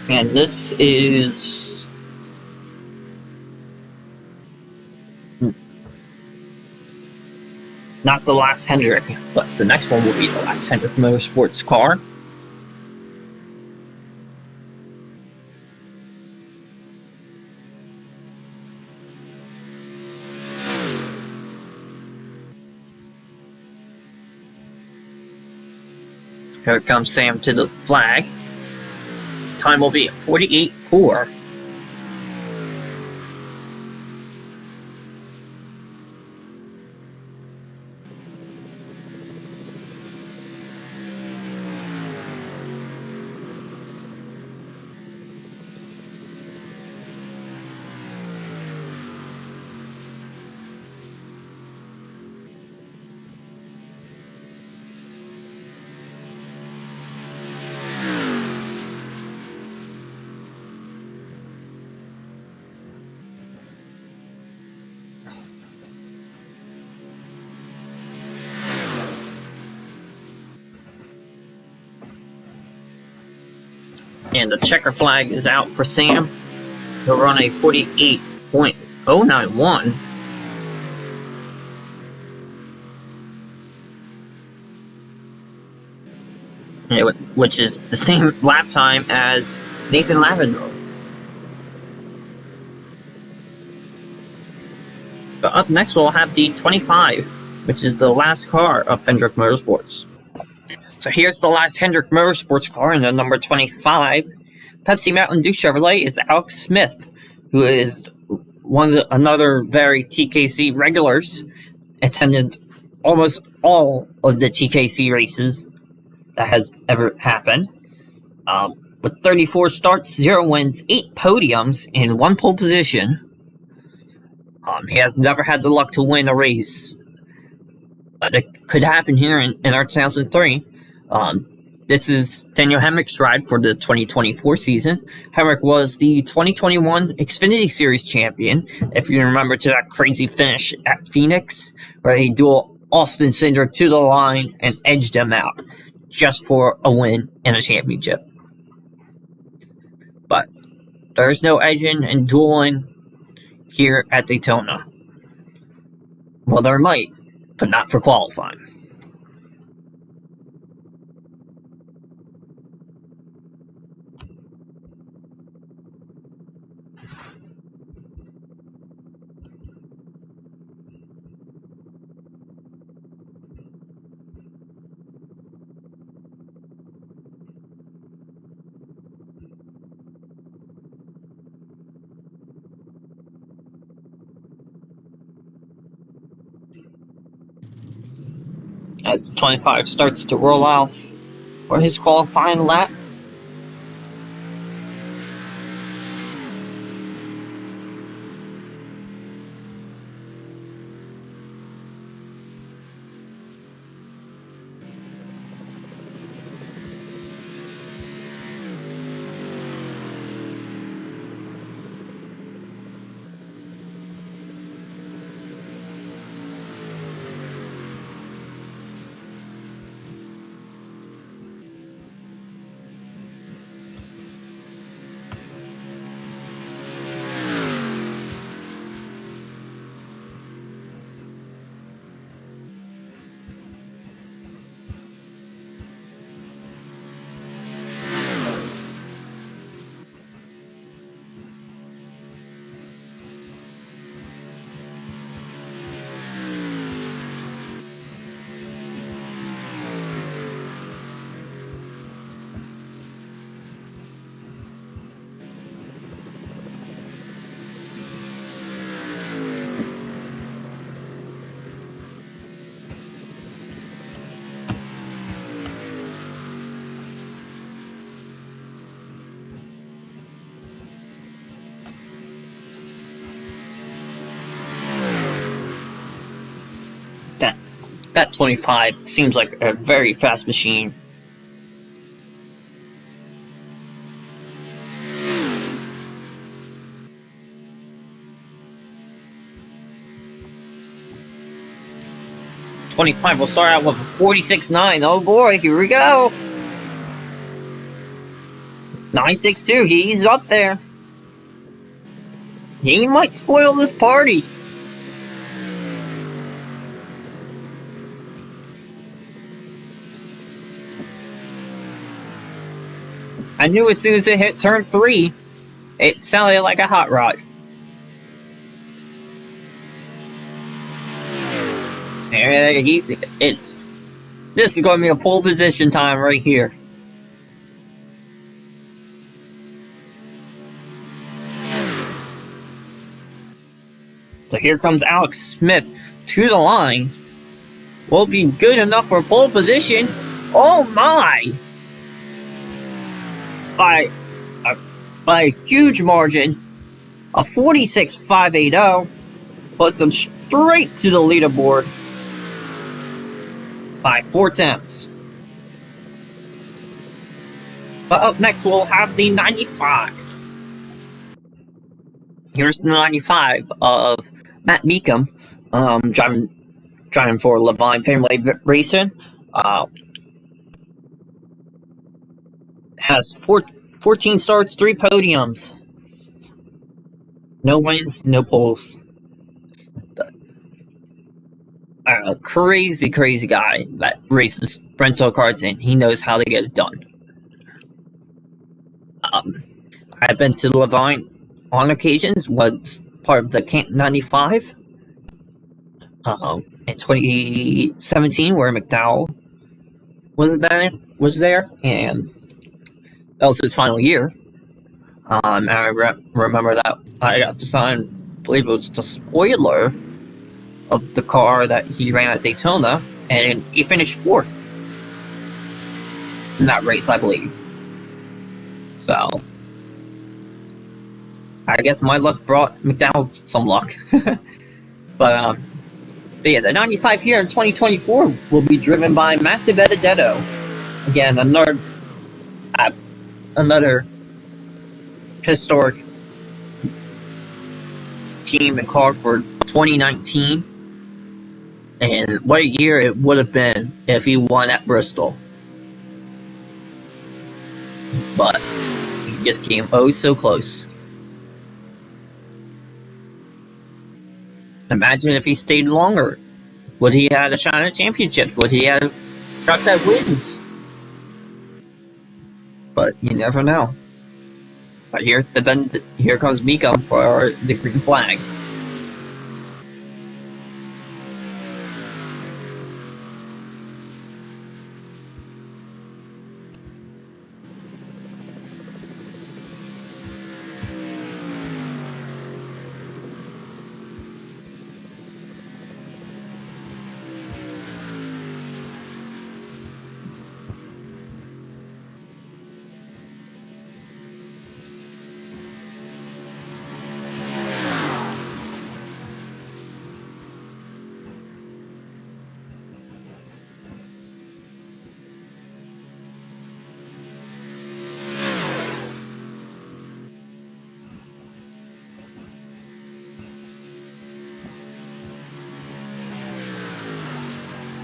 And this is not the last Hendrick, but the next one will be the last Hendrick Motorsports car. Here comes Sam to the flag. Time will be 48.4. And the checker flag is out for Sam. He'll run a 48.091. Which is the same lap time as Nathan Lavendro. But up next we'll have the 25, which is the last car of Hendrick Motorsports. So here's the last Hendrick Motorsports car in the number 25. Pepsi Mountain Dew Chevrolet is Alex Smith, who is another very TKC regulars. Attended almost all of the TKC races that has ever happened. With 34 starts, 0 wins, 8 podiums, and 1 pole position. He has never had the luck to win a race. But it could happen here in NR2003. This is Daniel Hemrick's ride for the 2024 season. Hemrick was the 2021 Xfinity Series champion, if you remember to that crazy finish at Phoenix, where he dueled Austin Cindric to the line and edged him out just for a win and a championship. But there's no edging and dueling here at Daytona. Well, there might, but not for qualifying. As 25 starts to roll out for his qualifying lap. that 25 seems like a very fast machine. '25 will start out with a 46.9. Oh boy, here we go. 962, he's up there. He might spoil this party. I knew as soon as it hit turn 3, it sounded like a hot rod. And this is going to be a pole position time right here. So here comes Alex Smith to the line. Will be good enough for pole position. Oh my! By a huge margin, a 46.580 puts him straight to the leaderboard by 4/10. But up next we'll have the 95. Here's the 95 of Matt Meekum, driving for Levine Family Racing. Has 14 starts, 3 podiums. No wins, no poles. Crazy guy that races rental cars and he knows how to get it done. I've been to Levine on occasions, was part of the Camp 95 in 2017 where McDowell was there, and that was his final year. And I remember that I got to sign, I believe it was the spoiler of the car that he ran at Daytona, and he finished 4th in that race, I believe. So I guess my luck brought McDowell some luck. But yeah, the 95 here in 2024 will be driven by Matt DiBenedetto. Again, another historic team and car for 2019. And what a year it would have been if he won at Bristol. But he just came oh so close. Imagine if he stayed longer. Would he have a shot at championships? Would he have shots at wins? But you never know. But here comes Meekum for the green flag.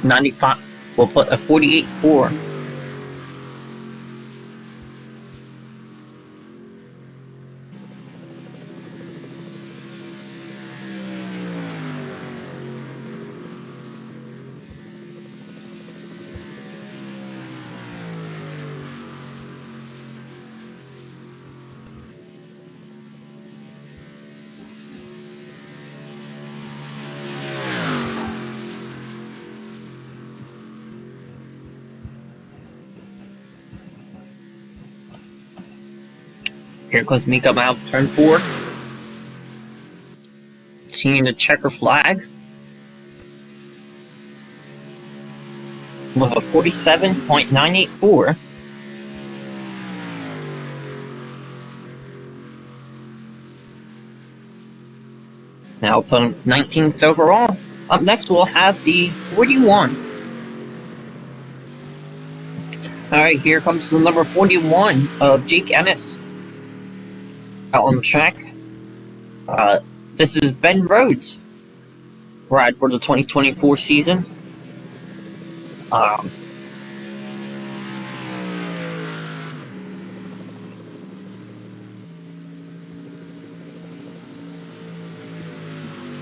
'95 will put a 48.4. Here comes Meekum out of turn 4. Seeing the checker flag. With a 47.984. Now put him 19th overall. Up next, we'll have the 41. Alright, here comes the number 41 of Jake Ennis. Out on the track. This is Ben Rhodes' ride for the 2024 season.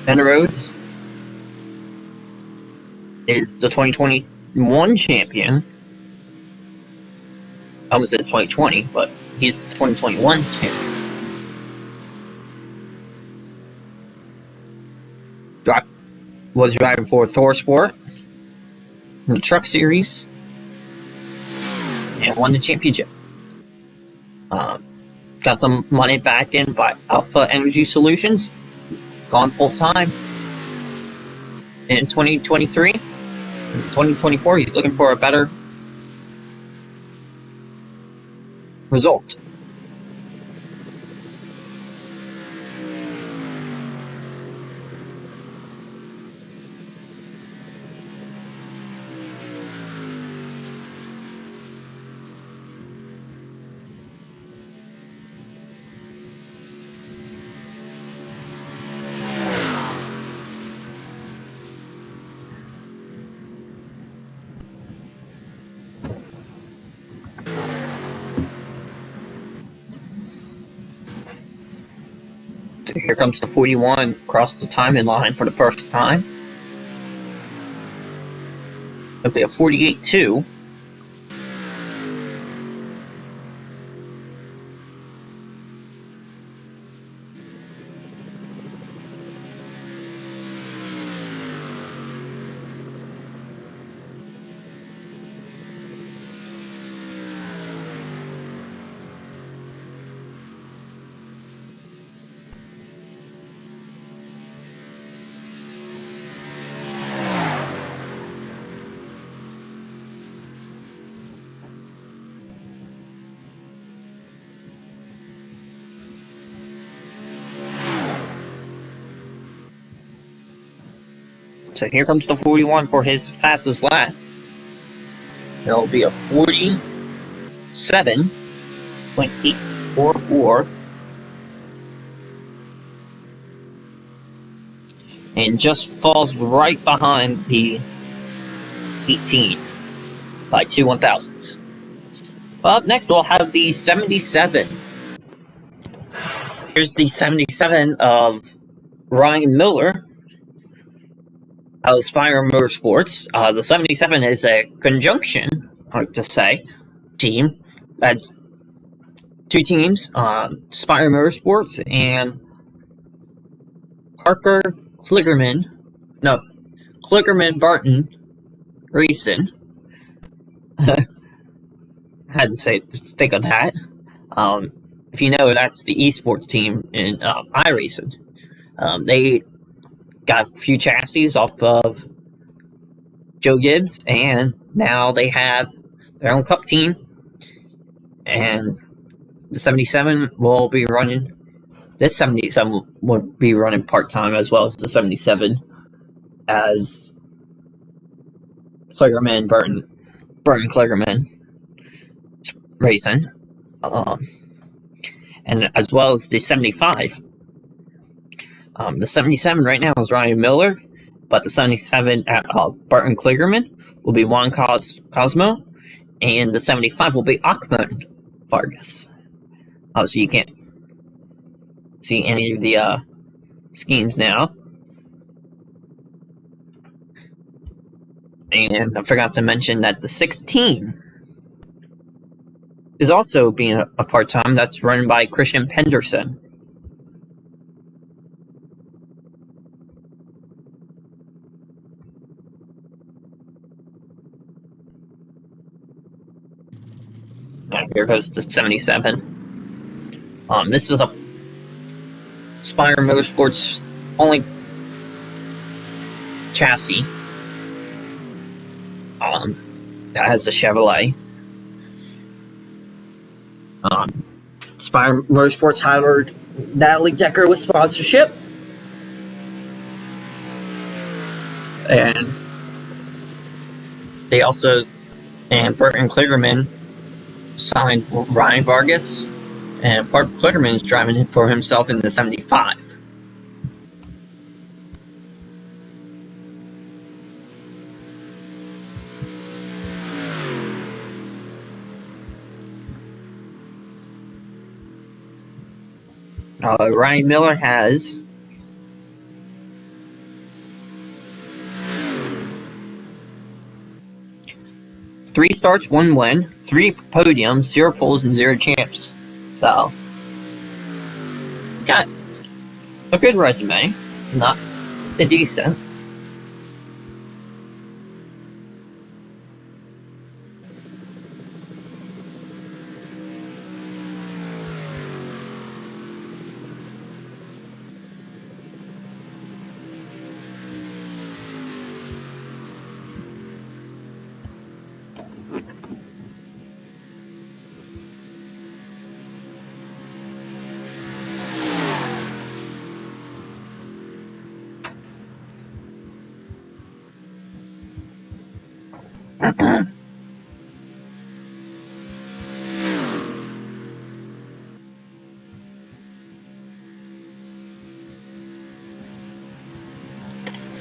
Ben Rhodes is the 2021 champion. I almost said 2020, but he's the 2021 champion. Was driving for Thor Sport in the Truck Series and won the championship. Got some money back in by Alpha Energy Solutions. Gone full time in 2023. In 2024, he's looking for a better result. Here comes the 41 across the timing line for the first time. It'll be a 48-2. So here comes the 41 for his fastest lap. It'll be a 47.844. And just falls right behind the 18 by 2 1,000ths. Up next, we'll have the 77. Here's the 77 of Ryan Miller of Spire Motorsports. The 77 is a conjunction, I like to say, team. That's two teams, Spire Motorsports and Kligerman Barton Racing. Had to think of that. If you know, that's the esports team in iRacing. They got a few chassis off of Joe Gibbs, and now they have their own cup team. And the 77 will be running. This 77 will be running part-time as well as the 77 as Kligerman Burton Kligerman Racing. And as well as the 75. The 77 right now is Ryan Miller, but the 77 at Barton Kligerman will be Juan Cosmo, and the 75 will be Ahmed Vargas. Obviously, you can't see any of the schemes now. And I forgot to mention that the 16 is also being a part-time. That's run by Christian Penderson. And here goes the 77. This is a Spire Motorsports only chassis. That has a Chevrolet. Spire Motorsports hired Natalie Decker with sponsorship. And they also, and Burton Kligerman signed Ryan Vargas, and Bart Kligerman is driving for himself in the 75. Ryan Miller has 3 starts, 1 win, 3 podiums, 0 poles, and 0 champs. So, he's got a good resume, not a decent.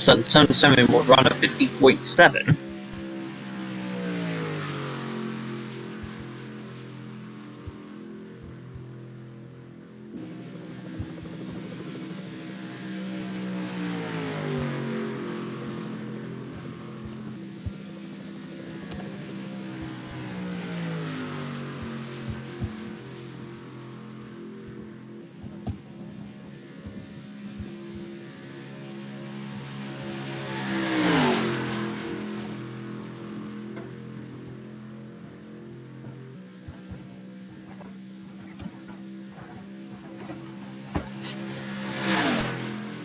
So the 77 will run a 50.7.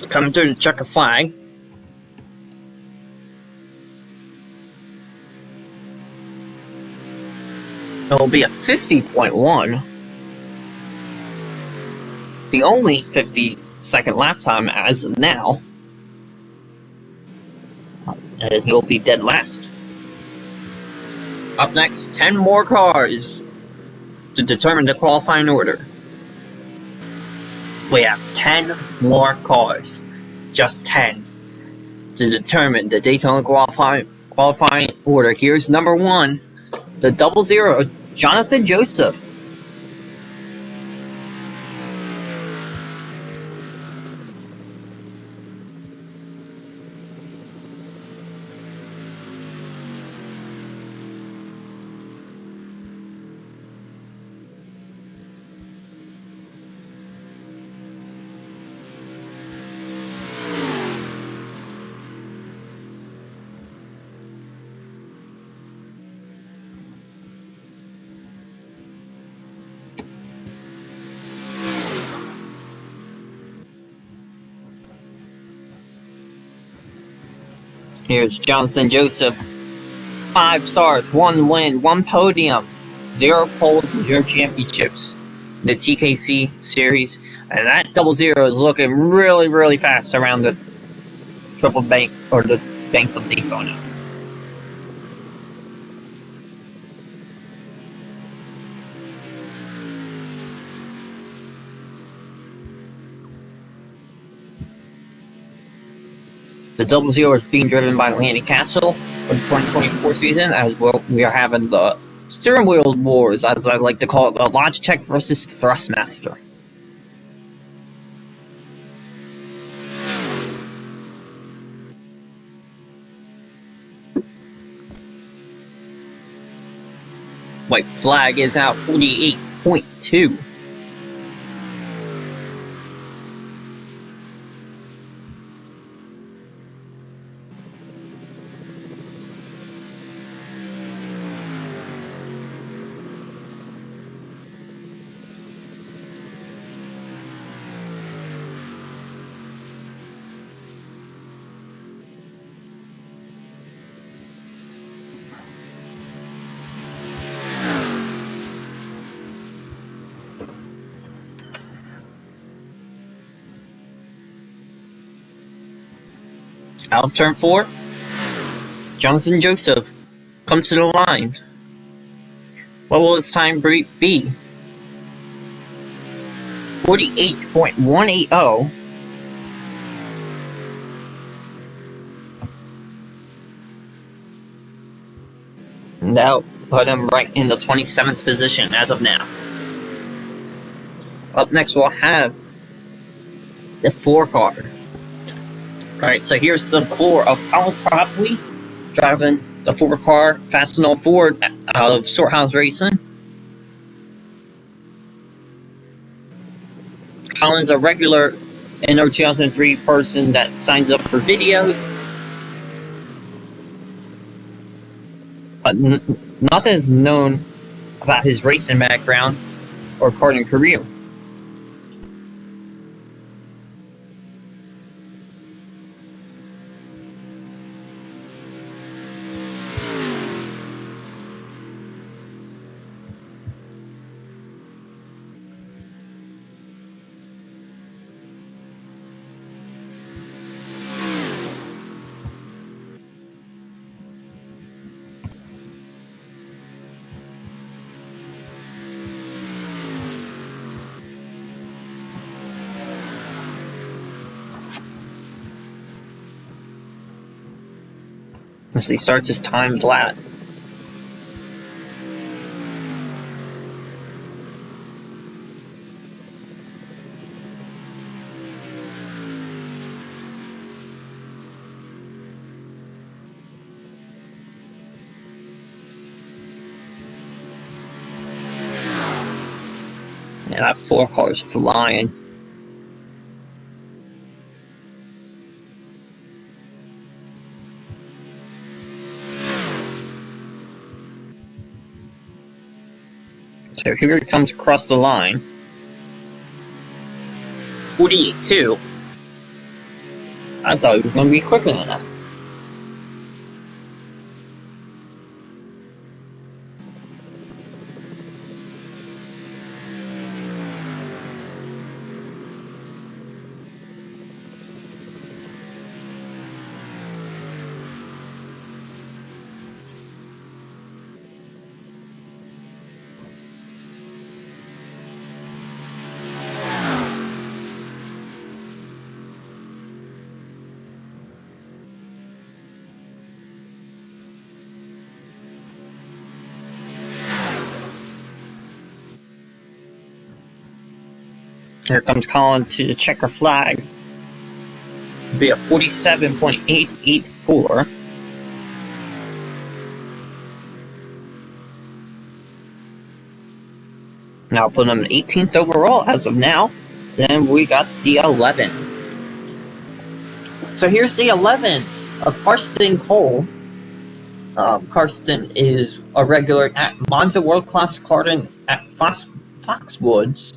Coming through the checker flag. It will be a 50.1. The only 50-second lap time as of now. And he'll be dead last. Up next, 10 more cars to determine the qualifying order. We have 10 more cars, just 10, to determine the Daytona qualifying order. Here's number 1, the 00, Jonathan Joseph. Here's Jonathan Joseph. 5 stars, 1 win, 1 podium, 0 poles, and 0 championships. The TKC series. And that 00 is looking really, really fast around the triple bank, or the banks of Daytona. The 00 is being driven by Lanny Castle for the 2024 season, as well. We are having the steering wheel wars, as I like to call it, the Logitech versus Thrustmaster. White flag is out, 48.2. Out of turn 4, Johnson Joseph comes to the line. What will his time be? 48.180. And that'll put him right in the 27th position as of now. Up next, we'll have the 4 car. Alright, so here's the 4 of Colin Propley driving the 4 car Fastenal Ford out of Storehouse Racing. Colin's a regular NR2003 person that signs up for videos, but nothing is known about his racing background or karting career. As he starts his timed lap. And that 4 car is flying. So here it comes across the line. 48.2. I thought it was going to be quicker than that. Here comes Colin to the checker flag. It'll be a 47.884. Now put him 18th overall as of now. Then we got the 11. So here's the 11 of Karsten Cole. Karsten is a regular at Monza World Class Karting at Foxwoods.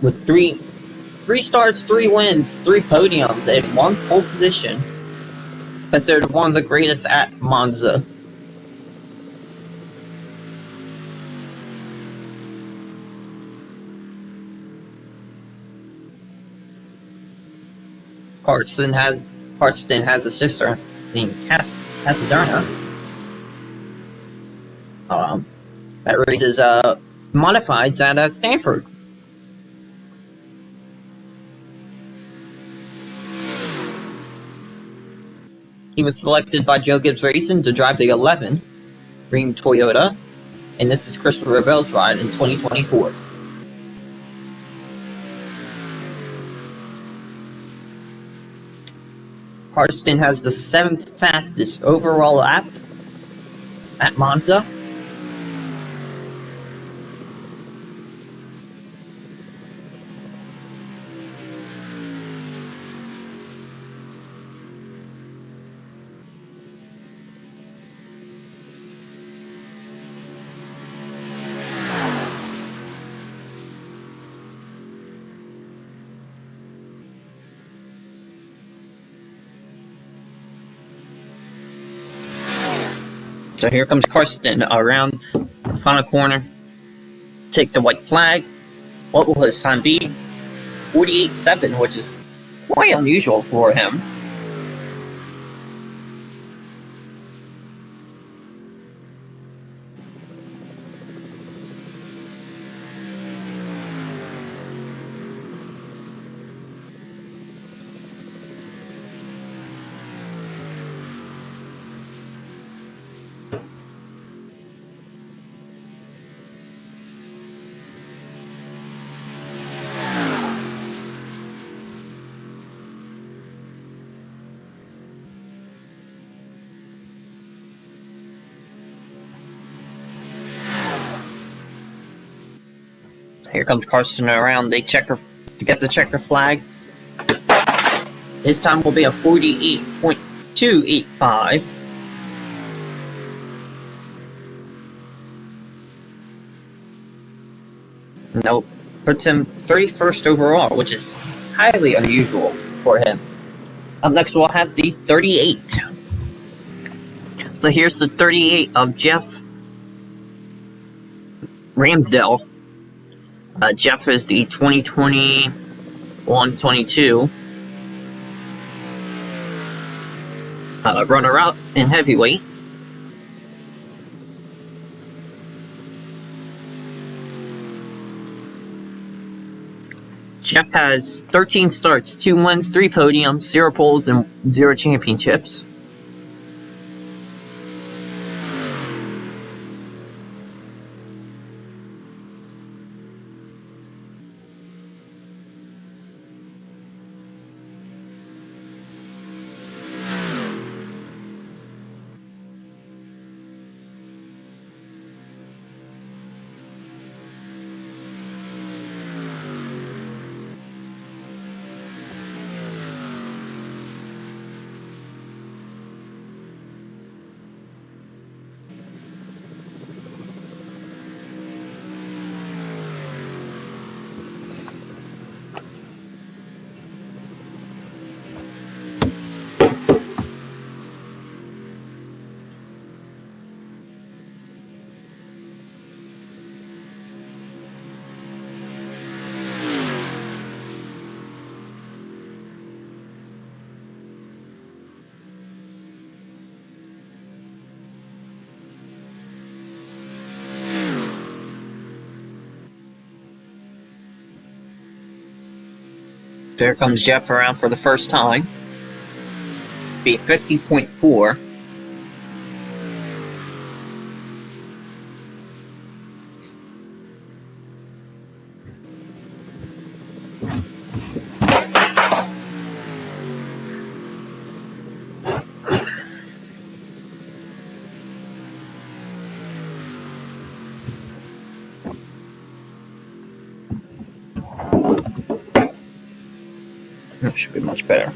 With three starts, 3 wins, 3 podiums, and 1 pole position. Considered one of the greatest at Monza. Karsten has a sister named Casadona. That races modifieds at Stanford. He was selected by Joe Gibbs Racing to drive the 11, green Toyota, and this is Christopher Bell's ride in 2024. Karsten has the 7th fastest overall lap at Monza. So here comes Karsten around the final corner. Take the white flag. What will his time be? 48.7, which is quite unusual for him. Here comes Carson around the checker to get the checker flag. His time will be a 48.285. Nope. Puts him 31st overall, which is highly unusual for him. Up next, we'll have the 38. So here's the 38 of Jeff Ramsdale. Jeff is the 2021-22 runner-up in heavyweight. Jeff has 13 starts, 2 wins, 3 podiums, 0 poles, and 0 championships. There comes Jeff around for the first time. Be 50.4. That should be much better.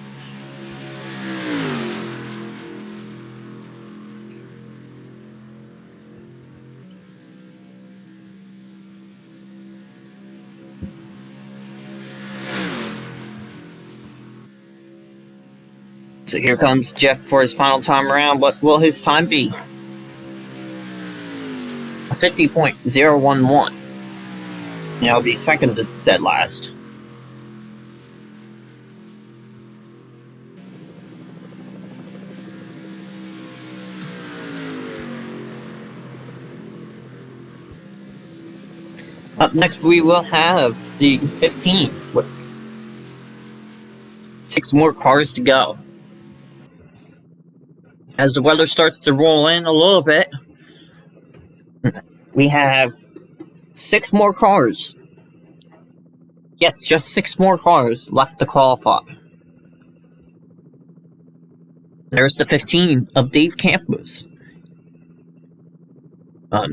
So here comes Jeff for his final time around. What will his time be? A 50.011. And that'll be second to dead last. Up next, we will have the 15 with 6 more cars to go. As the weather starts to roll in a little bit, we have 6 more cars. Yes, just 6 more cars left to qualify. There's the 15 of Dave Campos.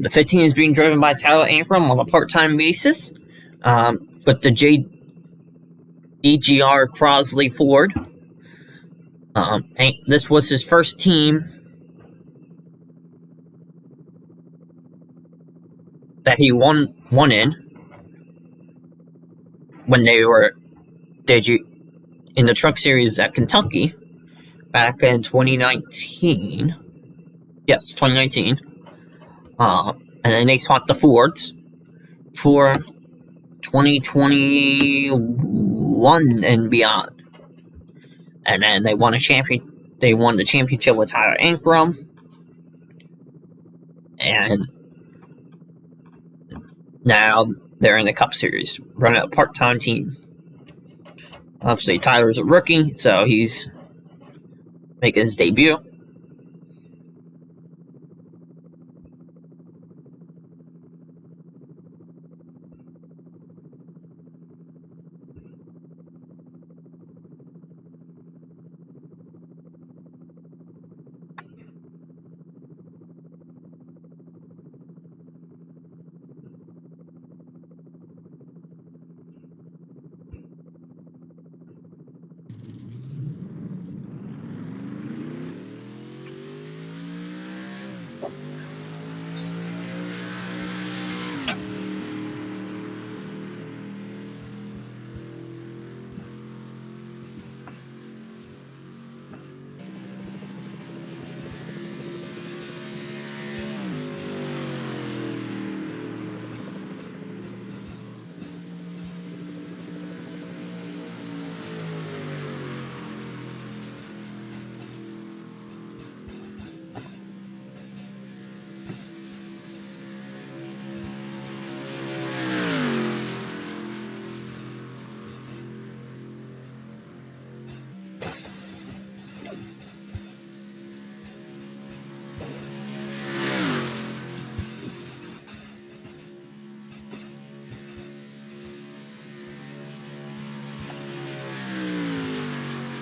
The 15 is being driven by Tyler Ankrum on a part-time basis, with the JDGR Crosley Ford. This was his first team that he won in when they were in the Truck Series at Kentucky back in 2019. Yes, 2019. And then they swapped the Fords for 2021 and beyond. And then they won the championship with Tyler Ankrum. And now they're in the Cup Series, running a part-time team. Obviously, Tyler's a rookie, so he's making his debut.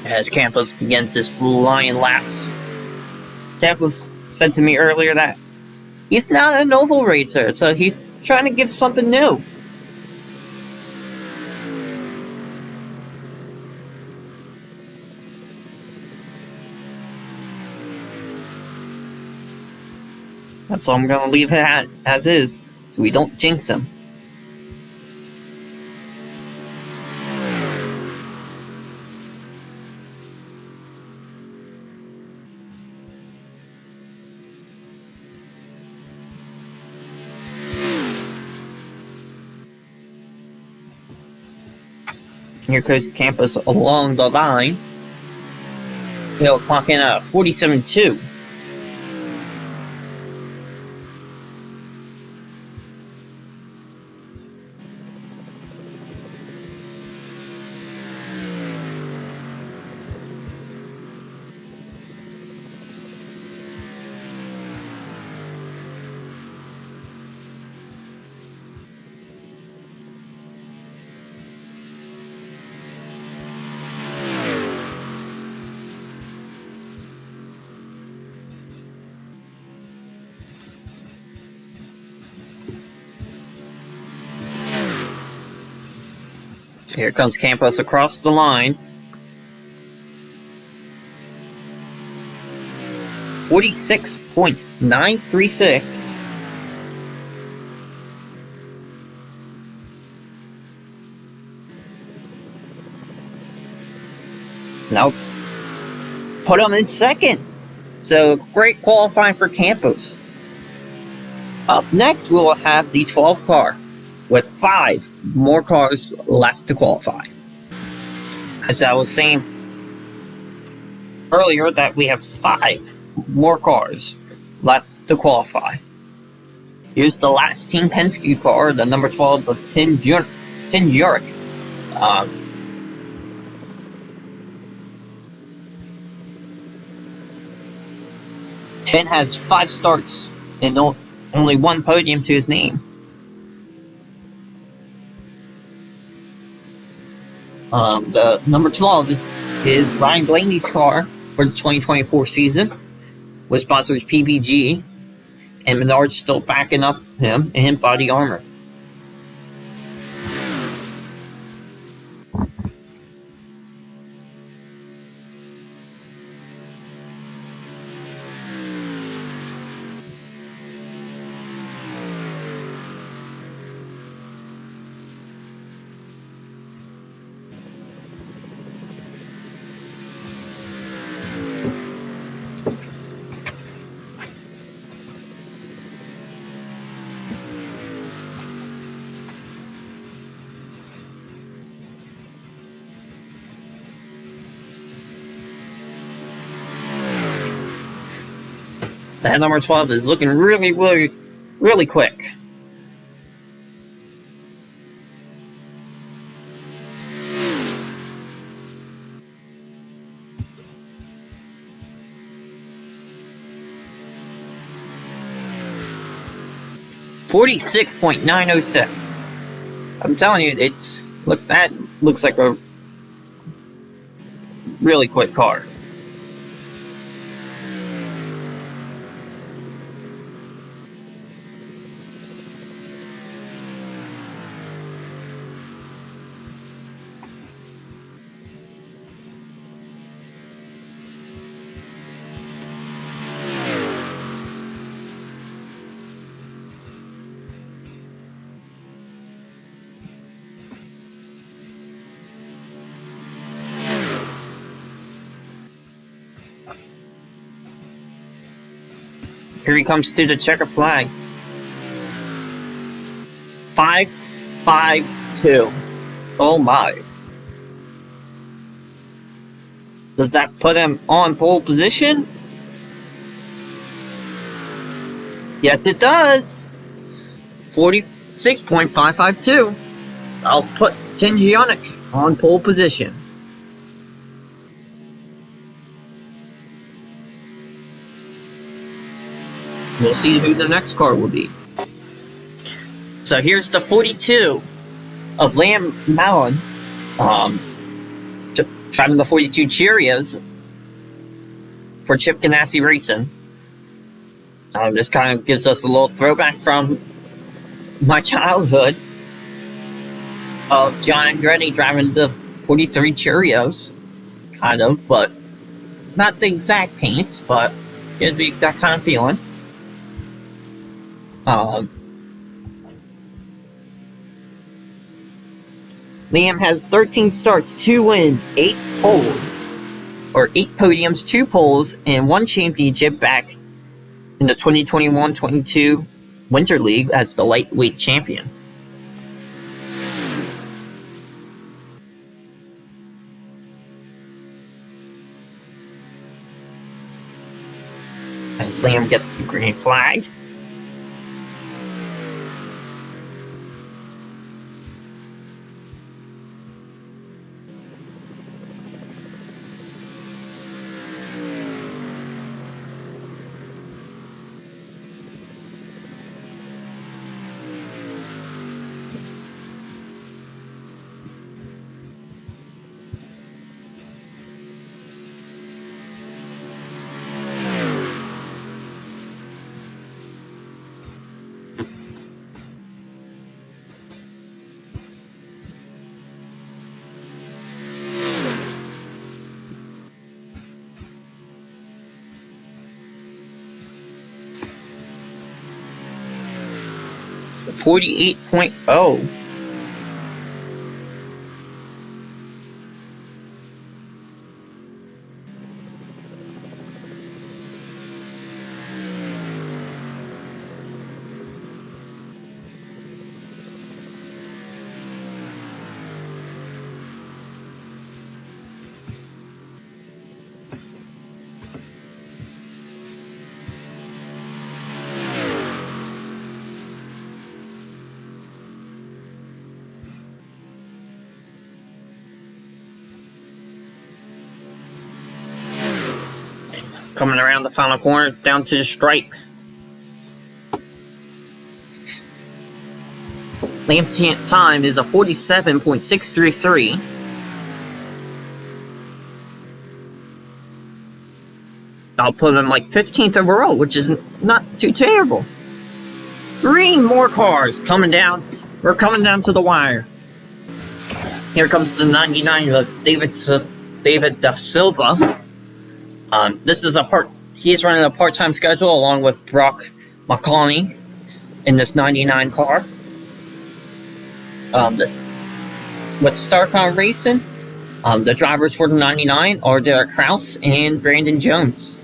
As Campos begins his flying laps. Campos said to me earlier that he's not an oval racer, so he's trying to give something new. So I'm going to leave it as is, so we don't jinx him. Here goes Campos along the line. He'll clock in at 47.2. Here comes Campos across the line. 46.936. Now put him in second. So great qualifying for Campos. Up next, we will have the 12 car with 5 more cars left to qualify. As I was saying earlier, that we have 5 more cars left to qualify. Here's the last Team Penske car, the number 12 of Tim Jurek. Tim has 5 starts and only 1 podium to his name. The number 12 is Ryan Blaney's car for the 2024 season, with sponsors PPG, and Menard's still backing up him in body armor. That number 12 is looking really quick. .906. I'm telling you, that looks like a really quick car. Here he comes to the checker flag. 5-5-2. Oh my. Does that put him on pole position? Yes, it does. 46.552. I'll put Tingionic on pole position. We'll see who the next car will be. So here's the 42 of Liam Mallon, driving the 42 Cheerios for Chip Ganassi Racing. This kind of gives us a little throwback from my childhood of John Andretti driving the 43 Cheerios, kind of, but not the exact paint, but gives me that kind of feeling. Liam has 13 starts, 2 wins, 8 poles, or 8 podiums, 2 poles, and 1 championship back in the 2021-22 Winter League as the lightweight champion. As Liam gets the green flag. .48. Coming around the final corner, down to the stripe. Liam's time is a 47.633. I'll put him like 15th overall, which is not too terrible. 3 more cars coming down. We're coming down to the wire. Here comes the 99 of David Da Silva. This is he's running a part-time schedule along with Brock McConney in this 99 car. With Starcom Racing, the drivers for the 99 are Derek Kraus and Brandon Jones.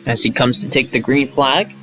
As he comes to take the green flag.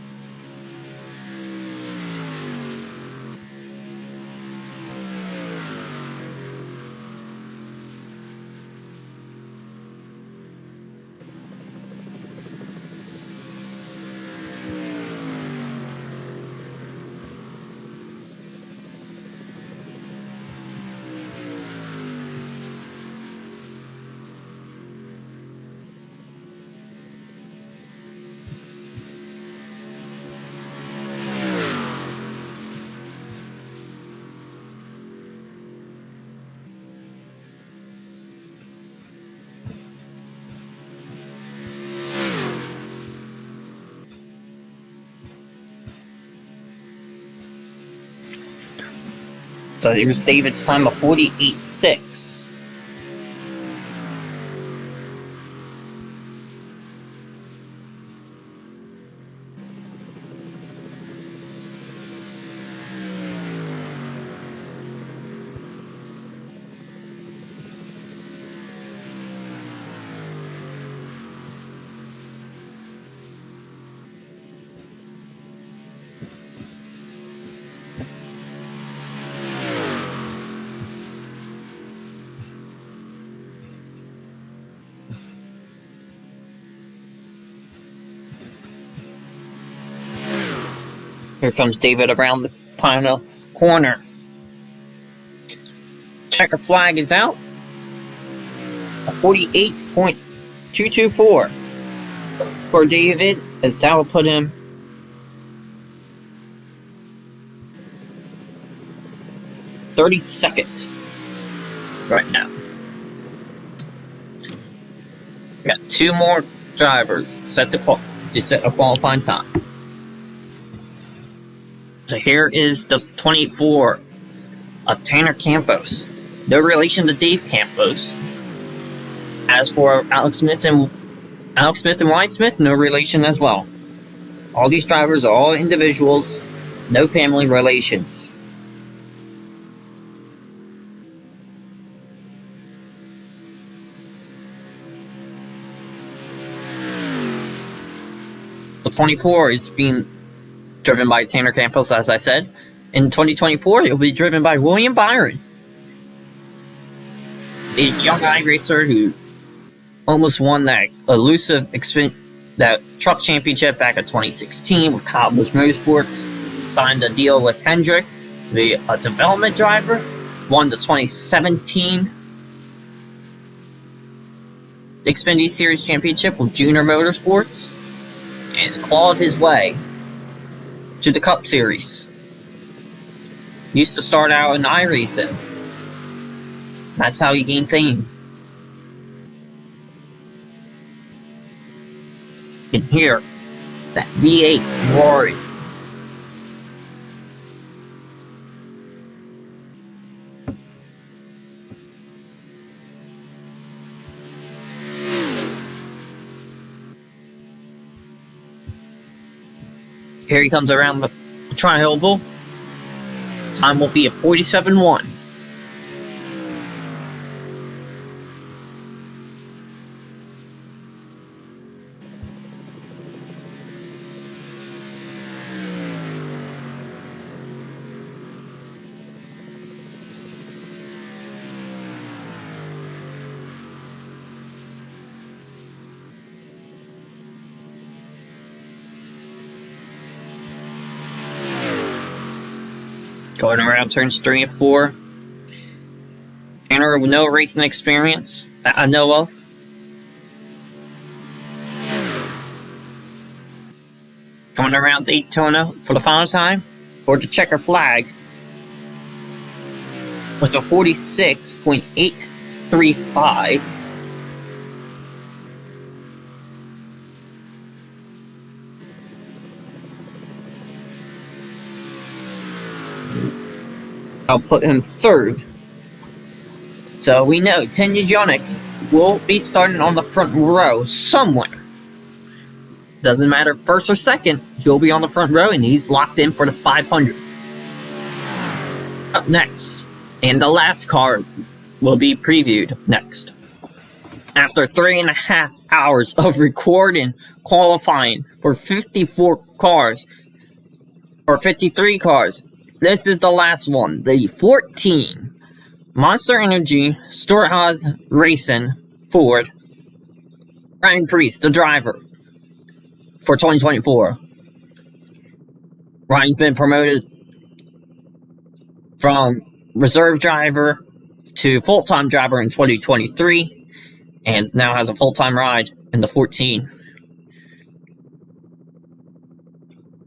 So here's David's time of 48.6. Here comes David around the final corner. Checker flag is out. A 48.224 for David, as that will put him (32nd) right now. We got two more drivers to set a qualifying time. So here is the 24 of Tanner Campos. No relation to Dave Campos. As for Alex Smith and Wyatt Smith, no relation as well. All these drivers are all individuals, no family relations. The 24 is being driven by Tanner Campos, as I said. In 2024, it will be driven by William Byron, the young iRacer who almost won that elusive that truck championship back in 2016 with Kyle Busch Motorsports. Signed a deal with Hendrick to be a development driver. Won the 2017 Xfinity Series Championship with Junior Motorsports, and clawed his way to the Cup Series. Used to start out in iRacing. That's how he gained fame. You can hear that V8 roaring. Here he comes around the tri-oval. His time will be at 47.1. Going around turns 3 and 4. Tanner with no racing experience that I know of. Coming around Daytona for the final time for the checker flag with a 46.835. I'll put him third. So we know Tenya Jonick will be starting on the front row somewhere. Doesn't matter first or second, he'll be on the front row and he's locked in for the 500. Up next, and the last car will be previewed next. After 3.5 hours of recording, qualifying for 54 cars, or 53 cars, this is the last one, the 14 Monster Energy Stewart-Haas Racing Ford Ryan Preece, the driver for 2024. Ryan's been promoted from reserve driver to full-time driver in 2023 and now has a full-time ride in the 14.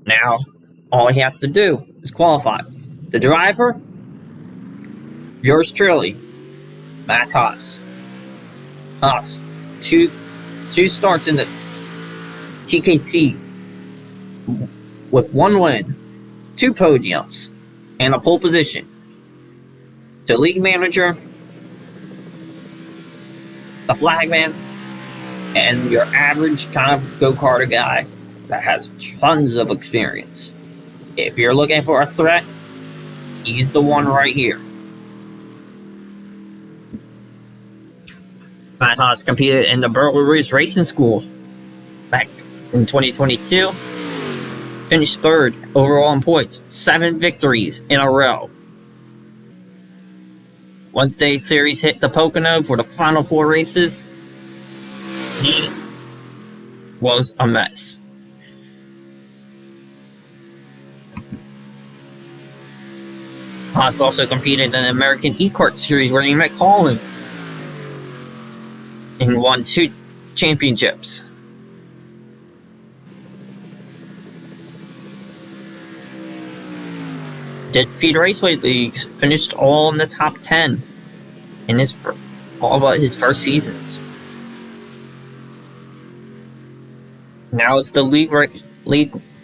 Now, all he has to do is qualify. The driver, yours truly, Matt Haas. Haas, two starts in the TKT with 1 win, 2 podiums, and a pole position. the league manager, the flagman, and your average kind of go-karter guy that has tons of experience. If you're looking for a threat, he's the one right here. Matt Haas competed in the Burleys Racing School back in 2022. Finished third overall in points, 7 victories in a row. Once the series hit the Pocono for the final 4 races, he was a mess. Haas also competed in the American E-Kart Series where he met Colin and won 2 championships. Dead Speed Raceway Leagues finished all in the top 10 in all but his first seasons. Now it's the league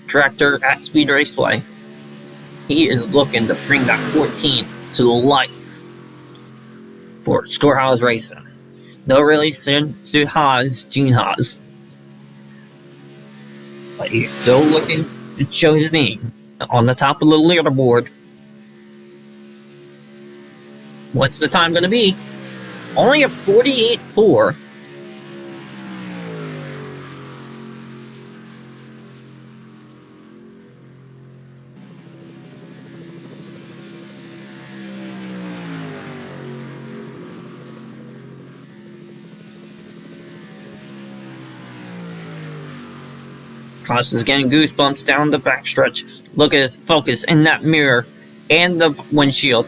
director at Speed Raceway. He is looking to bring that 14 to life for Storehouse Racing. No relation to Haas, Gene Haas. But he's still looking to show his name on the top of the leaderboard. What's the time going to be? Only a 48.4. Haas is getting goosebumps down the backstretch. Look at his focus in that mirror and the windshield.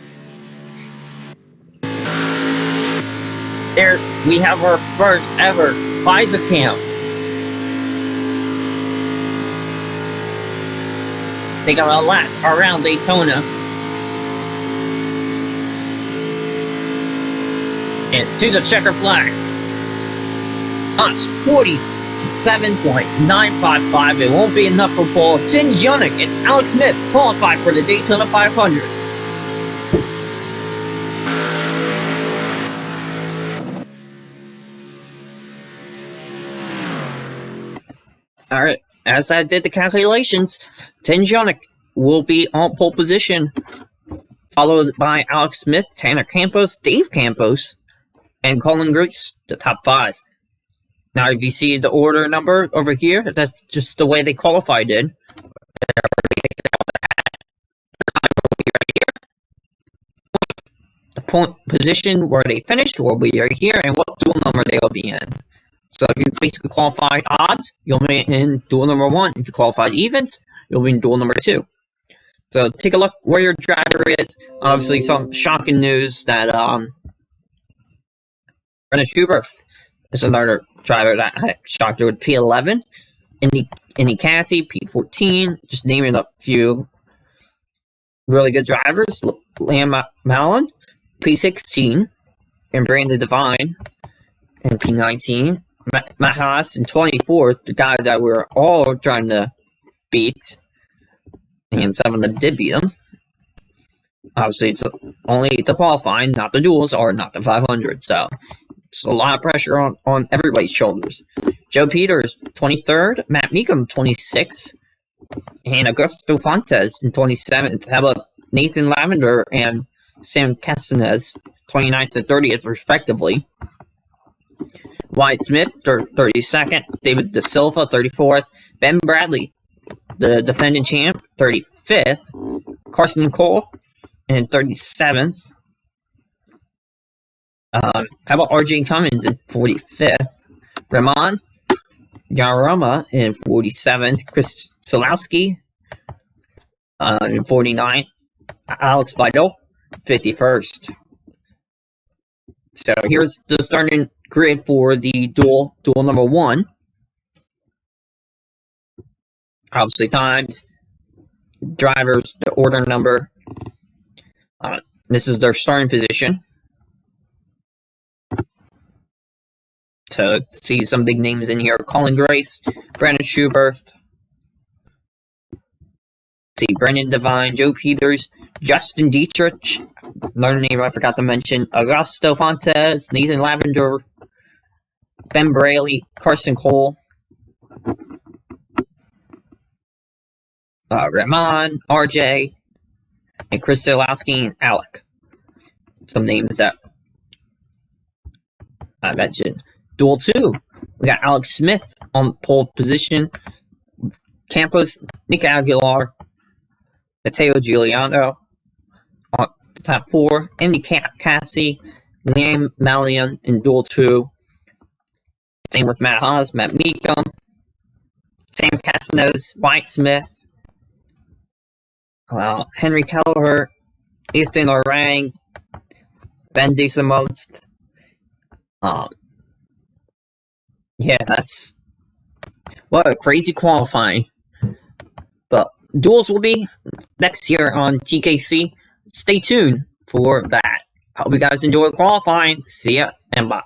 There we have our first ever FISA camp. They got a lap around Daytona. And to the checker flag. Haas 47.955. It won't be enough for Paul. Tim Jonick and Alex Smith qualified for the Daytona 500. Alright, as I did the calculations, Tim Jonick will be on pole position, followed by Alex Smith, Tanner Campos, Dave Campos, and Colin Grace, the top 5. Now, if you see the order number over here, that's just the way they qualified in. The point position where they finished will be right here, and what dual number they will be in. So if you basically qualified odds, you'll be in duel number 1. If you qualified evens, you'll be in duel number 2. So take a look where your driver is. Obviously, some shocking news that Brendan Schubert is another driver that I shocked her with P11. Indy Cassie, P14. Just naming a few really good drivers. Liam Mallon, P16. And Brandon Devine in P19. Matt Haas in 24th, the guy that we're all trying to beat, and some of them did beat him. Obviously, it's only the qualifying, not the duels, or not the 500, so it's a lot of pressure on everybody's shoulders. Joe Peters, 23rd, Matt Meekum, 26th, and Augusto Fontes in 27th. How about Nathan Lavender and Sam Castanez, 29th and 30th, respectively. Wyatt Smith, 32nd. David De Silva, 34th. Ben Bradley, the defending champ, 35th. Carson Cole, in 37th. How about RJ Cummins in 45th? Ramon Yarama in 47th. Chris Solowski in 49th. Alex Vidal, 51st. So here's the starting grid for the duel number 1. Obviously, times, drivers, the order number. This is their starting position. So let's see some big names in here. Colin Grace, Brandon Schubert. See Brendan Devine, Joe Peters, Justin Dietrich, Another name I forgot to mention: Augusto Fontes, Nathan Lavender, Ben Braley, Carson Cole, Ramon, RJ, and Chris Zalowski and Alec. Some names that I mentioned. Duel 2, we got Alex Smith on pole position, Campos, Nick Aguilar, Mateo Giuliano on the top 4, Andy Cassie, Liam Malian in Duel 2. Same with Matt Haas, Matt Meekum, Sam Castanes, White Smith, Henry Kelleher, Ethan Orang, Ben DeSimost. Yeah, that's what a crazy qualifying. But duels will be next year on TKC. Stay tuned for that. Hope you guys enjoy qualifying. See ya and bye.